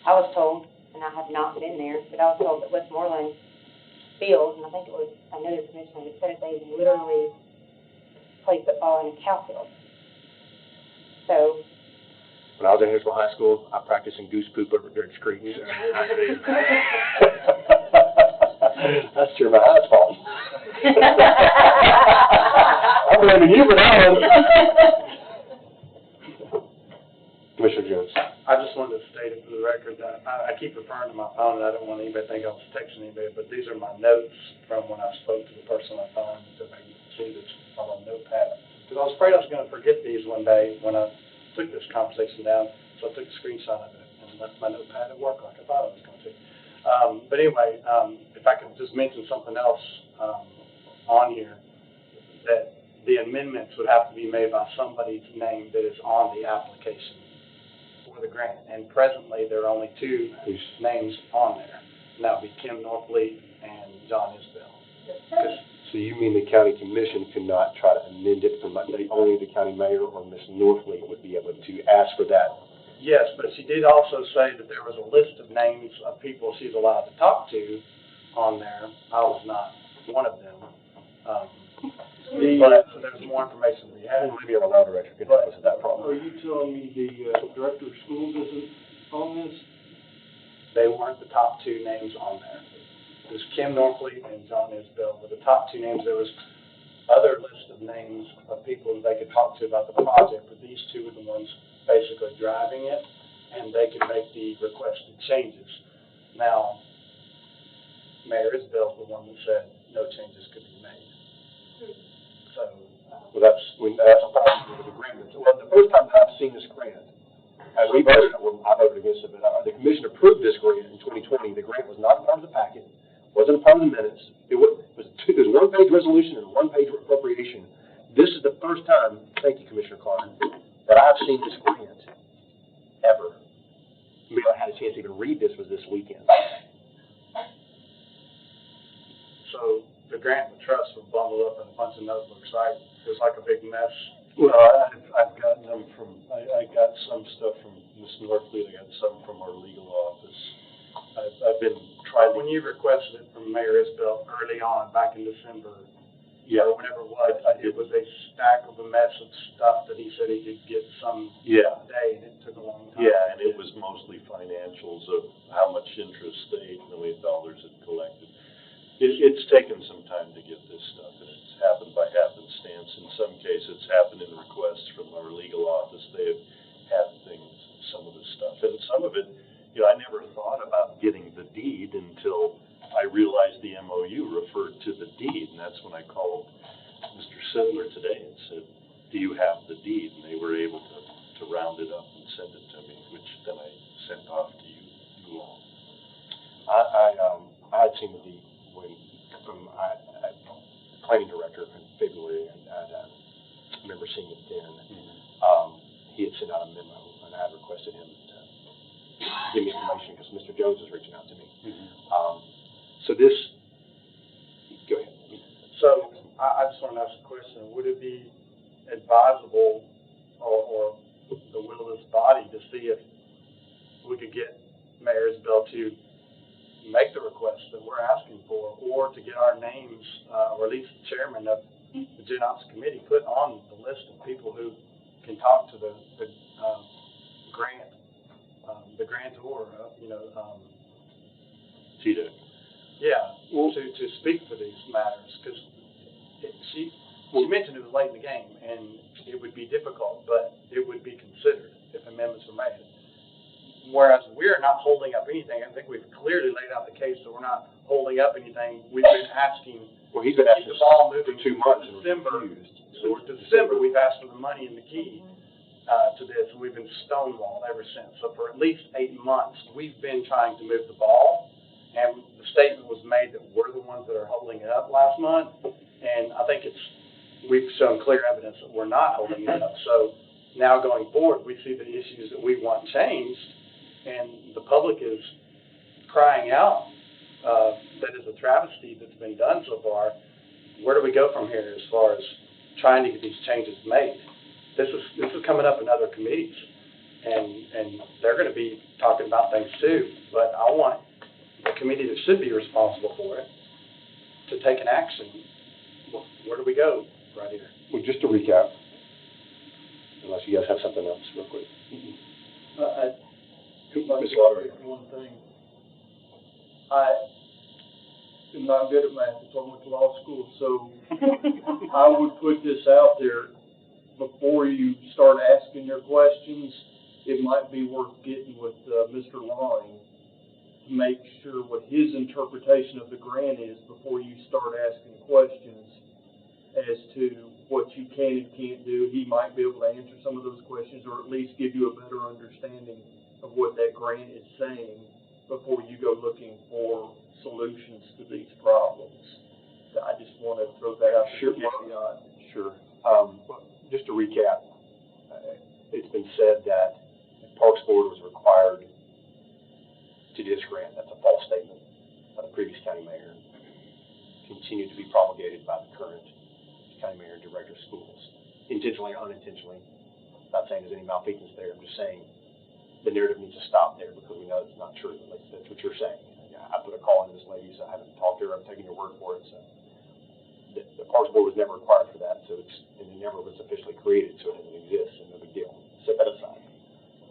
I was told, and I have not been there, but I was told that Westmoreland field, and I think it was another commissioner that said they literally play football in a cow field. So. When I was in Harrisville High School, I practiced in goose poop over Dirt Creek. That's true, my house fault. I'm blaming you for that one. Commissioner Jones. I just wanted to state it for the record that I keep referring to my phone, and I don't want anybody to think I was texting anybody, but these are my notes from when I spoke to the person on my phone, so I can see this on a notepad. Because I was afraid I was going to forget these one day when I took this conversation down, so I took a screenshot of it and left my notepad at work like I thought I was going to. But anyway, if I could just mention something else on here, that the amendments would have to be made by somebody's name that is on the application for the grant, and presently there are only two names on there, and that would be Kim Northleaf and John Isbell. So you mean the county commission could not try to amend it from only the county mayor or Ms. Northleaf would be able to ask for that? Yes, but she did also say that there was a list of names of people she's allowed to talk to on there. I was not one of them. So there's more information to be had. Maybe our law director could help us with that problem. Are you telling me the director of schools isn't on this? They weren't the top two names on there. It was Kim Northleaf and John Isbell were the top two names. There was other list of names of people that they could talk to about the project, but these two were the ones basically driving it, and they could make the requested changes. Now, Mayor Isbell's the one that said no changes could be made. So, well, that's a problem with the grant. Well, the first time that I've seen this grant, I voted against it, but the commission approved this grant in 2020. The grant was not a part of the packet, wasn't a part of the minutes. It was a one-page resolution and a one-page appropriation. This is the first time, thank you, Commissioner Clark, that I've seen this grant ever. Maybe I had a chance to even read this was this weekend. So the grant and the trust were bundled up in a bunch of notebooks, right? It was like a big mess. Well, I've gotten them from, I got some stuff from Ms. Northleaf, I got some from our legal office. I've been trying to. When you requested it from Mayor Isbell early on, back in December, Yeah. or whenever it was, it was a stack of a mess of stuff that he said he could get some day, and it took a long time. Yeah, and it was mostly financials of how much interest the $8 million had collected. It's taken some time to get this stuff, and it's happened by happenstance. In some cases, it's happened in requests from our legal office. They have had things, some of this stuff. And some of it, you know, I never thought about getting the deed until I realized the MOU referred to the deed, and that's when I called Mr. Sumner today and said, do you have the deed? And they were able to round it up and send it to me, which then I sent off to you all. I had seen the deed when, from, planning director in February, and I remember seeing it then. He had sent out a memo, and I had requested him to give me information, because Mr. Jones was reaching out to me. So this, go ahead. So, I just want to ask a question. Would it be advisable, or the will of this body, to see if we could get Mayor Isabel to make the request that we're asking for, or to get our names, or at least the chairman of the Gen Ops Committee put on the list of people who can talk to the grantor, TDEC. Yeah, to speak for these matters, because she mentioned it was late in the game, and it would be difficult, but it would be considered if amendments were made. Whereas we're not holding up anything. I think we've clearly laid out the case, so we're not holding up anything. We've been asking. Well, he's been asking the ball moving for 2 months. December. So December, we've asked for the money and the key to this, and we've been stonewalled ever since. So for at least 8 months, we've been trying to move the ball, and the statement was made that we're the ones that are holding it up last month, and I think we've shown clear evidence that we're not holding it up. So now going forward, we see the issues that we want changed, and the public is crying out that is a travesty that's been done so far. Where do we go from here as far as trying to get these changes made? This is coming up in other committees, and they're going to be talking about things too. But I want the committee that should be responsible for it to take an action. Where do we go right here? Well, just to recap, unless you guys have something else real quick. Ms. Lauder. One thing. I am not good at math, so I went to law school, so I would put this out there before you start asking your questions. It might be worth getting with Mr. Line to make sure what his interpretation of the grant is before you start asking questions as to what you can and can't do. He might be able to answer some of those questions, or at least give you a better understanding of what that grant is saying before you go looking for solutions to these problems. I just want to throw that out there. Sure. Just to recap, it's been said that the Parks Board was required to do this grant. That's a false statement by the previous county mayor. Continued to be promulgated by the current county mayor and director of schools, intentionally or unintentionally. I'm not saying there's any malfeasance there. I'm just saying the narrative needs to stop there, because we know it's not true. That's what you're saying. I put a call into this lady, so I haven't talked to her. I'm taking your word for it. So the Parks Board was never required for that, and it never was officially created, so it doesn't exist, and no big deal. Set that aside.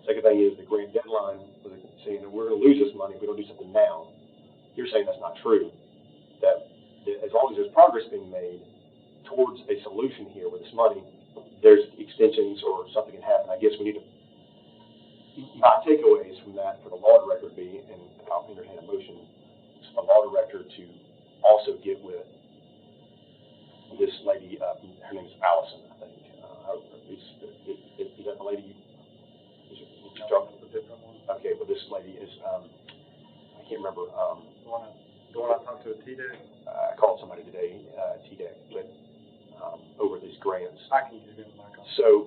Second thing is the grant deadline was saying that we're going to lose this money if we don't do something now. You're saying that's not true. That as long as there's progress being made towards a solution here with this money, there's extensions or something can happen. I guess we need to. My takeaways from that for the law director would be, and I'll entertain a motion, for the law director to also get with this lady, her name is Allison, I think. Is that the lady you talked about? Okay, well, this lady is, I can't remember. The one I talked to at TDEC? I called somebody today, TDEC, but over these grants. I can give him my call. So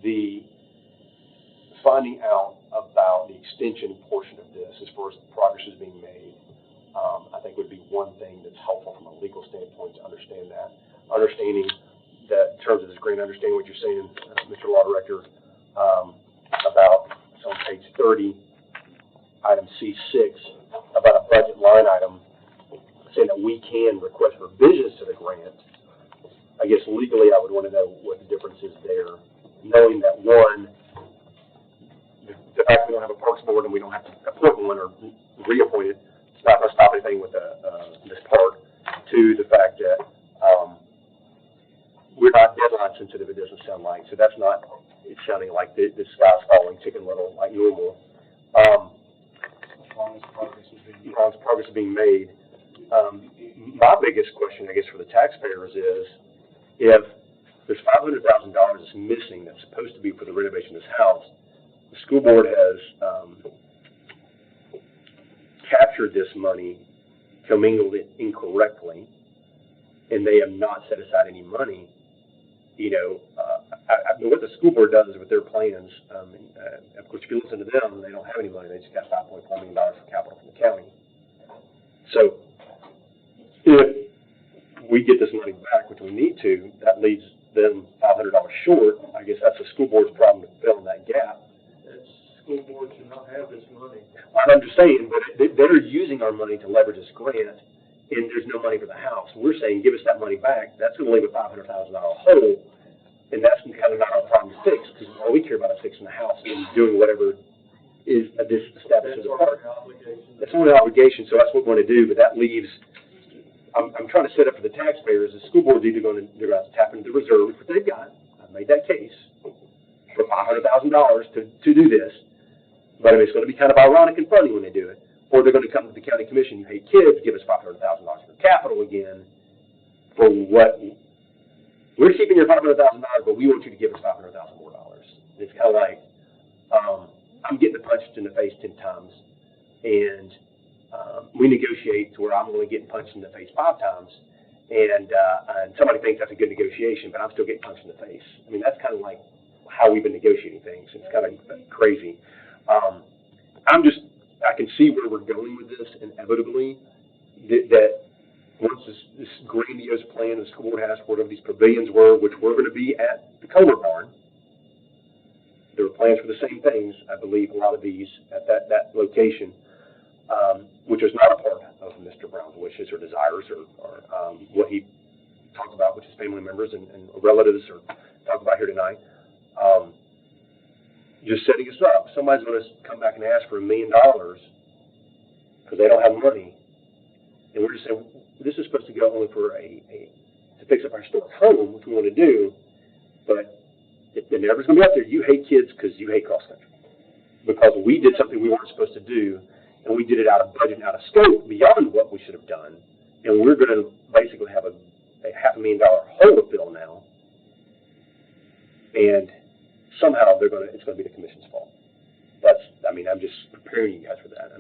the finding out about the extension portion of this, as far as the progress is being made, I think would be one thing that's helpful from a legal standpoint to understand that. Understanding that in terms of this grant, understanding what you're saying, Mr. Law Director, about, it's on page 30, item C6, about a budget line item, saying that we can request revisions to the grant. I guess legally I would want to know what the difference is there, knowing that one, the fact we don't have a Parks Board and we don't have to appoint one or reappoint it, it's not going to stop anything with this part. sensitive it doesn't sound like. So that's not, it's sounding like the sky's falling, Chicken Little, like normal. As long as progress is being made. My biggest question, I guess, for the taxpayers is, if there's $500,000 that's missing that's supposed to be for the renovation of this house, the school board has captured this money, commingled it incorrectly, and they have not set aside any money. You know, what the school board does with their plans, of course, if you listen to them, they don't have any money. They just got $5.4 million for capital from the county. So if we get this money back, which we need to, that leaves them $500 short. I guess that's the school board's problem to fill in that gap. That school board should not have this money. I understand, but they're using our money to leverage this grant, and there's no money for the house. We're saying, give us that money back. That's going to leave a $500,000 hole, and that's kind of not our problem to fix, because all we care about is fixing the house and doing whatever is this establishes the park. That's only an obligation, so that's what we're going to do. But that leaves. I'm trying to set up for the taxpayers. The school board's either going to tap into the reserve, which they've got. I've made that case for $500,000 to do this. But I mean, it's going to be kind of ironic and funny when they do it. Or they're going to come to the county commission, you hate kids, give us $500,000 for capital again. For what? We're keeping your $500,000, but we want you to give us $500,000 more dollars. It's kind of like, I'm getting punched in the face 10 times, and we negotiate to where I'm only getting punched in the face 5 times, and somebody thinks that's a good negotiation, but I'm still getting punched in the face. I mean, that's kind of like how we've been negotiating things. It's kind of crazy. I can see where we're going with this inevitably, that once this grandiose plan the school board has for whatever these pavilions were, which were going to be at the Kohler Barn, there were plans for the same things, I believe, a lot of these at that location, which was not a part of Mr. Brown's wishes or desires or what he talked about with his family members and relatives or talked about here tonight. Just setting us up. Somebody's going to come back and ask for $1 million because they don't have money, and we're just saying this is supposed to go only for to fix up our historic home, which we want to do, but it never's going to be up there. You hate kids because you hate cross country because we did something we weren't supposed to do, and we did it out of budget and out of scope beyond what we should have done, and we're going to basically have a $500,000 hole to fill now, and somehow it's going to be the commission's fault. I'm just preparing you guys for that.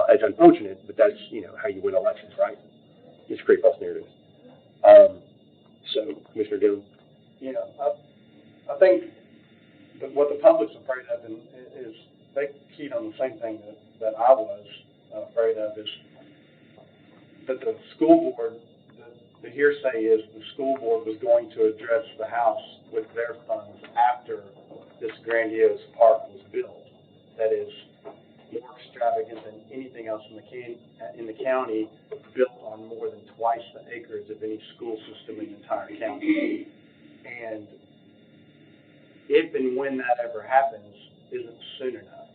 It's unfortunate, but that's, how you win elections, right? Just create false narratives. So, Commissioner Dillon. Yeah, I think that what the public's afraid of is they keyed on the same thing that I was afraid of, is that the school board, the hearsay is the school board was going to address the house with their funds after this grandiose park was built. That is more extravagant than anything else in the county, built on more than twice the acreage of any school system in the entire county. And if and when that ever happens, isn't soon enough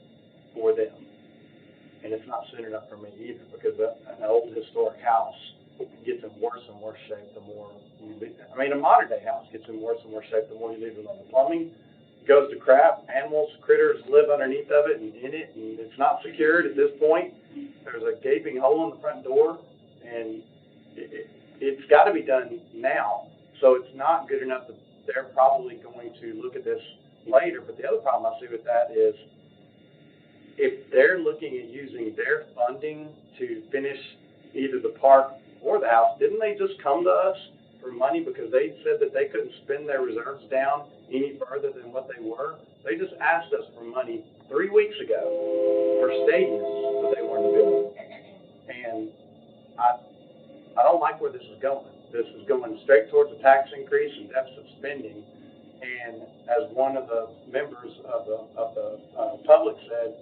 for them. And it's not soon enough for me either, because an old historic house gets in worse and worse shape the more you leave it. A modern day house gets in worse and worse shape the more you leave it on. The plumbing goes to crap, animals, critters live underneath of it and in it, and it's not secured at this point. There's a gaping hole in the front door, and it's got to be done now. So it's not good enough that they're probably going to look at this later. But the other problem I see with that is, if they're looking at using their funding to finish either the park or the house, didn't they just come to us for money because they said that they couldn't spend their reserves down any further than what they were? They just asked us for money 3 weeks ago for stadiums that they wanted to build. And I don't like where this is going. This is going straight towards a tax increase and deficit spending. And as one of the members of the public said,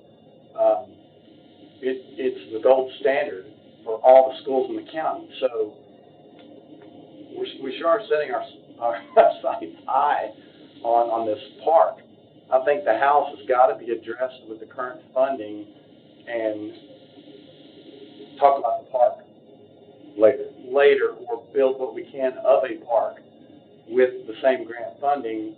it's the gold standard for all the schools in the county. So we sure are setting our sights high on this park. I think the house has got to be addressed with the current funding and talk about the park later, or build what we can of a park with the same grant funding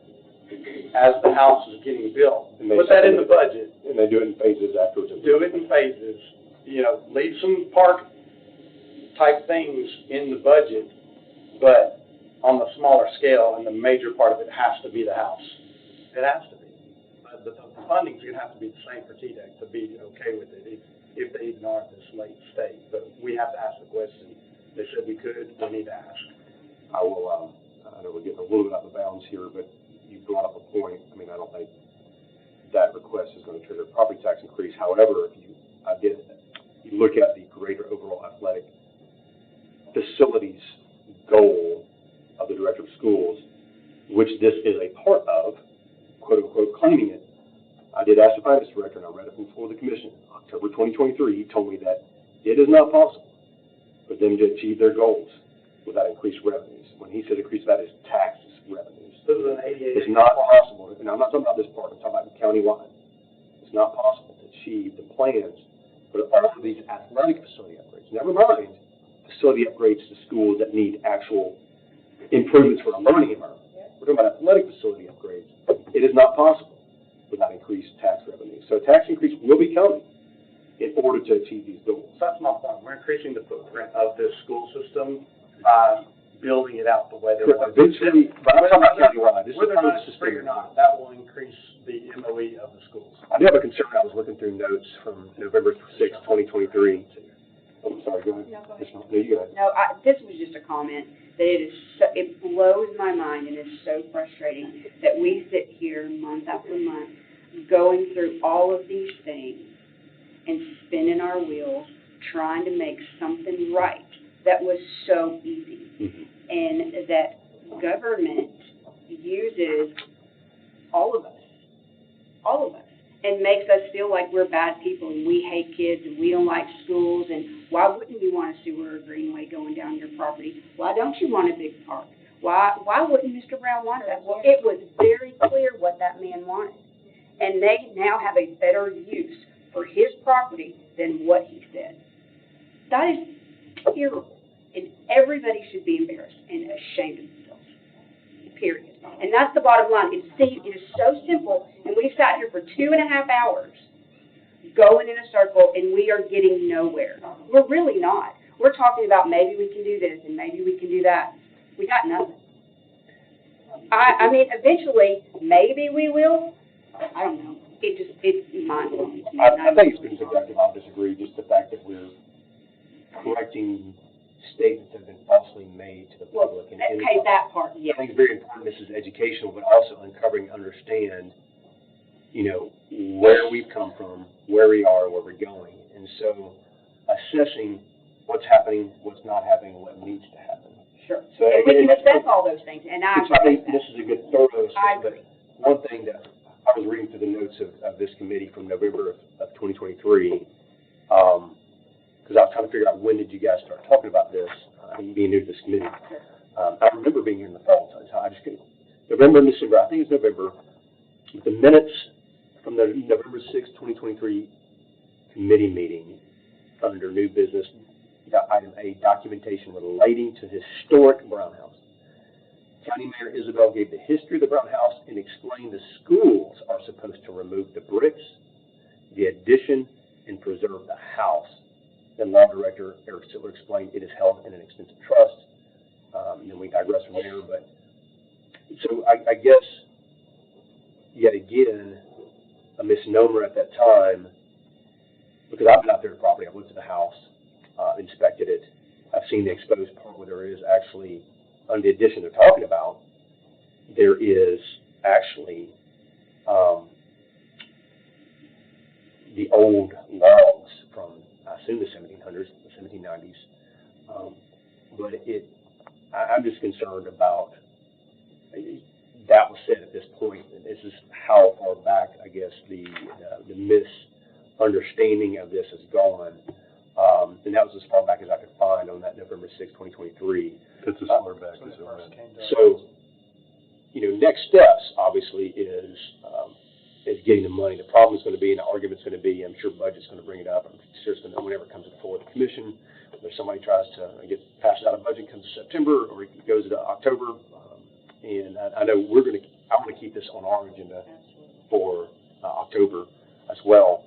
as the house is getting built. And they Put that in the budget. And they do it in phases afterwards. Do it in phases, you know, leave some park type things in the budget, but on the smaller scale, and the major part of it has to be the house. It has to be. But the funding's gonna have to be the same for TDEC to be okay with it, if they ignore it this late stage. But we have to ask the question. They said we could, we need to ask. I will, I know we're getting a little bit out of bounds here, but you brought up a point. I mean, I don't think that request is going to trigger a property tax increase. However, if you, you look at the greater overall athletic facilities goal of the director of schools, which this is a part of, quote unquote, claiming it. I did ask the finance director, and I read it before the commission. October 2023, he told me that it is not possible for them to achieve their goals without increased revenues. When he said increase, that is tax revenues. This is an 88. It's not possible, and I'm not talking about this part, I'm talking about countywide. It's not possible to achieve the plans for all of these athletic facility upgrades. Never mind facility upgrades to schools that need actual improvements for a learning environment. We're talking about athletic facility upgrades. It is not possible without increased tax revenue. So a tax increase will be coming in order to achieve these goals. So that's my point. We're increasing the footprint of this school system by building it out the way they want. Eventually, but I'm talking about countywide. This is Whether part of it's the free or system. not, that will increase the MOE of the schools. I do have a concern. I was looking through notes from November 6, 2023. Oh, I'm sorry, go ahead. No, go ahead. No, you go ahead. No, this was just a comment, that it blows my mind and it's so frustrating that we sit here month after month going through all of these things and spinning our wheels, trying to make something right that was so easy. Mm-hmm. And that government uses all of us, and makes us feel like we're bad people and we hate kids and we don't like schools, and why wouldn't you want a sewer or greenway going down your property? Why don't you want a big park? Why wouldn't Mr. Brown want that? Well, it was very clear what that man wanted. And they now have a better use for his property than what he said. That is terrible. And everybody should be embarrassed and ashamed of themselves. Period. And that's the bottom line. It is so simple, and we've sat here for 2.5 hours going in a circle, and we are getting nowhere. We're really not. We're talking about maybe we can do this, and maybe we can do that. We got nothing. I mean, eventually, maybe we will. I don't know. It's mind-blowing to me. I think it's been productive. I'll disagree. Just the fact that we're correcting statements that have been falsely made to the public. And okay, that part, yeah. I think it's very important. This is educational, but also uncovering, understand, you know, where we've come from, where we are, where we're going. And so assessing what's happening, what's not happening, what needs to happen. Sure. So, and we can assess all those things, and I agree with that. This is a good thorough assessment. I agree. One thing that I was reading through the notes of this committee from November of 2023, because I was trying to figure out when did you guys start talking about this, being new to this committee. I remember being here in the fall, so I just couldn't. November and December, I think it's November, with the minutes from the November 6, 2023 committee meeting under new business, item A, documentation relating to historic Brown House. County Mayor Isabel gave the history of the Brown House and explained the schools are supposed to remove the bricks, the addition, and preserve the house. Then Law Director Eric Sittler explained it is held in an extensive trust. And then we digress from there, but so I guess yet again a misnomer at that time, because I've been out there at the property, I've looked at the house, inspected it, I've seen the exposed part where there is actually, on the addition they're talking about, there is actually the old logs from, I assume, the 1700s, the 1790s. But I'm just concerned about, that was said at this point, and this is how far back, I guess, the misunderstanding of this has gone. And that was as far back as I could find on that November 6, 2023. That's as far back as it went. So, you know, next steps, obviously, is getting the money. The problem is going to be, and the argument's going to be, I'm sure budget's going to bring it up. I'm sure it's going to, whenever it comes before the commission, if somebody tries to get passed out of budget, comes to September, or it goes to October, And I know I want to keep this on our agenda for October as well.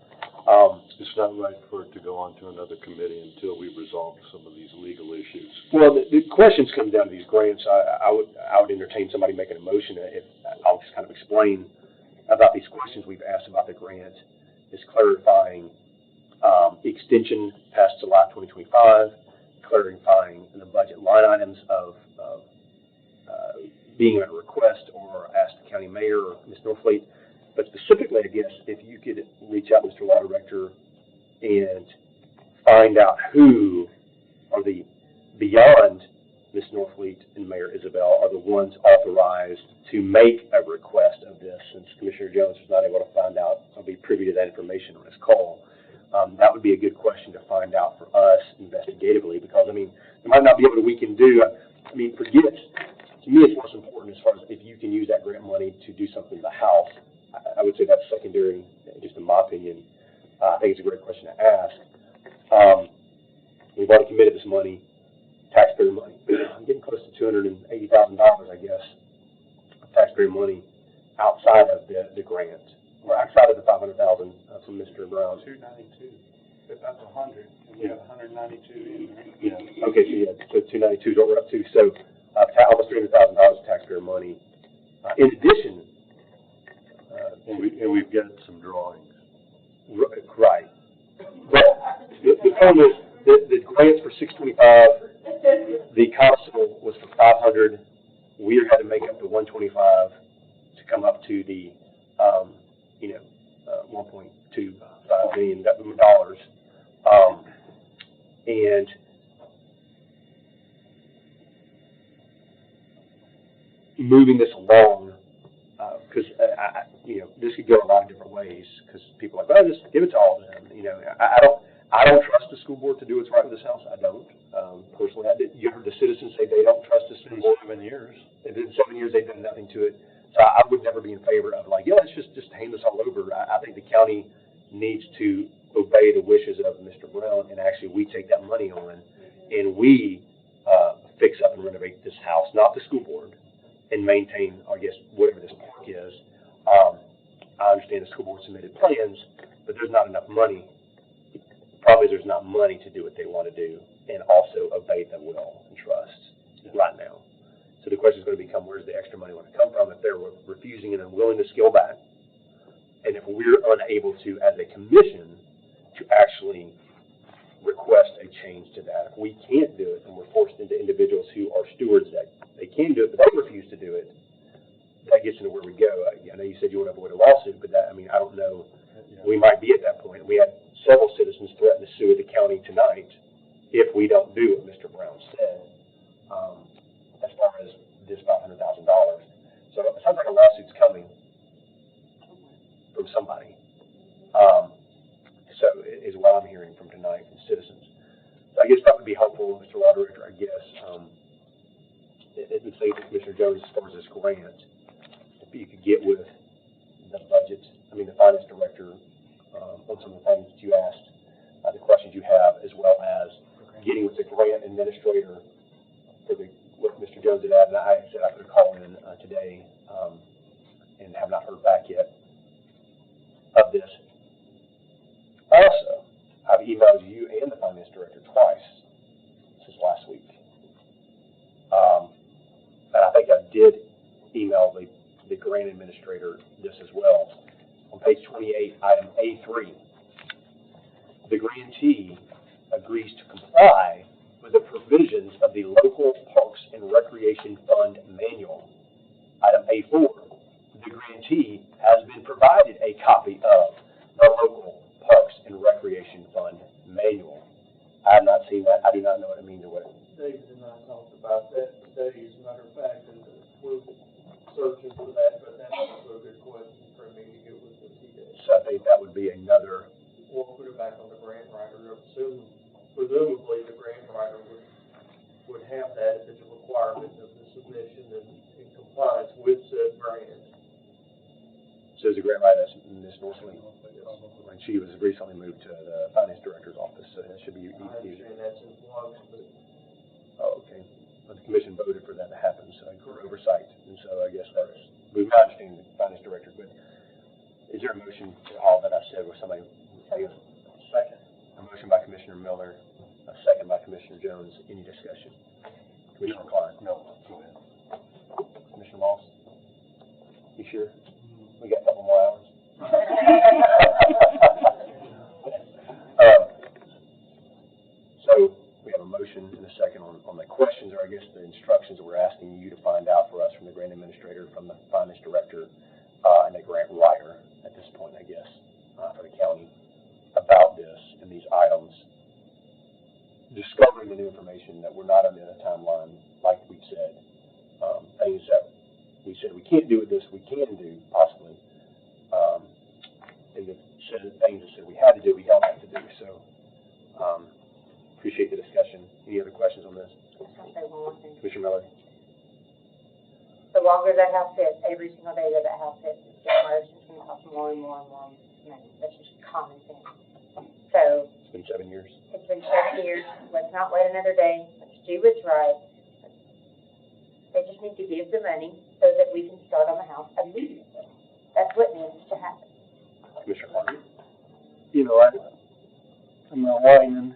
It's not right for it to go on to another committee until we resolve some of these legal issues. Well, the questions come down to these grants. I would entertain somebody making a motion if I'll just kind of explain about these questions we've asked about the grant. Is clarifying extension past July 2025, clarifying the budget line items of being a request or ask the county mayor or Ms. Norfleet. But specifically, I guess, if you could reach out, Mr. Law Director, and find out who are the, beyond Ms. Norfleet and Mayor Isabel, are the ones authorized to make a request of this. Since Commissioner Jones was not able to find out, I'll be privy to that information on his call. That would be a good question to find out for us investigatively, because, I mean, there might not be able to, we can do, I mean, forget, to me, it's most important as far as if you can use that grant money to do something in the house. I would say that's secondary, just in my opinion. I think it's a great question to ask. We've already committed this money, taxpayer money. I'm getting close to $280,000, I guess, of taxpayer money outside of the grant, or outside of the $500,000 from Mr. Brown. 292. But that's 100, and we have 192 in, right? Yeah. Okay, so 292 is what we're up to. So almost $300,000 of taxpayer money. In addition, And we've got some drawings. Right. But the problem is the grants for 625, the constable was for 500. We had to make up the 125 to come up to the, $1.25 million dollars. And moving this along, because this could go a lot of different ways. Because people are like, well, just give it to all of them. I don't trust the school board to do what's right with this house. I don't. Personally, you heard the citizens say they don't trust the school board. 7 years. In 7 years, they've done nothing to it. So I would never be in favor of like, let's just hand this all over. I think the county needs to obey the wishes of Mr. Brown, and actually we take that money on and we fix up and renovate this house, not the school board, and maintain, I guess, whatever this park is. I understand the school board submitted plans, but there's not enough money. Probably there's not money to do what they want to do and also obey the will and trust right now. So the question is going to become, where's the extra money going to come from if they're refusing and unwilling to scale back? And if we're unable to, as a commission, to actually request a change to that, if we can't do it and we're forced into individuals who are stewards that they can do it, but they refuse to do it, that gets into where we go. I know you said you want to avoid a lawsuit, but I don't know. We might be at that point. We had several citizens threaten to sue the county tonight if we don't do what Mr. Brown said, as far as this $500,000. So it sounds like a lawsuit's coming from somebody. So is what I'm hearing from tonight from citizens. So I guess that would be helpful, Mr. Law Director, I guess. It would say to Commissioner Jones, as far as this grant, if you could get with the finance director on some of the things that you asked, the questions you have, as well as getting with the grant administrator for what Mr. Jones had added. And I said I could call in today and have not heard back yet of this. Also, I've emailed you and the finance director twice since last week. And I think I did email the grant administrator this as well. On page 28, item A3, the grantee agrees to comply with the provisions of the Local Parks and Recreation Fund Manual. Item A4, the grantee has been provided a copy of the Local Parks and Recreation Fund Manual. I have not seen that. I do not know what it means or what. David and I talked about that today, as a matter of fact, and we're searching for that, but that's also a good question for me to get with the TA. So I think that would be another. We'll put it back on the grant writer. Presumably the grant writer would have that if it's a requirement of the submission and in compliance with said grant. So as a grant writer, that's Ms. Norsley. And she was recently moved to the finance director's office, so that should be easy. I understand that's in flux, but. Oh, okay. but the commission voted for that to happen, so for oversight. And so I guess that's, we might understand the finance director, but is there a motion to all that I said, or somebody? Second. A motion by Commissioner Miller, a second by Commissioner Jones. Any discussion? Commissioner Clark? No. Go ahead. Commissioner Moss? You sure? We got a couple more hours. So we have a motion and a second on the questions, or I guess the instructions that we're asking you to find out for us from the grant administrator, from the finance director, and the grant writer at this point, I guess, for the county about this and these items. Discovering the new information that we're not under a timeline, like we've said, things that we said we can't do with this, we can do possibly, and the things that said we had to do, we don't have to do. So, appreciate the discussion. Any other questions on this? I'll say one more thing. Commissioner Miller? The longer that house sits, every single day that house sits, it's getting worse. It's going to cost more and more and more money. That's just common sense. So. It's been 7 years. It's been 7 years. Let's not wait another day. Let's do what's right. They just need to give the money so that we can start on the house immediately. That's what needs to happen. Commissioner Clark? You know, I'm not whining,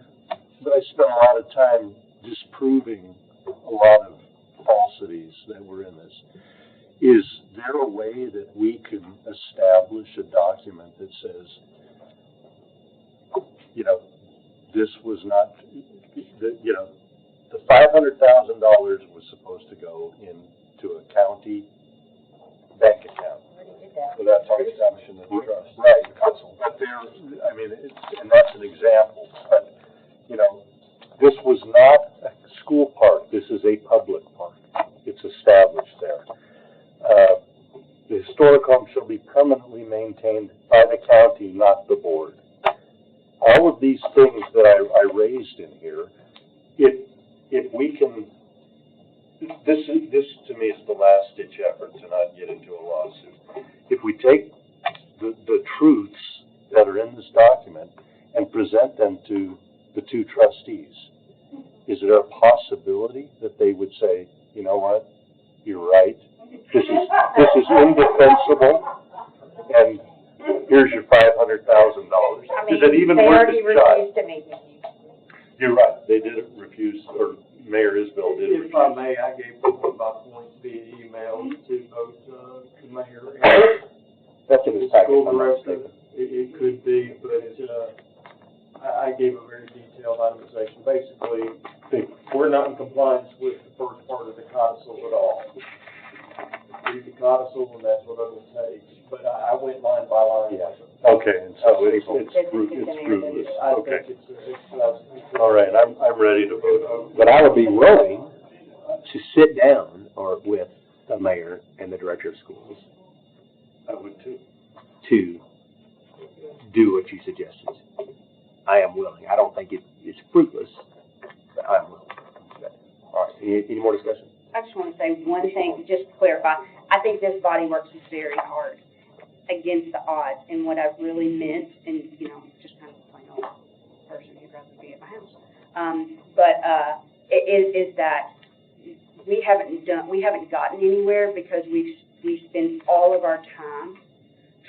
but I spent a lot of time disproving a lot of falsities that were in this. Is there a way that we can establish a document that says, you know, this was not, you know, the $500,000 was supposed to go into a county bank account. Without establishing the trust. Right. But there, I mean, and that's an example. But, you know, this was not a school park. This is a public park. It's established there. The historic home shall be permanently maintained by the county, not the board. All of these things that I raised in here, if we can, this to me is the last ditch effort to not get into a lawsuit. If we take the truths that are in this document and present them to the two trustees, is there a possibility that they would say, you know what, you're right, this is indefensible, and here's your $500,000. Is it even worth a shot? You're right, they did refuse, or Mayor Isbell did refuse. If I may, I gave both of my points via email to both the mayor and that's in his packet, school if I'm not director. mistaken. It could be, but I gave a very detailed itemization. Basically, we're not in compliance with the first part of the codicil at all. Read the codicil, and that's what it'll take. But I went line by line. Yeah. Okay, and so it's fruitless. Okay. All right, I'm ready to vote. But I would be willing to sit down with the mayor and the director of schools. I would too. To do what you suggested. I am willing. I don't think it's fruitless, but I am willing. All right, any more discussion? I just want to say one thing, just to clarify. I think this body works very hard against the odds, and what I really meant, and, you know, just kind of a plain old person who'd rather be at my house. Is that we haven't gotten anywhere because we spend all of our time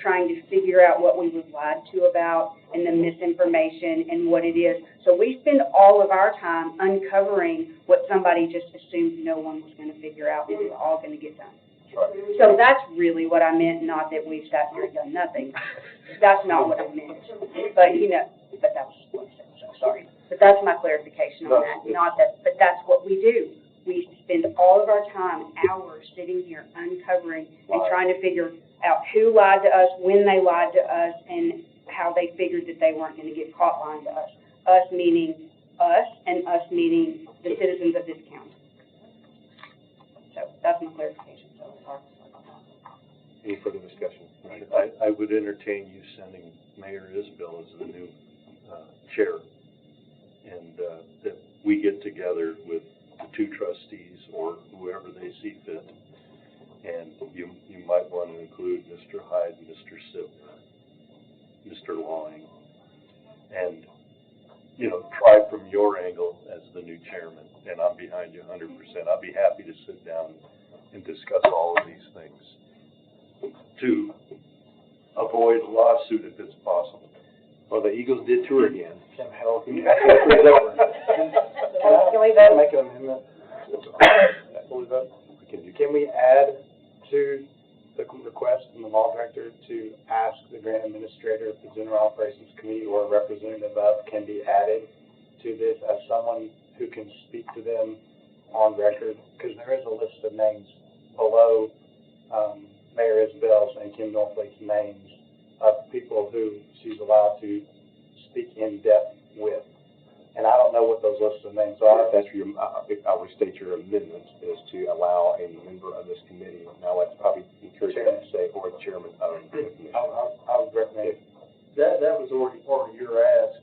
trying to figure out what we were lied to about and the misinformation and what it is. So we spend all of our time uncovering what somebody just assumed no one was going to figure out and we're all going to get done. Right. So that's really what I meant, not that we've sat here and done nothing. That's not what I meant. But, you know, but that was what I said, so sorry. But that's my clarification on that, not that, but that's what we do. We spend all of our time, hours, sitting here uncovering and trying to figure out who lied to us, when they lied to us, and how they figured that they weren't going to get caught lying to us. Us meaning us, and us meaning the citizens of this county. So that's my clarification. So sorry. Any further discussion? I would entertain you sending Mayor Isbell as the new chair, and that we get together with the two trustees or whoever they see fit, and you might want to include Mr. Hyde, Mr. Sip, Mr. Lawing, and try from your angle as the new chairman, and I'm behind you 100%. I'd be happy to sit down and discuss all of these things to avoid a lawsuit if it's possible. Well, the Eagles did tour again. Can help you. Can we vote? Make an amendment. Can we add to the request from the law director to ask the grant administrator if the general operations committee or a representative of can be added to this as someone who can speak to them on record? Because there is a list of names below Mayor Isabel's and Kim Norflake's names of people who she's allowed to speak in depth with. And I don't know what those lists of names are. That's your, if I would state your amendment is to allow a member of this committee, now that's probably encouraging to say, or the chairman of the commission. I would recommend. That was already part of your ask.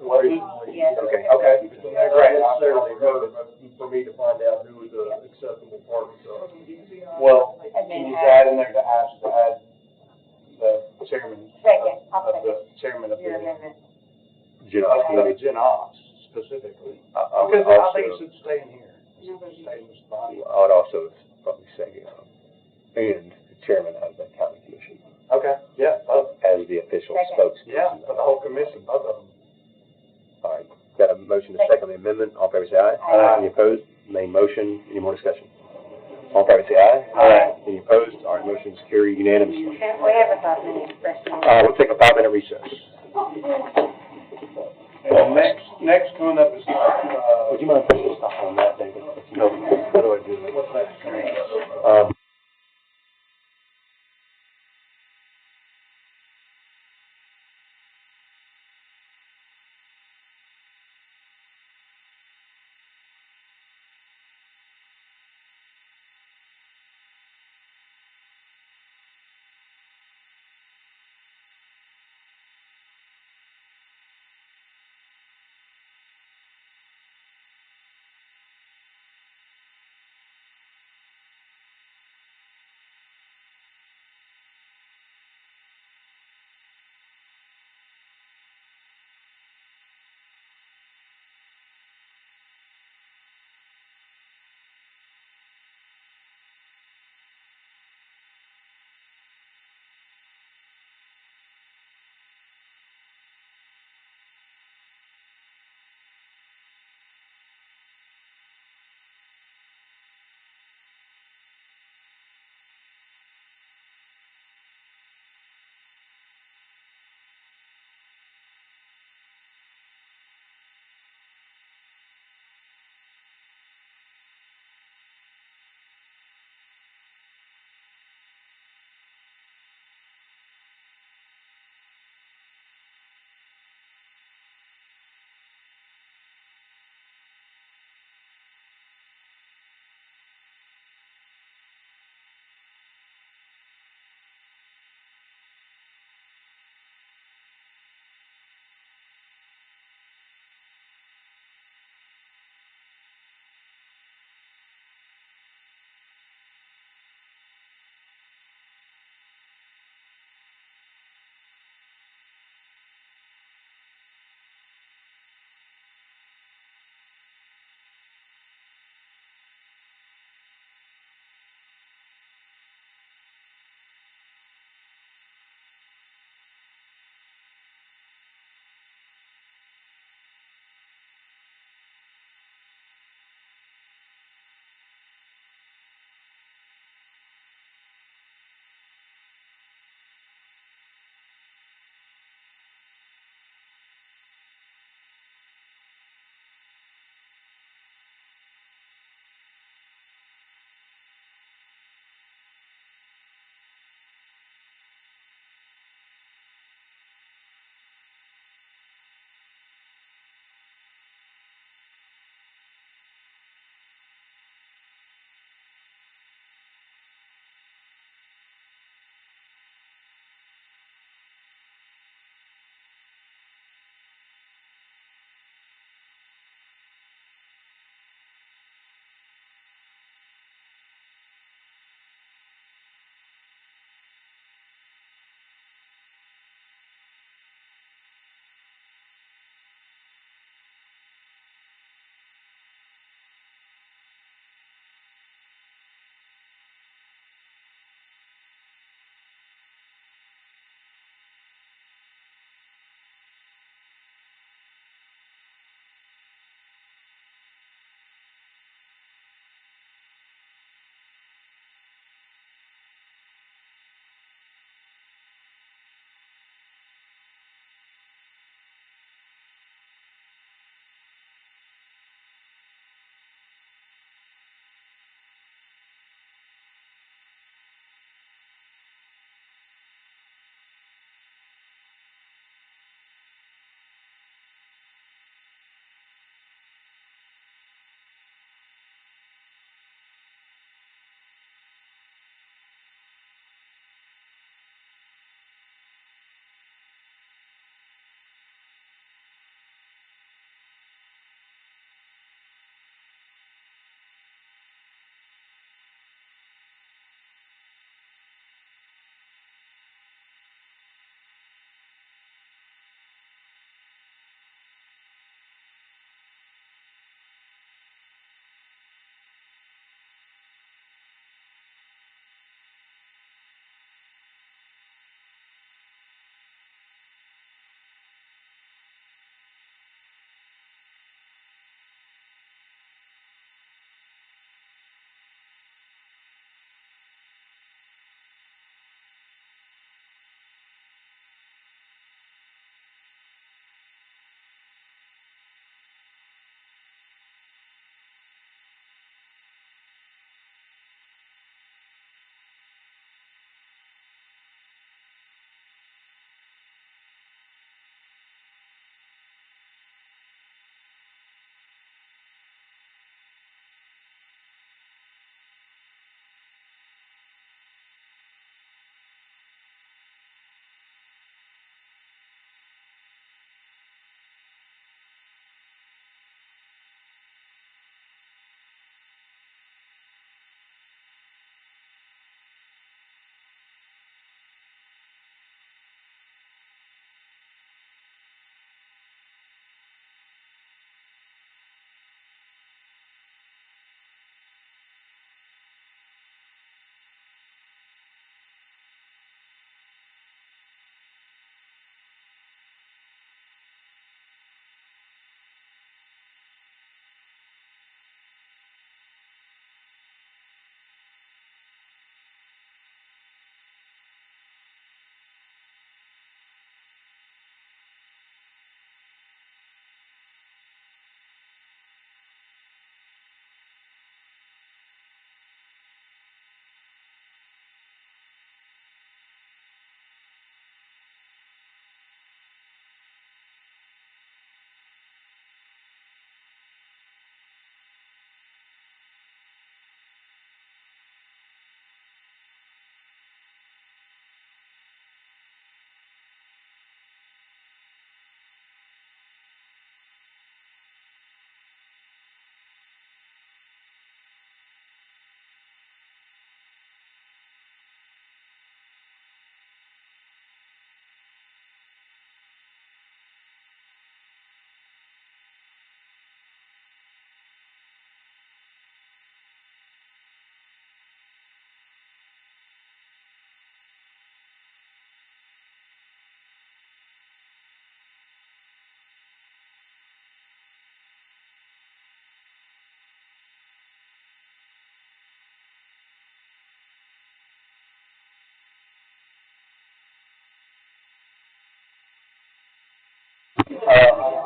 Originally. Yes. Okay. It's not necessarily for me to find out who the acceptable parties are. Well, And can then you add- add in there to add the chairman Second, I'll of the second chairman of your the amendment. Gen Ops committee. Gen Ops specifically? I would Because I think it also, should stay in here. It should stay in this body. I would also probably say, and the chairman of the county commission Okay, yeah, both. as the official Second. spokesperson. Yeah, for the whole commission, both of them. All right, got a motion to second the amendment, all in favor say aye. Aye. Any opposed? Main motion, any more discussion? All in favor say aye. Aye. Any opposed? All right, motion is carried unanimously. We have a 5-minute rest. We'll take a 5-minute recess. And the next one up is, Would you mind putting a stop on that, David? No. How do I do that? what's that?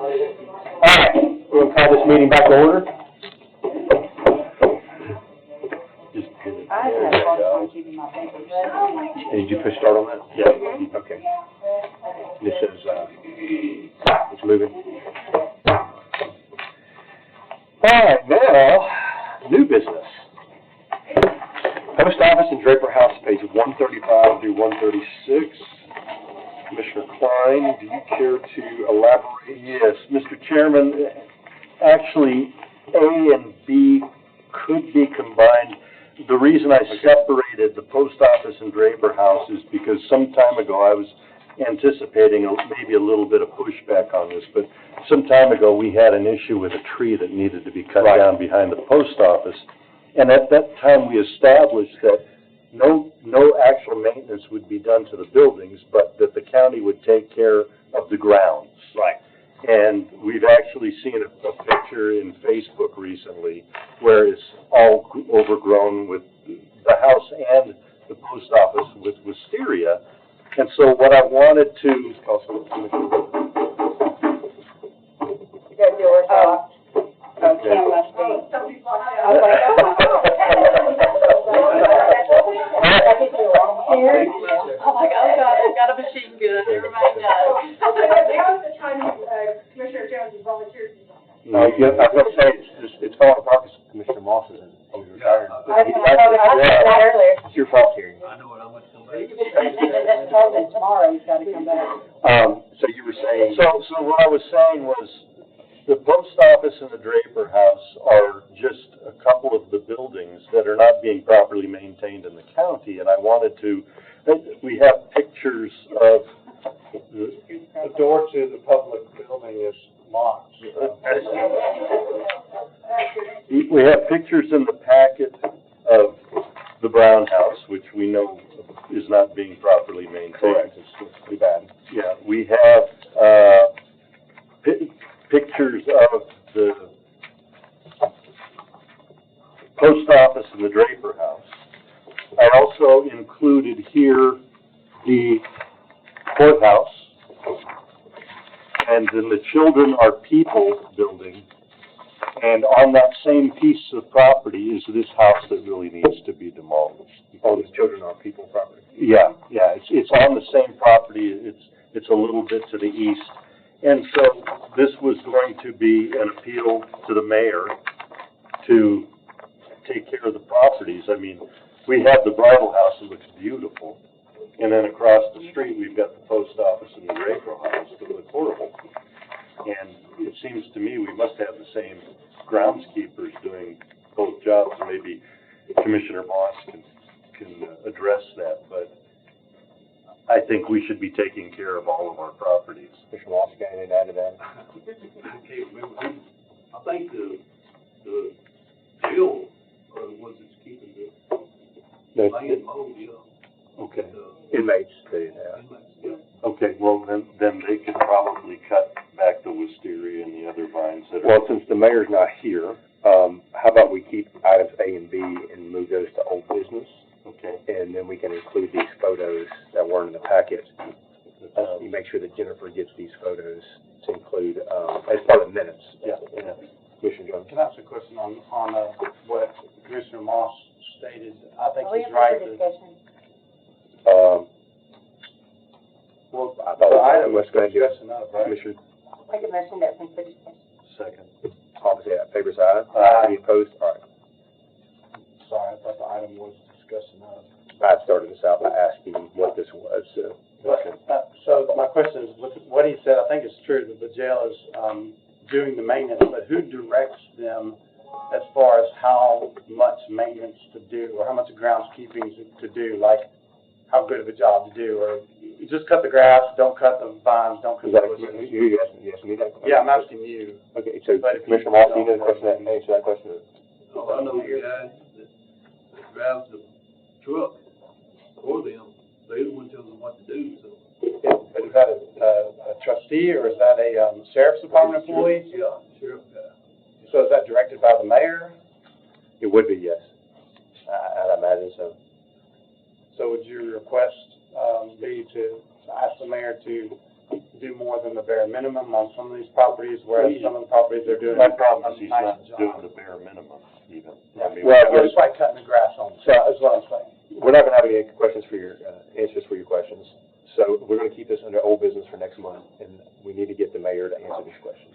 All right, we'll call this meeting back to order. I had a hard time keeping my papers. And did you push start on that? Yeah. Okay. This is, it's moving. All right, now, new business. Post office and Draper House, page 135 through 136. Commissioner Klein, do you care to elaborate? Yes, Mr. Chairman, actually, A and B could be combined. The reason I separated the post office and Draper House is because some time ago I was anticipating maybe a little bit of pushback on this, but some time ago we had an issue with a tree that needed to be cut down behind the post office. And at that time we established that no actual maintenance would be done to the buildings, but that the county would take care of the grounds. Right. And we've actually seen a picture in Facebook recently where it's all overgrown with the house and the post office with wisteria. And so what I wanted to... Good, yours off. Oh, Kim must be. I was like, I'm like, oh God, I've got a machine gun, everybody knows. That was the time, Commissioner Jones volunteered to do that. No, I was going to say, it's falling apart because Commissioner Moss is retired. I said that earlier. It's your fault, Terry. I know what I want to come back. told that tomorrow he's gotta come back. So you were saying... So what I was saying was, the post office and the Draper House are just a couple of the buildings that are not being properly maintained in the county, and I wanted to, we have pictures of, The door to the public building is locked. So. we have pictures in the packet of the Brown House, which we know is not being properly maintained. Correct, it's pretty bad. Yeah, we have, pictures of the post office and the Draper House. I also included here the courthouse, and then the Children Are People building. And on that same piece of property is this house that really needs to be demolished. All the Children Are People property. Yeah, it's on the same property. It's a little bit to the east. And so this was going to be an appeal to the mayor to take care of the properties. I mean, we have the bridal house, it looks beautiful. And then across the street, we've got the post office and the Draper House that look horrible. And it seems to me we must have the same groundskeepers doing both jobs. Maybe Commissioner Moss can address that, but I think we should be taking care of all of our properties. Commissioner Moss, got anything to add to that? Okay, I think the jail are the ones that's keeping the land mowed, Okay. Inmates, yeah. Okay, well, then they could probably cut back the wisteria and the other vines that are... Well, since the mayor's not here, how about we keep items A and B and move those to old business? Okay. And then we can include these photos that weren't in the packet. You make sure that Jennifer gets these photos to include, as part of the minutes. Yeah. Commissioner Jones. Can I ask a question on what Commissioner Moss stated? I think We he's have right. further discussion. Well, I thought the item was going to do Discuss another, right? Commissioner, Make a motion that we put discussion. Second. obviously, favor side. Any opposed? All right. Sorry, I thought the item was discuss another. I started this out by asking what this was. So my question is, what he said, I think it's true that the jail is doing the maintenance, but who directs them as far as how much maintenance to do, or how much groundskeeping to do, like how good of a job to do, or you just cut the grass, don't cut the vines, don't cut the bushes? You asking me that question? Yeah, I'm asking you. Okay, so Commissioner Moss, do you know the question that answer that question? Oh, I know the guy that drives the truck for them, they're the one telling them what to do, so. Is that a trustee, or is that a sheriff's department employee? Yeah, sheriff guy. So is that directed by the mayor? It would be, yes. I'd imagine so. So would your request be to ask the mayor to do more than the bare minimum on some of these properties, whereas some of the properties they're doing My a problem is he's nice not job. doing the bare minimum even. I mean, Well, it's like cutting the grass on them. So that's what I'm saying. We're not gonna have any questions for your, answers for your questions. So we're gonna keep this under old business for next month, and we need to get the mayor to answer these questions.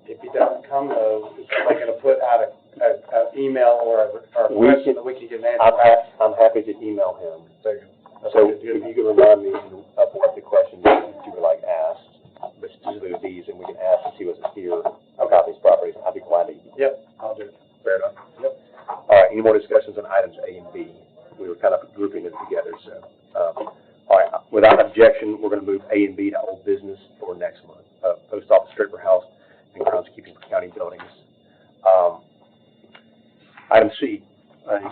If he doesn't come though, is somebody gonna put out an email or a We question can- that we can get an answer? I'm happy to email him. There you go. So if you can remind me of what the questions that you were like asked, but specifically with these, and we can ask and see what's here about these properties, I'll be glad to. Yep, I'll do it. Fair enough. Yep. All right, any more discussions on items A and B? We were kind of grouping them together, so. All right, without objection, we're gonna move A and B to old business for next month. Post office, stripper house, and groundskeeping for county buildings. Item C,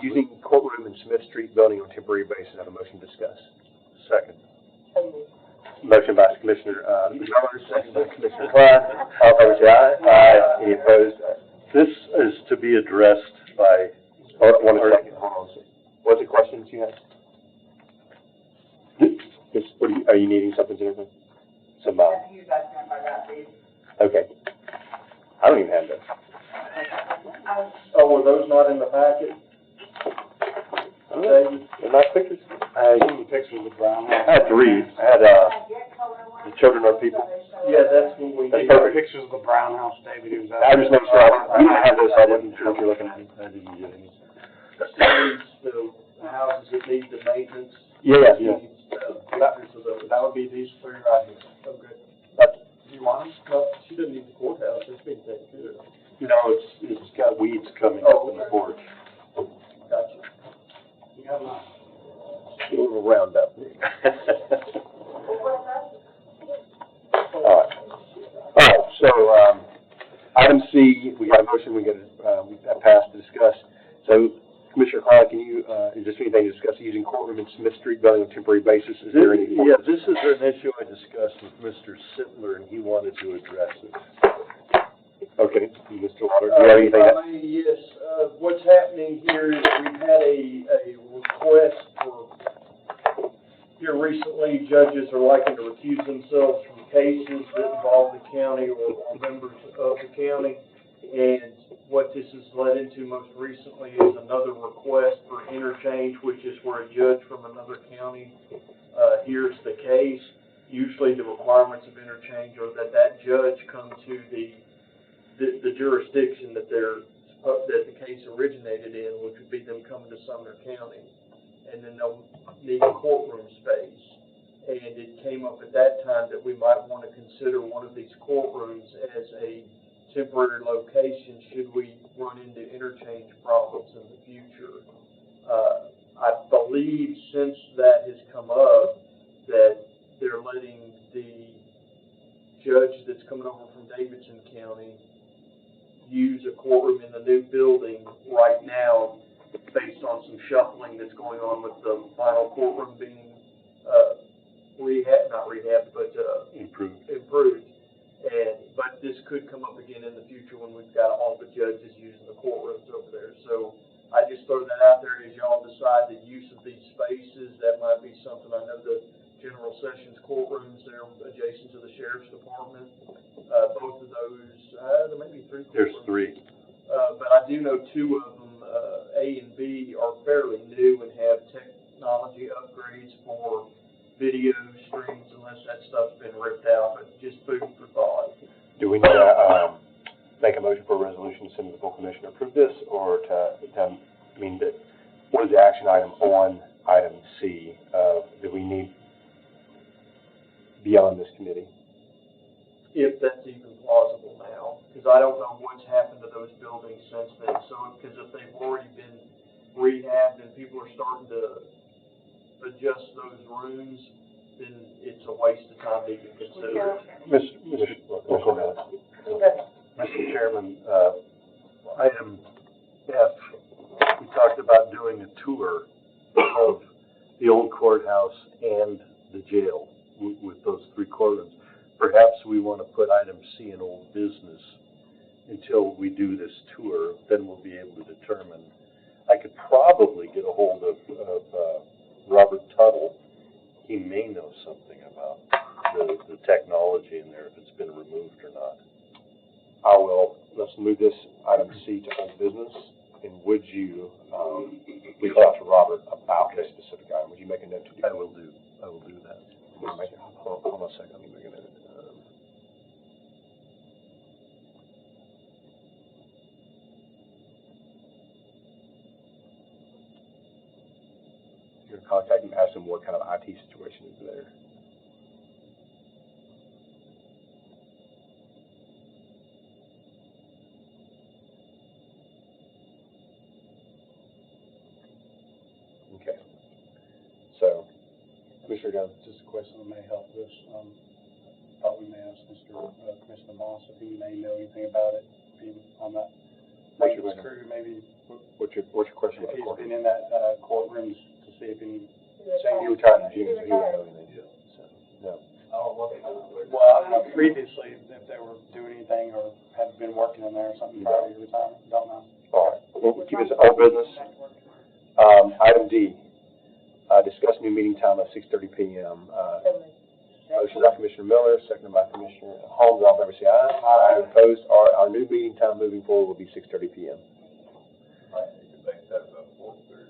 using courtroom in Smith Street building on temporary basis. I have a motion to discuss. Second. Motion by Commissioner, Miller, second by Commissioner Klein. All in favor, say aye. Aye. Any opposed? This is to be addressed by, Hold on a second, hold on a second. What's the questions you had? Are you needing something, Jennifer? Some, okay. I don't even have those. Oh, were those not in the packet? They're nice pictures. I seen the pictures of Brown House. I had three. I had, the children are people. Yeah, that's what we That's need. perfect. Pictures of the Brown House, David, he was at. I just make sure I don't have this, I wasn't sure what you're looking at. I didn't get any. The houses that need the maintenance. Yeah. Needs, pictures of those. That would be these three right here. Okay. Do you want them? No, she doesn't need the courthouse, it's being taken care of. You know, it's got weeds coming up in the porch. Gotcha. You have mine. A little roundup. All right, so, item C, we got a motion, we got, we passed to discuss. So, Commissioner Klein, can you, is there anything to discuss using courtroom in Smith Street building on a temporary basis? Is there any? Yeah, this is an issue I discussed with Mr. Sittler, and he wanted to address it. Okay, Mr. Water, do you have anything? Yes, what's happening here is we've had a request for, here recently, judges are liking to recuse themselves from cases that involve the county or members of the county. And what this has led into most recently is another request for interchange, which is where a judge from another county hears the case. Usually the requirements of interchange are that that judge come to the jurisdiction that that the case originated in, which would be them coming to Sumner County, and then they'll need courtroom space. And it came up at that time that we might want to consider one of these courtrooms as a temporary location should we run into interchange problems in the future. I believe since that has come up that they're letting the judge that's coming over from Davidson County use a courtroom in the new building right now based on some shuffling that's going on with the final courtroom being improved. But this could come up again in the future when we've got all the judges using the courtrooms over there. So I just throw that out there as y'all decide the use of these spaces. That might be something. I know the General Sessions courtrooms there adjacent to the Sheriff's Department. Both of those, there may be three. There's three. But I do know two of them, A and B, are fairly new and have technology upgrades for video streams, unless that stuff's been ripped out, but just food for thought. Do we need to, make a motion for a resolution to send to the full commission to approve this, or what is the action item on item C? Do we need beyond this committee? If that's even plausible now, because I don't know what's happened to those buildings since then. So, because if they've already been rehabbed and people are starting to adjust those rooms, then it's a waste of time to even consider it. Mr. Chairman, item F, we talked about doing a tour of the old courthouse and the jail with those three courtrooms. Perhaps we want to put item C in old business until we do this tour, then we'll be able to determine. I could probably get a hold of Robert Tuttle. He may know something about the technology in there, if it's been removed or not. I will, let's move this item C to old business, and would you, reach out to Robert about this specific item? Would you make a note to do that? I will do that. Hold on a second, let me make a note. You're gonna contact him, ask him what kind of IT situation is there. Okay. So, Commissioner Jones, Just a question that may help this. Thought we may ask Commissioner Moss if he may know anything about it, being on that maintenance crew, maybe. what's your question? If he's been in that, courtroom to see if any He retired in June, so he wouldn't know anything. So, no. Well, I don't know previously if they were doing anything or had been working in there or something prior to your retirement, don't know. All right, we'll keep this old business. Item D, discuss new meeting time at 6:30 PM. Motion by Commissioner Miller, seconded by Commissioner Holmes. All in favor, say aye. Aye. Opposed? Our new meeting time moving forward will be 6:30 PM. Right, you can make that about 4:30.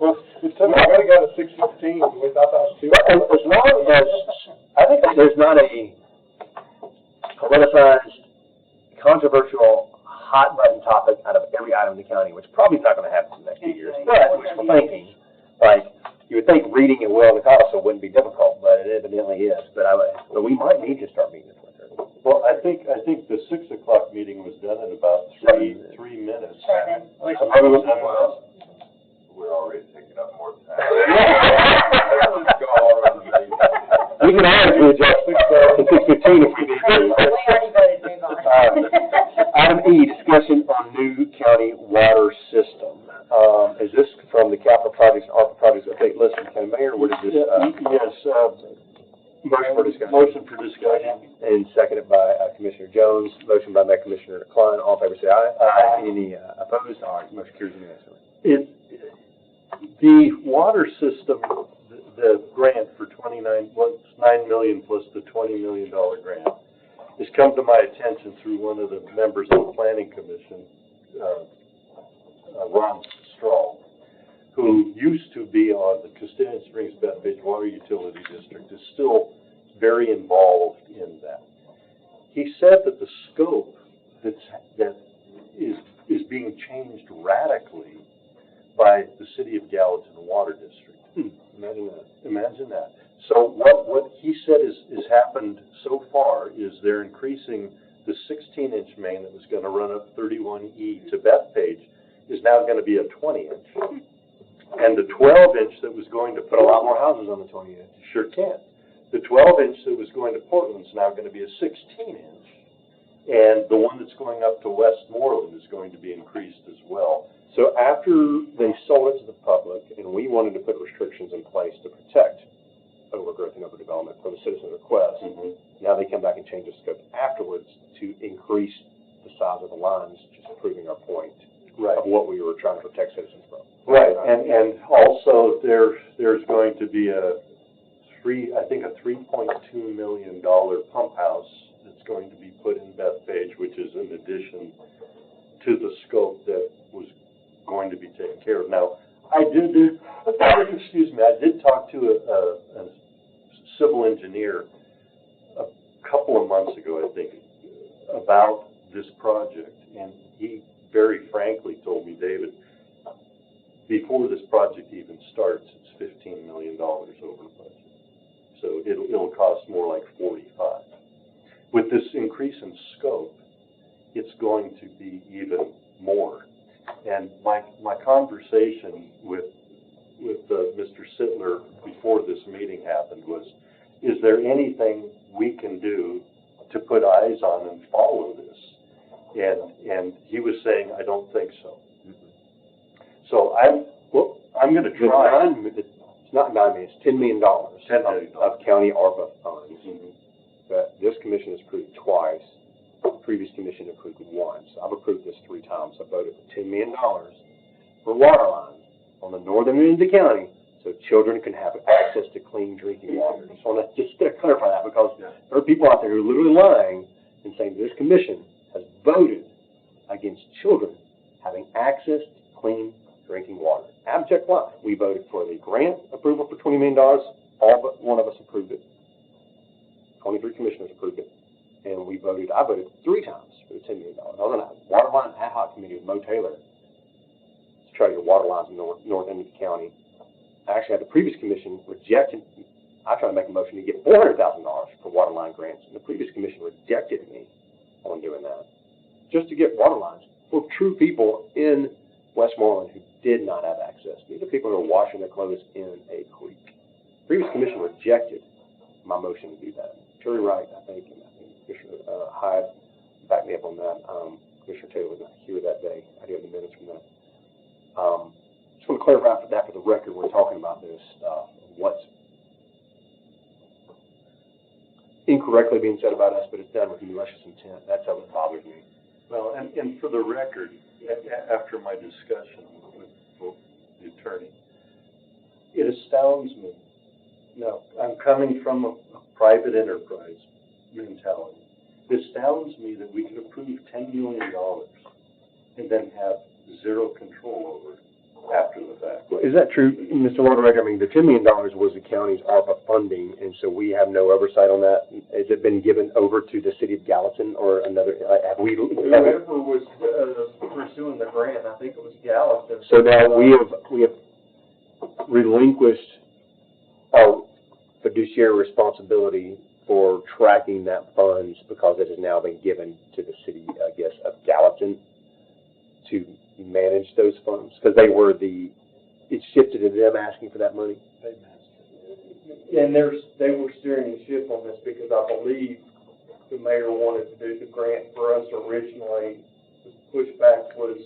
Well, we already got a 6:15, we thought that was too. As long as, I think there's not a politicized, controversial, hot button topic out of every item in the county, which probably is not gonna happen in the next few years, but wishful thinking, like, you would think reading it well in the council wouldn't be difficult, but it evidently is, but we might need to start meeting at 4:30. Well, I think the 6 o'clock meeting was done in about three minutes. Well, we're already taking up more time. Let's go on. We can always adjust to 6:15 if we need to. We already voted, move on. Item E, discussion on new county water system. Is this from the capital projects and ARPA projects update list from County Mayor? What is this? Yes, Motion for discussion. motion for discussion. And seconded by Commissioner Jones. Motion by Commissioner Klein. All in favor, say aye. Aye. Any opposed? All right, motion carries unanimously. The water system, the grant for $9 million plus the $20 million grant, has come to my attention through one of the members of the planning commission, Ron Strong, who used to be on the Castilian Springs Bethpage Water Utility District, is still very involved in that. He said that the scope that is being changed radically by the City of Gallatin Water District. Imagine that. So what he said is happened so far is they're increasing the 16-inch main that was going to run up 31E to Bethpage is now going to be a 20-inch. And the 12-inch that was going to Put a lot more houses on the 20-inch. Sure can. The 12-inch that was going to Portland is now going to be a 16-inch. And the one that's going up to Westmoreland is going to be increased as well. So after they sold it to the public, and we wanted to put restrictions in place to protect overgrowth and overdevelopment for the citizen request, now they come back and change the scope afterwards to increase the size of the lines, just proving our point of what we were trying to protect citizens from. Right, and also there's going to be a $3.2 million pump house that's going to be put in Bethpage, which is in addition to the scope that was going to be taken care of. Now, I did talk to a civil engineer a couple of months ago, I think, about this project, and he very frankly told me, David, before this project even starts, it's $15 million over the budget. So it'll cost more like 45. With this increase in scope, it's going to be even more. And my conversation with Mr. Sittler before this meeting happened was, is there anything we can do to put eyes on and follow this? And he was saying, I don't think so. So I'm going to try. It's not $9 million, it's $10 million of county ARPA funds that this commission has approved twice. The previous commission approved once. I've approved this 3 times. I voted for $10 million for water lines on the northern end of the county so children can have access to clean drinking water. Just want to clarify that, because there are people out there who are literally lying and saying this commission has voted against children having access to clean drinking water. Abject lie. We voted for the grant approval for $20 million. All but one of us approved it. 23 commissioners approved it. And I voted 3 times for the $10 million. Other than that, Waterline Ad Hoc Committee with Mo Taylor to try to get water lines in North End County. I actually had the previous commission rejected. I tried to make a motion to get $400,000 for water line grants, and the previous commission rejected me on doing that, just to get water lines for true people in Westmoreland who did not have access. These are people who are washing their clothes in a creek. The previous commission rejected my motion to do that. Terry Wright, I think Commissioner Hyde backed me up on that. Commissioner Taylor was not here that day. I do have the minutes from that. Just want to clarify that for the record. We're talking about this stuff. What's incorrectly being said about us, but it's done with malicious intent. That's how it bothers me. Well, and for the record, after my discussion with the attorney, it astounds me. Now, I'm coming from a private enterprise mentality. It astounds me that we could approve $10 million and then have zero control over it after the fact. Well, is that true, Mr. Waterwright? I mean, the $10 million was the county's ARPA funding, and so we have no oversight on that. Has it been given over to the city of Gallatin or another? Have we? Whoever was pursuing the grant, I think it was Gallatin. So now we have relinquished our fiduciary responsibility for tracking that funds, because it has now been given to the city, I guess, of Gallatin to manage those funds, because it shifted to them asking for that money. And they were steering the ship on this, because I believe the mayor wanted to do the grant for us originally. The pushback was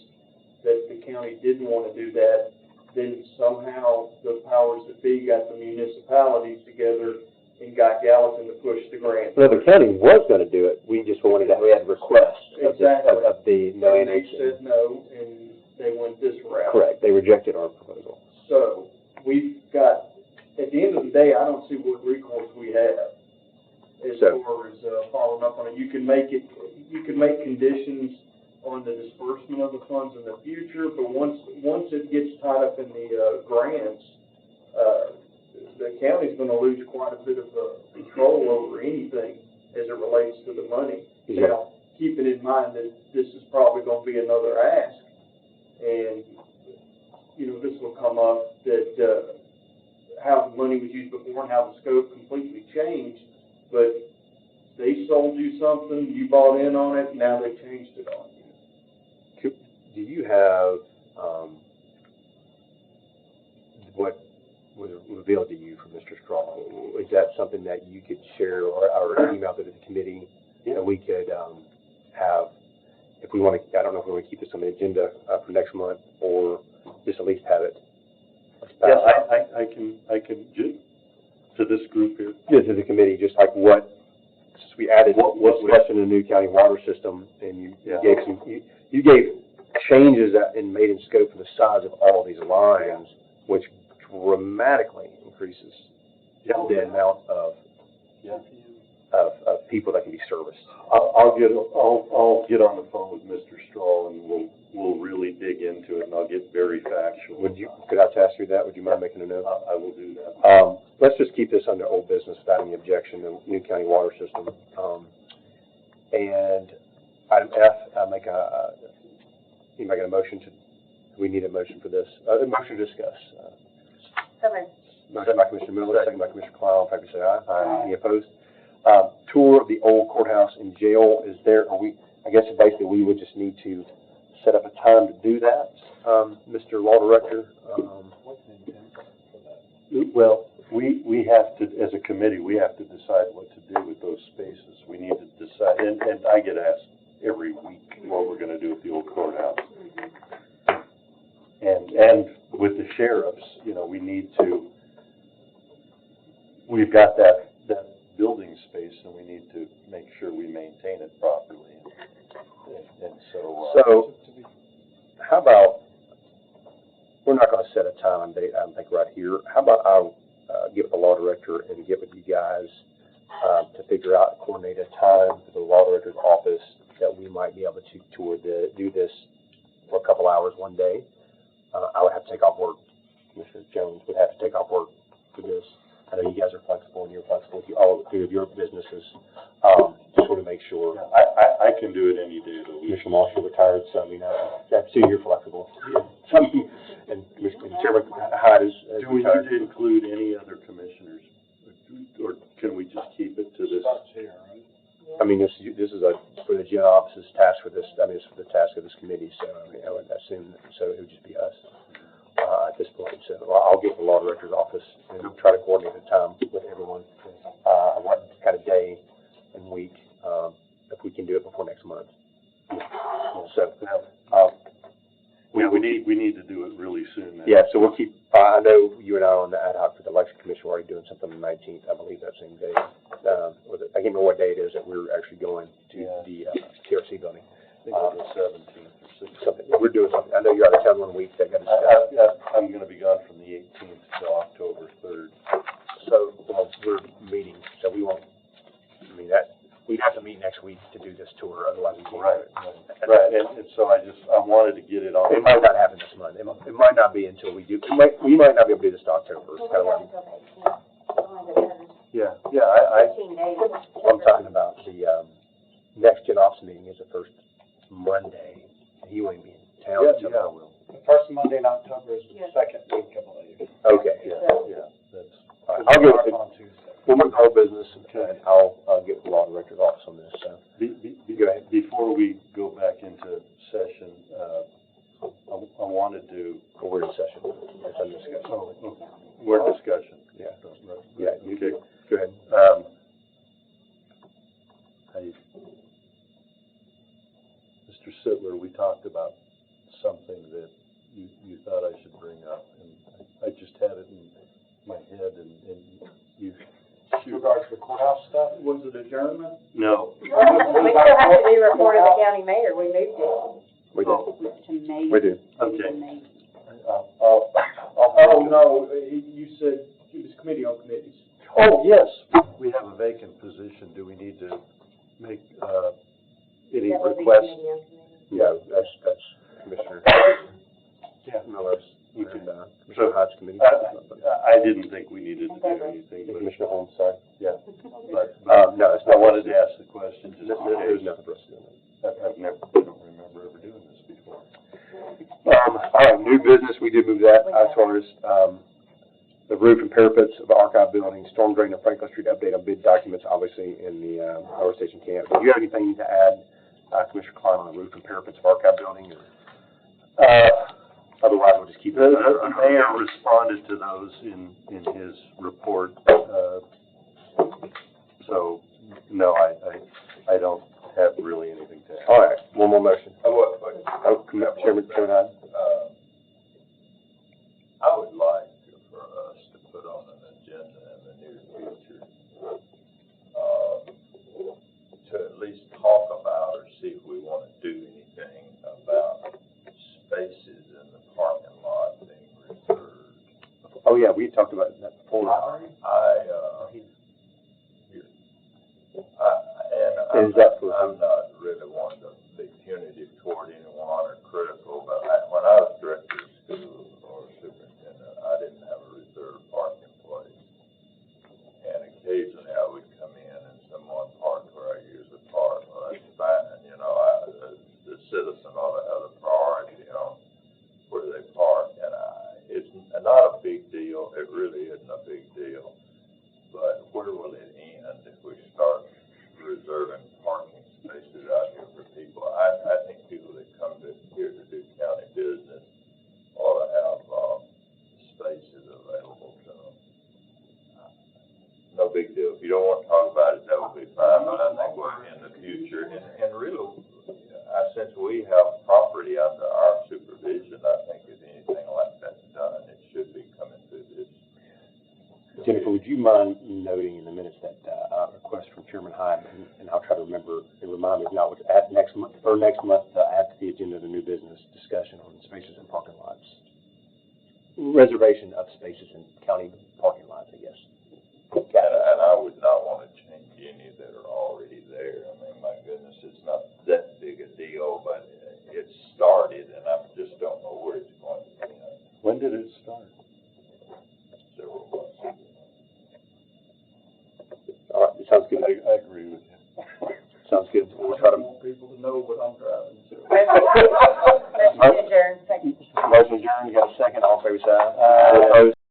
that the county didn't want to do that. Then somehow the powers that be got the municipalities together and got Gallatin to push the grant. Well, the county was going to do it. We just wanted to, we had requests exactly. of the and they said no, and they went this route. Correct. They rejected our proposal. So we've got, at the end of the day, I don't see what recourse we have as far as following up on it. You can make conditions on the disbursement of the funds in the future, but once it gets tied up in the grants, the county's going to lose quite a bit of control over anything as it relates to the money. Yeah. Now, keeping in mind that this is probably going to be another ask, and this will come up that how the money was used before and how the scope completely changed, but they sold you something, you bought in on it, now they changed it on you. Do you have what was revealed to you from Mr. Straw? Is that something that you could share or email to the committee that we could have, if we want to, I don't know if we want to keep this on the agenda for next month, or just at least have it? Yeah, I can to this group here. Yeah, to the committee, just like since we added discussion in the new county water system, and you gave changes and made in scope for the size of all these lines, which dramatically increases the amount of people that can be serviced. I'll get on the phone with Mr. Straw, and we'll really dig into it, and I'll get very factual. Could I task you that? Would you mind making a note? I will do that. Let's just keep this under old business without any objection, the new county water system. And item F, you making a motion we need a motion for this, a motion to discuss. Motion by Commissioner Miller, second by Commissioner Cloud. In favor, say aye. Aye. Any opposed? Tour of the old courthouse and jail is there. I guess basically we would just need to set up a time to do that. Mr. Law Director. Well, we have to, as a committee, we have to decide what to do with those spaces. We need to decide, and I get asked every week what we're going to do with the old courthouse. And with the sheriffs, we've got that building space, and we need to make sure we maintain it properly. And so how about, we're not going to set a time and date, I don't think, right here. How about I'll give the law director zones would have to take off work for this. I know you guys are flexible and you're flexible, all three of your businesses, just want to make sure. I can do it any day of the week. Commissioner Moss, you're retired, so I mean, I see you're flexible. And Chairman Hyde is Do we retired. need to include any other commissioners? Or can we just keep it to this? I mean, this is for the general office's task for this, I mean, it's for the task of this committee, so I mean, I would assume, so it would just be us, at this point. So I'll get the law director's office and try to coordinate the time with everyone, what kind of day and week, if we can do it before next month. So, We need to do it really soon. Then. yeah, so we'll keep, I know you and I are on the ad hoc for the election commission, we're already doing something on the 19th, I believe that same day. I can't remember what day it is that we're actually going to the TRC building. I think it's the 17th or 16th. Something, we're doing something, I know you're out of town 1 week, that got to I'm gonna be gone from the 18th to October 3rd. So, well, we're meeting, so we won't, I mean, we'd have to meet next week to do this tour, otherwise we can't. Right, and so I wanted to get it on. It might not happen this month, it might not be until we do, we might not be able to do this to October, it's kind of like. Yeah, I, 15 days. I'm talking about the, next gen office meeting is the first Monday, and you won't be in town. Yeah, I will. The first Monday in October is the second week, I believe. Okay. Yeah, that's. All right, I'll get with On Tuesday. we'll make the whole business, and I'll get with the law director's office on this, so. Go ahead. Before we go back into session, I wanted to. Or we're in session, it's under discussion. Oh, okay. We're in discussion. Yeah. Right. Yeah, Okay. Go ahead. Mr. Sittler, we talked about something that you thought I should bring up, and I just had it in my head, and you. Regards to the courthouse stuff, was it adjournment? No. We still have to do report of the county mayor, we moved it. We do. It's amazing. We do. Okay. It's amazing. Oh, no, you said he was committee on committees. Oh, yes, we have a vacant position. Do we need to make, any That would be requests? committee on committee. Yeah, that's Commissioner. Yeah. Miller's, and, So, Commissioner Hyde's committee. I didn't think we needed to do anything, but, Commissioner Holmes, sorry. yeah. But, No, it's I not. wanted to ask the question just in There's case. nothing for us to do. I don't remember ever doing this before. All right, new business, we did move that as far as, the roof and parapets of the archive building, storm drain of Franklin Street update on bid documents, obviously, in the, power station camp. Do you have anything to add, Commissioner Klein, on the roof and parapets of archive building? Otherwise, we'll just keep it. The mayor responded to those in his report, so, no, I don't have really anything to add. All right, one more motion. What, Oh, Chairman Hyde. I would like for us to put on an agenda in the near future, to at least talk about or see if we want to do anything about spaces in the parking lot being reserved. Oh, yeah, we talked about that before. Is that for? I'm not really one to be punitive toward anyone or critical, but when I was director of school or superintendent, I didn't have a reserved parking place. And occasionally I would come in and someone parked where I usually park, well, that's fine, you know, the citizen ought to have the priority on where they park, and it's not a big deal, it really isn't a big deal, but where will it end if we start reserving parking spaces out here for people? I think people that come here to do county business ought to have spaces available to them. No big deal. If you don't want to talk about it, that would be fine, but I think we're in the future, and really, since we have property under our supervision, I think if anything like that's done, it should be coming through this. Jennifer, would you mind noting in the minutes that, request from Chairman Hyde, and I'll try to remember and remind me, if not, was at next month, add to the agenda the new business discussion on spaces and parking lots. Reservation of spaces in county parking lots, I guess. And I would not want to change any that are already there. I mean, my goodness, it's not that big a deal, but it's started, and I just don't know where it's going to end. When did it start? people to know what I'm driving, so.